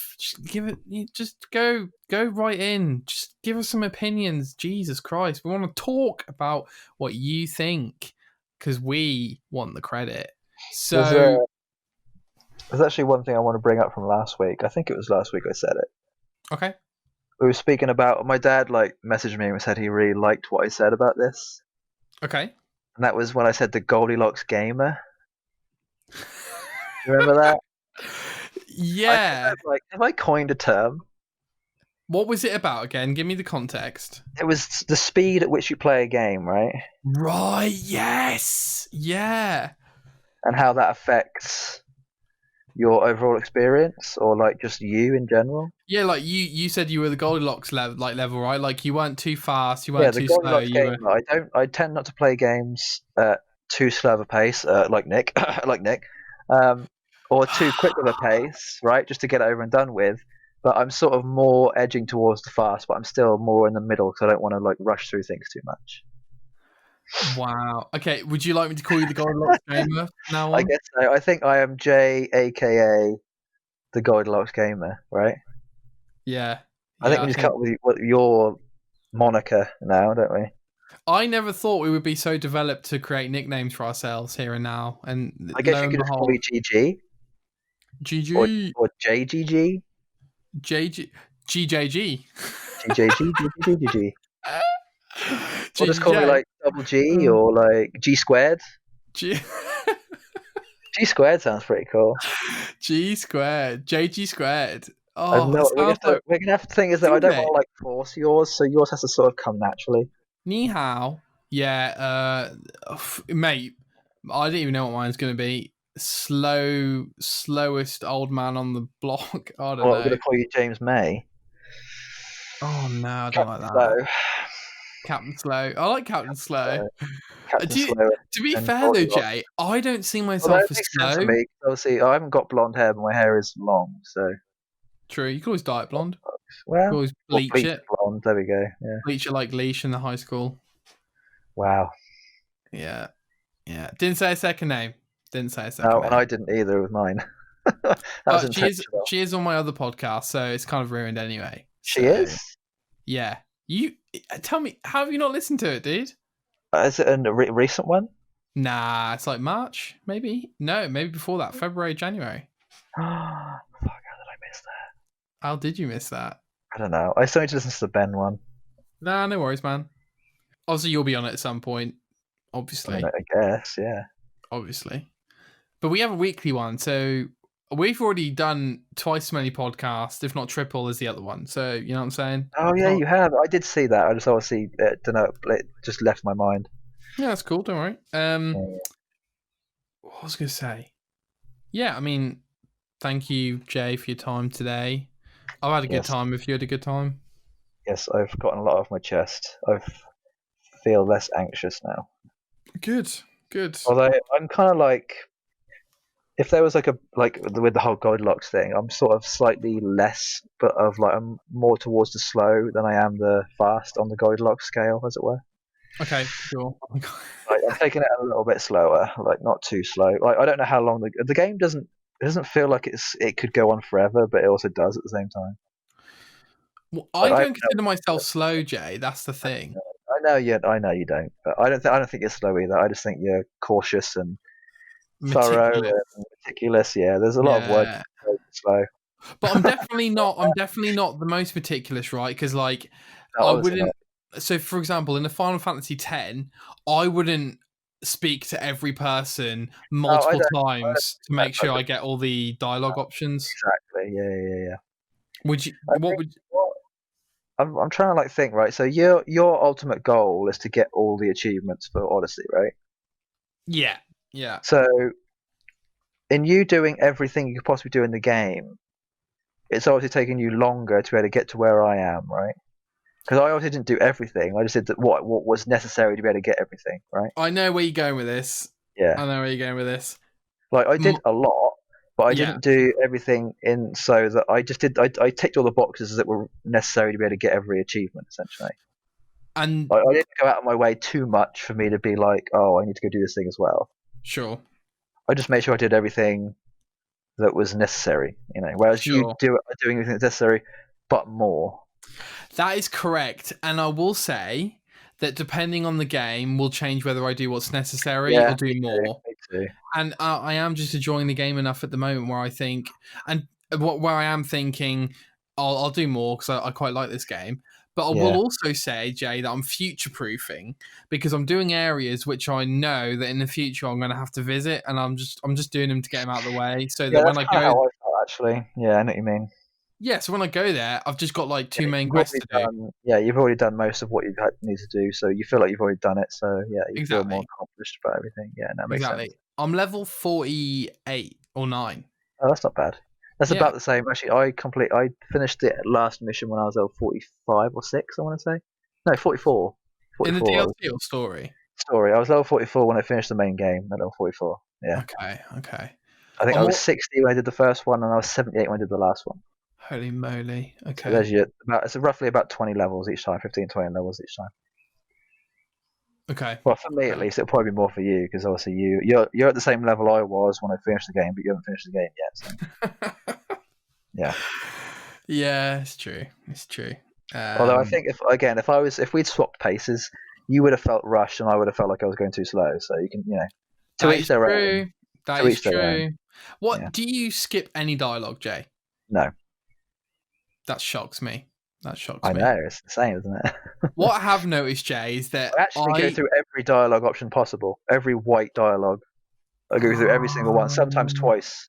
give it. Just go right in. Just give us some opinions. Jesus Christ, we want to talk about what you think because we want the credit. So there's actually one thing I want to bring up from last week. I think it was last week I said it. Okay. We were speaking about my dad. Messaged me and said he really liked what I said about this. Okay. And that was when I said the Goldilocks gamer. You remember that? Yeah. Have I coined a term? What was it about again? Give me the context. It was the speed at which you play a game, right? Right, yes. Yeah. And how that affects your overall experience or just you in general. Yeah, like you said you were the Goldilocks level, right? Like you weren't too fast, you weren't too slow. I tend not to play games at too slow of a pace, like Nick. Or too quick of a pace, right? Just to get it over and done with. but I'm sort of more edging towards the fast, but I'm still more in the middle because I don't want to like rush through things too much. Wow. Okay, would you like me to call you the Goldilocks Gamer now on? I guess so. I think I am Jay, aka the Goldilocks Gamer, right? Yeah. I think we just come up with your moniker now, don't we? I never thought we would be so developed to create nicknames for ourselves here and now. And I guess you could just call me GG. GG. Or JGG. JG. GJG. GJG. GGG. Or just call me like double G or like G squared. G squared sounds pretty cool. G squared. JG squared. Oh, we're gonna have to think is that I don't want to like force yours, so yours has to sort of come naturally. Ni hao. Yeah, mate, I don't even know what mine's gonna be. Slowest old man on the block. I don't know. I'm gonna call you James May. Oh no, I don't like that. Slow. Captain Slow. I like Captain Slow. Slow. To be fair though, Jay, I don't see myself as slow. To me, obviously, I haven't got blonde hair, but my hair is long, so. True, you can always dye it blonde. Well, you can always bleach it. Blonde. There we go. Yeah. Bleach it like Leash in the high school. Wow. Yeah. Didn't say a second name. Didn't say a second name. No, and I didn't either with mine. She is on my other podcast, so it's kind of ruined anyway. She is? Yeah. You tell me, how have you not listened to it, dude? Is it a recent one? Nah, it's like March, maybe. No, maybe before that, February, January. Fuck, how did I miss that? How did you miss that? I don't know. I still need to listen to the Ben one. Nah, no worries, man. Obviously, you'll be on it at some point. Obviously. I guess, yeah. Obviously. But we have a weekly one, so we've already done twice as many podcasts, if not triple, as the other one. So, you know what I'm saying? Oh, yeah, you have. I did see that. I just obviously, don't know, it just left my mind. Yeah, that's cool. Don't worry. What was I going to say? Yeah, I mean, thank you, Jay, for your time today. I've had a good time. If you had a good time. Yes, I've gotten a lot off my chest. I feel less anxious now. Good. Although I'm kind of like, if there was with the whole Goldilocks thing, I'm sort of slightly less, but I'm more towards the slow than I am the fast on the Goldilocks scale, as it were. Okay, sure. I'm taking it a little bit slower, like not too slow. Like I don't know how long the game doesn't feel like it could go on forever, but it also does at the same time. Well, I don't consider myself slow, Jay. That's the thing. I know you don't, but I don't think you're slow either. I just think you're cautious and thorough and meticulous. Yeah, there's a lot of work slow. But I'm definitely not the most meticulous, right? Because like I wouldn't. So, for example, in the Final Fantasy X, I wouldn't speak to every person multiple times to make sure I get all the dialogue options. Exactly. Yeah. Would you? I'm trying to think, right? So your ultimate goal is to get all the achievements for Odyssey, right? Yeah. So, in you doing everything you could possibly do in the game, it's obviously taking you longer to be able to get to where I am, right? Because I obviously didn't do everything. I just did what was necessary to be able to get everything, right? I know where you're going with this. Yeah. I know where you're going with this. Like, I did a lot, but I didn't do everything so that I just did. I ticked all the boxes that were necessary to be able to get every achievement, essentially. And I didn't go out of my way too much for me to be like, oh, I need to go do this thing as well. Sure. I just made sure I did everything that was necessary, whereas you doing everything that's necessary, but more. That is correct, and I will say that depending on the game will change whether I do what's necessary or do more. Me too. And I am just enjoying the game enough at the moment where I think, and where I am thinking, I'll do more because I quite like this game. But I will also say, Jay, that I'm future-proofing because I'm doing areas which I know that in the future I'm going to have to visit, and I'm just doing them to get them out of the way, so that when I go, how I felt, actually, I know what you mean. Yeah, so when I go there, I've just got like two main quests to do. Yeah, you've already done most of what you need to do, so you feel like you've already done it. So you feel more accomplished about everything. Yeah, that makes sense. I'm level 48 or 9. Oh, that's not bad. That's about the same. Actually, I finished the last mission when I was level 45 or 6. I want to say, no, 44. In the DLC or story? Story. I was level 44 when I finished the main game. At level 44. Yeah. Okay. I think I was 60 when I did the first one, and I was 78 when I did the last one. Holy moly! Okay. So there's it's roughly about 20 levels each time, 15, 20 levels each time. Okay. Well, for me at least, it'll probably be more for you because obviously you're at the same level I was when I finished the game, but you haven't finished the game yet. So. Yeah. Yeah, it's true. It's true. Although I think if we'd swapped paces, you would have felt rushed and I would have felt like I was going too slow. So you can, to each their own. That is true. What do you skip any dialogue, Jay? No. That shocks me. I know, it's the same, isn't it? What I have noticed, Jay, is that I actually go through every dialogue option possible, every white dialogue. I go through every single one, sometimes twice,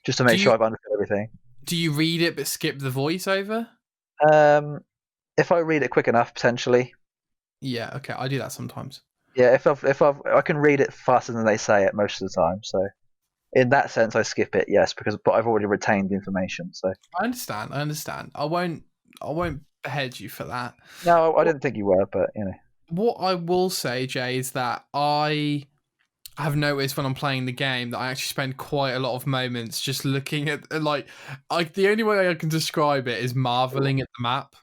just to make sure I've understood everything. Do you read it but skip the voiceover? If I read it quick enough, potentially. Yeah, okay, I do that sometimes. Yeah, I can read it faster than they say it most of the time. So, in that sense, I skip it. Yes, but I've already retained the information. So I understand. I won't behead you for that. No, I didn't think you were, but What I will say, Jay, is that I have noticed when I'm playing the game that I actually spend quite a lot of moments just looking at the only way I can describe it is marveling at the map,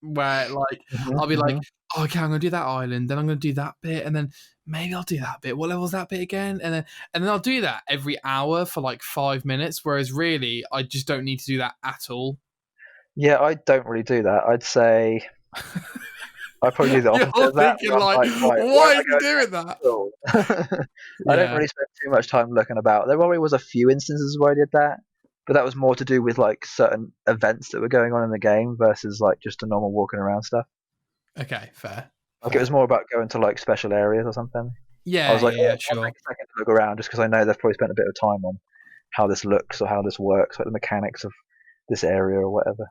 where I'll be like, oh, okay, I'm gonna do that island, then I'm gonna do that bit, and then maybe I'll do that bit. What level's that bit again? And then I'll do that every hour for 5 minutes, whereas really I just don't need to do that at all. Yeah, I don't really do that. I'd say I probably do the opposite You're of that. thinking why are you doing that? I don't really spend too much time looking about. There probably was a few instances where I did that, but that was more to do with certain events that were going on in the game versus just a normal walking around stuff. Okay, fair. It was more about going to special areas or something. Yeah, I was like, sure. I'll take a second to look around just because I know they've probably spent a bit of time on how this looks or how this works, the mechanics of this area or whatever.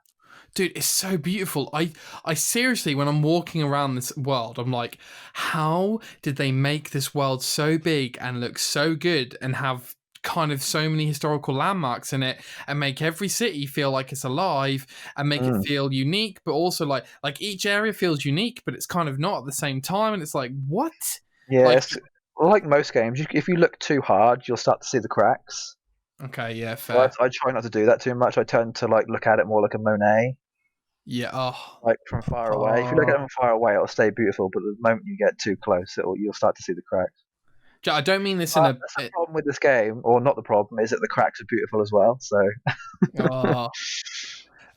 Dude, it's so beautiful. I seriously, when I'm walking around this world, I'm like, how did they make this world so big and look so good and have kind of so many historical landmarks in it and make every city feel like it's alive and make it feel unique, but also like each area feels unique, but it's kind of not at the same time. And it's like, what? Yeah, like most games, if you look too hard, you'll start to see the cracks. Okay, yeah, fair. I try not to do that too much. I tend to look at it more like a Monet. Yeah, from far away. If you look at it from far away, it'll stay beautiful. But the moment you get too close, you'll start to see the cracks. I don't mean this in a. The problem with this game, or not the problem, is that the cracks are beautiful as well. So.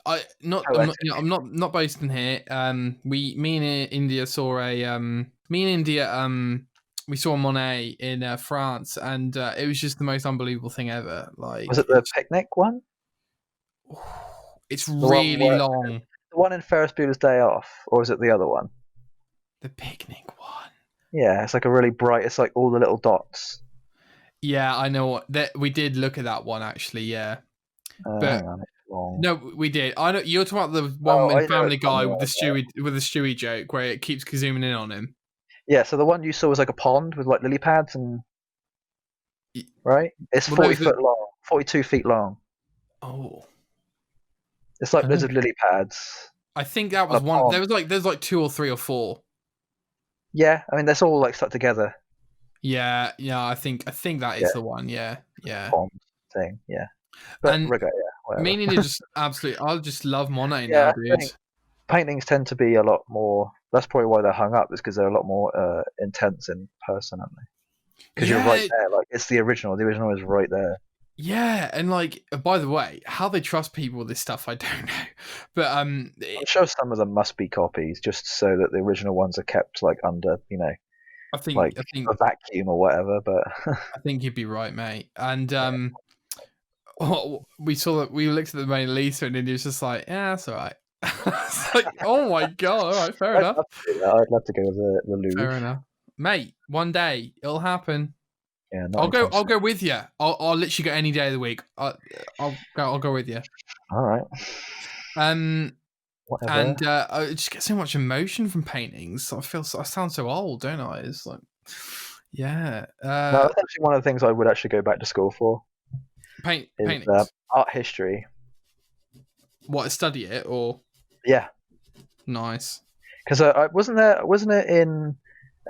I'm not boasting here. Me and India saw we saw Monet in France, and it was just the most unbelievable thing ever. Was it the picnic one? It's really long. The one in Ferris Bueller's Day Off, or is it the other one? The picnic one. Yeah, it's a really bright. It's all the little dots. Yeah, I know that we did look at that one actually. Yeah, but no, we did. I know you're talking about the one in Family Guy with the Stewie joke where it keeps zooming in on him. Yeah, so the one you saw was a pond with lily pads and right. It's 40 foot long, 42 feet long. Oh. It's loads of lily pads. I think that was one. There's 2 or 3 or 4. Yeah, I mean that's all stuck together. Yeah. I think that is the one. Yeah. Pond thing. Yeah. But me and you just absolutely. I just love Monet now, dude. Paintings tend to be a lot more. That's probably why they're hung up. Is because they're a lot more intense in person, aren't they? Because you're right there. It's the original. The original is right there. Yeah, and by the way, how they trust people with this stuff, I don't know. But I'm sure some of them must be copies, just so that the original ones are kept under, I think a vacuum or whatever. But I think you'd be right, mate. And we saw that we looked at the Mona Lisa, and India's just like, yeah, that's all right. It's like, oh my god, all right, fair enough. I'd love to go to the Louvre. Fair enough, mate. One day it'll happen. Yeah, I'll go with you. I'll literally go any day of the week. I'll go with you. All right. Whatever. And I just get so much emotion from paintings. I sound so old, don't I? It's like, yeah. No, that's actually one of the things I would actually go back to school for. Paintings. Art history. What, study it or? Yeah. Nice. Because wasn't it in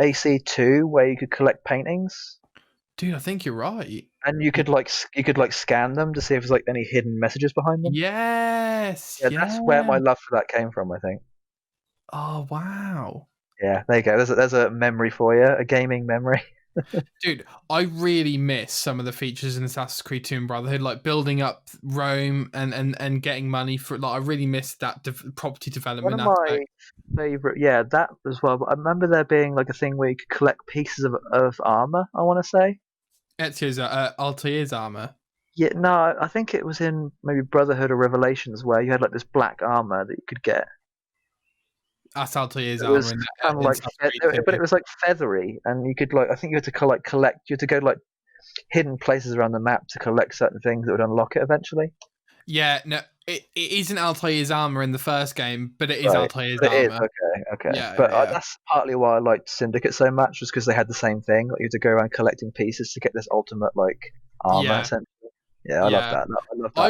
AC2 where you could collect paintings? Dude, I think you're right. And you could like scan them to see if there's like any hidden messages behind them. Yes. Yeah, that's where my love for that came from, I think. Oh wow. Yeah, there you go. There's a memory for you, a gaming memory. Dude, I really miss some of the features in Assassin's Creed 2 and Brotherhood, like building up Rome and getting money for it. Like, I really miss that property development. One of my favorite, yeah, that as well. But I remember there being like a thing where you could collect pieces of armor. I want to say Ezio's Altair's armor. Yeah, no, I think it was in maybe Brotherhood or Revelations where you had like this black armor that you could get. That's Altair's It was armor. kind of like, but it was like feathery, and you could like, I think you had to collect. You had to go like hidden places around the map to collect certain things that would unlock it eventually. Yeah, no, it isn't Altair's armor in the first game, but it is Altair's armor. It is, okay. Yeah, but that's partly why I liked Syndicate so much, was because they had the same thing. Like, you had to go around collecting pieces to get this ultimate like armor. Essentially. Yeah, I love that. I love that.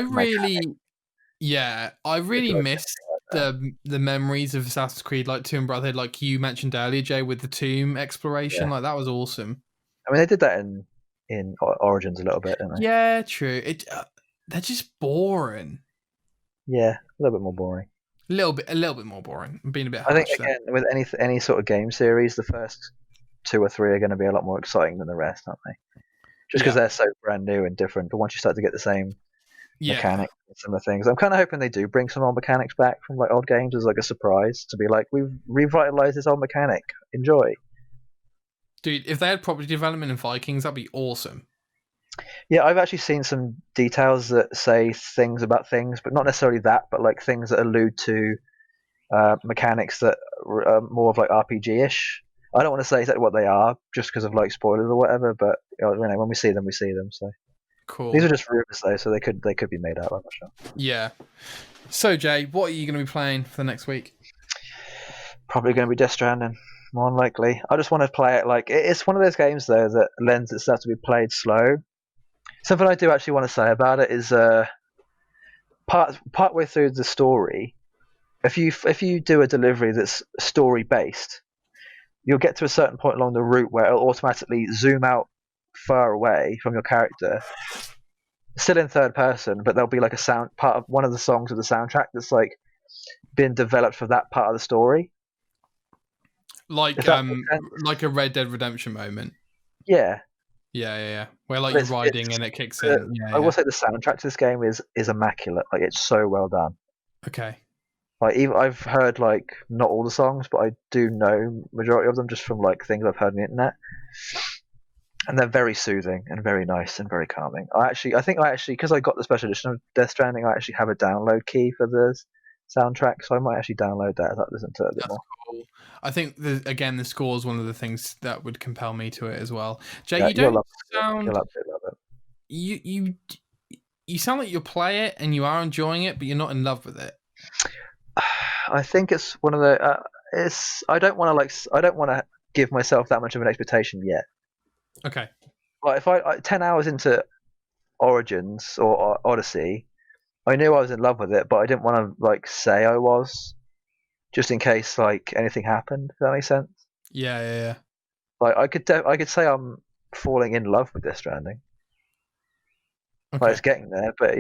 I really miss the memories of Assassin's Creed, like Tomb Brotherhood, like you mentioned earlier, Jay, with the tomb exploration. Yeah. Like, that was awesome. I mean, they did that in Origins a little bit, didn't they? Yeah, true. They're just boring. Yeah, a little bit more boring. A little bit more boring. I'm being a bit harsh. I think again, with any sort of game series, the first 2 or 3 are going to be a lot more exciting than the rest, aren't they? Just because they're so brand new and different. But once you start to get the same mechanics and similar things, I'm kind of hoping they do bring some old mechanics back from like old games as like a surprise, to be like, we've revitalized this old mechanic. Enjoy. Dude, if they had property development in Vikings, that'd be awesome. Yeah, I've actually seen some details that say things about things, but not necessarily that, but like things that allude to mechanics that are more of like RPG-ish. I don't want to say exactly what they are, just because of like spoilers or whatever. But when we see them, we see them. So cool. These are just rumors, though, so they could be made up. I'm not sure. Yeah. So Jay, what are you going to be playing for the next week? Probably going to be Death Stranding, more than likely. I just want to play it like it's one of those games though that lends itself to be played slow. Something I do actually want to say about it is partway through the story, if you do a delivery that's story based, you'll get to a certain point along the route where it'll automatically zoom out far away from your character, still in third person, but there'll be like a sound part of one of the songs of the soundtrack that's like been developed for that part of the story. Like a Red Dead Redemption moment. Yeah. Yeah. Where like you're riding and it kicks in. I will say the soundtrack to this game is immaculate. Like, it's so well done. Okay. Like, even I've heard like not all the songs, but I do know majority of them just from like things I've heard on the internet. And they're very soothing and very nice and very calming. I think because I got the special edition of Death Stranding, I actually have a download key for the soundtrack, so I might actually download that and listen to it a bit more. Cool. I think the score is one of the things that would compel me to it as well. Jay, you don't sound. You sound like you'll play it and you are enjoying it, but you're not in love with it. I think it's one of the. I don't want to give myself that much of an expectation yet. Okay. Like, if I 10 hours into Origins or Odyssey, I knew I was in love with it, but I didn't want to like say I was, just in case like anything happened. Does that make sense? Yeah. Like, I could say I'm falling in love with Death Stranding. Okay. Like, it's getting there, but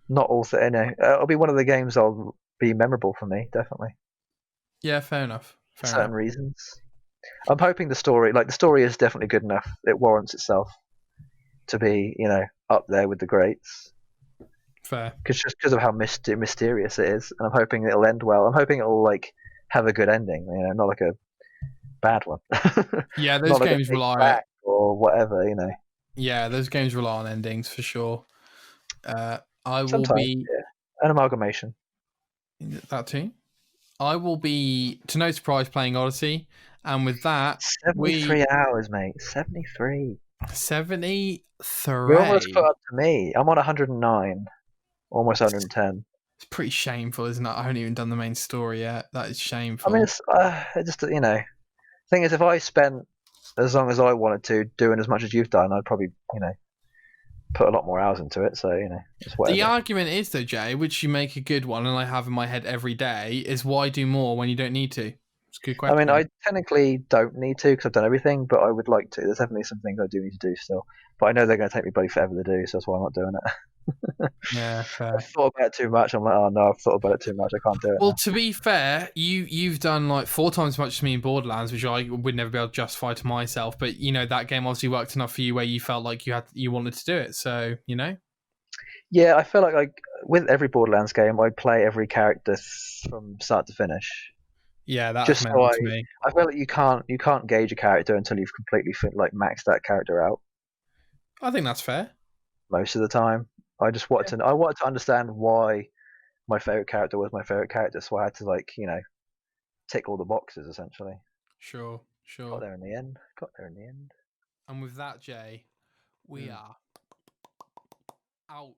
not all. It'll be one of the games that'll be memorable for me, definitely. Yeah, fair enough. For certain reasons. I'm hoping the story is definitely good enough. It warrants itself to be, up there with the greats. Fair. Because of how mysterious it is, and I'm hoping it'll end well. I'm hoping it'll like have a good ending, not like a bad one. Yeah, those games rely or whatever, Yeah, those games rely on endings for sure. An amalgamation. That too. I will be, to no surprise, playing Odyssey, and with that, 73 hours, mate. 73. 73. You almost put up to me. I'm on 109. Almost 110. It's pretty shameful, isn't it? I haven't even done the main story yet. That is shameful. I mean, it's just, thing is, if I spent as long as I wanted to doing as much as you've done, I'd probably, put a lot more hours into it. So, it's whatever. The argument is, though, Jay, which you make a good one, and I have in my head every day, is why do more when you don't need to? It's a good question. I mean, I technically don't need to because I've done everything, but I would like to. There's definitely some things I do need to do still, but I know they're going to take me bloody forever to do, so that's why I'm not doing it. Yeah, fair. I've thought about it too much. I'm like, oh no, I've thought about it too much. I can't do it. Well, now. to be fair, you've done like 4 times as much as me in Borderlands, which I would never be able to justify to myself. But you know, that game obviously worked enough for you where you felt like you wanted to do it. So you know. Yeah, I feel like with every Borderlands game, I play every character from start to finish. Yeah, that's just mental to me. I feel like you can't gauge a character until you've completely maxed that character out. I think that's fair. Most of the time, I wanted to understand why my favorite character was my favorite character, so I had to tick all the boxes essentially. Sure. Got there in the end. And with that, Jay, we are out.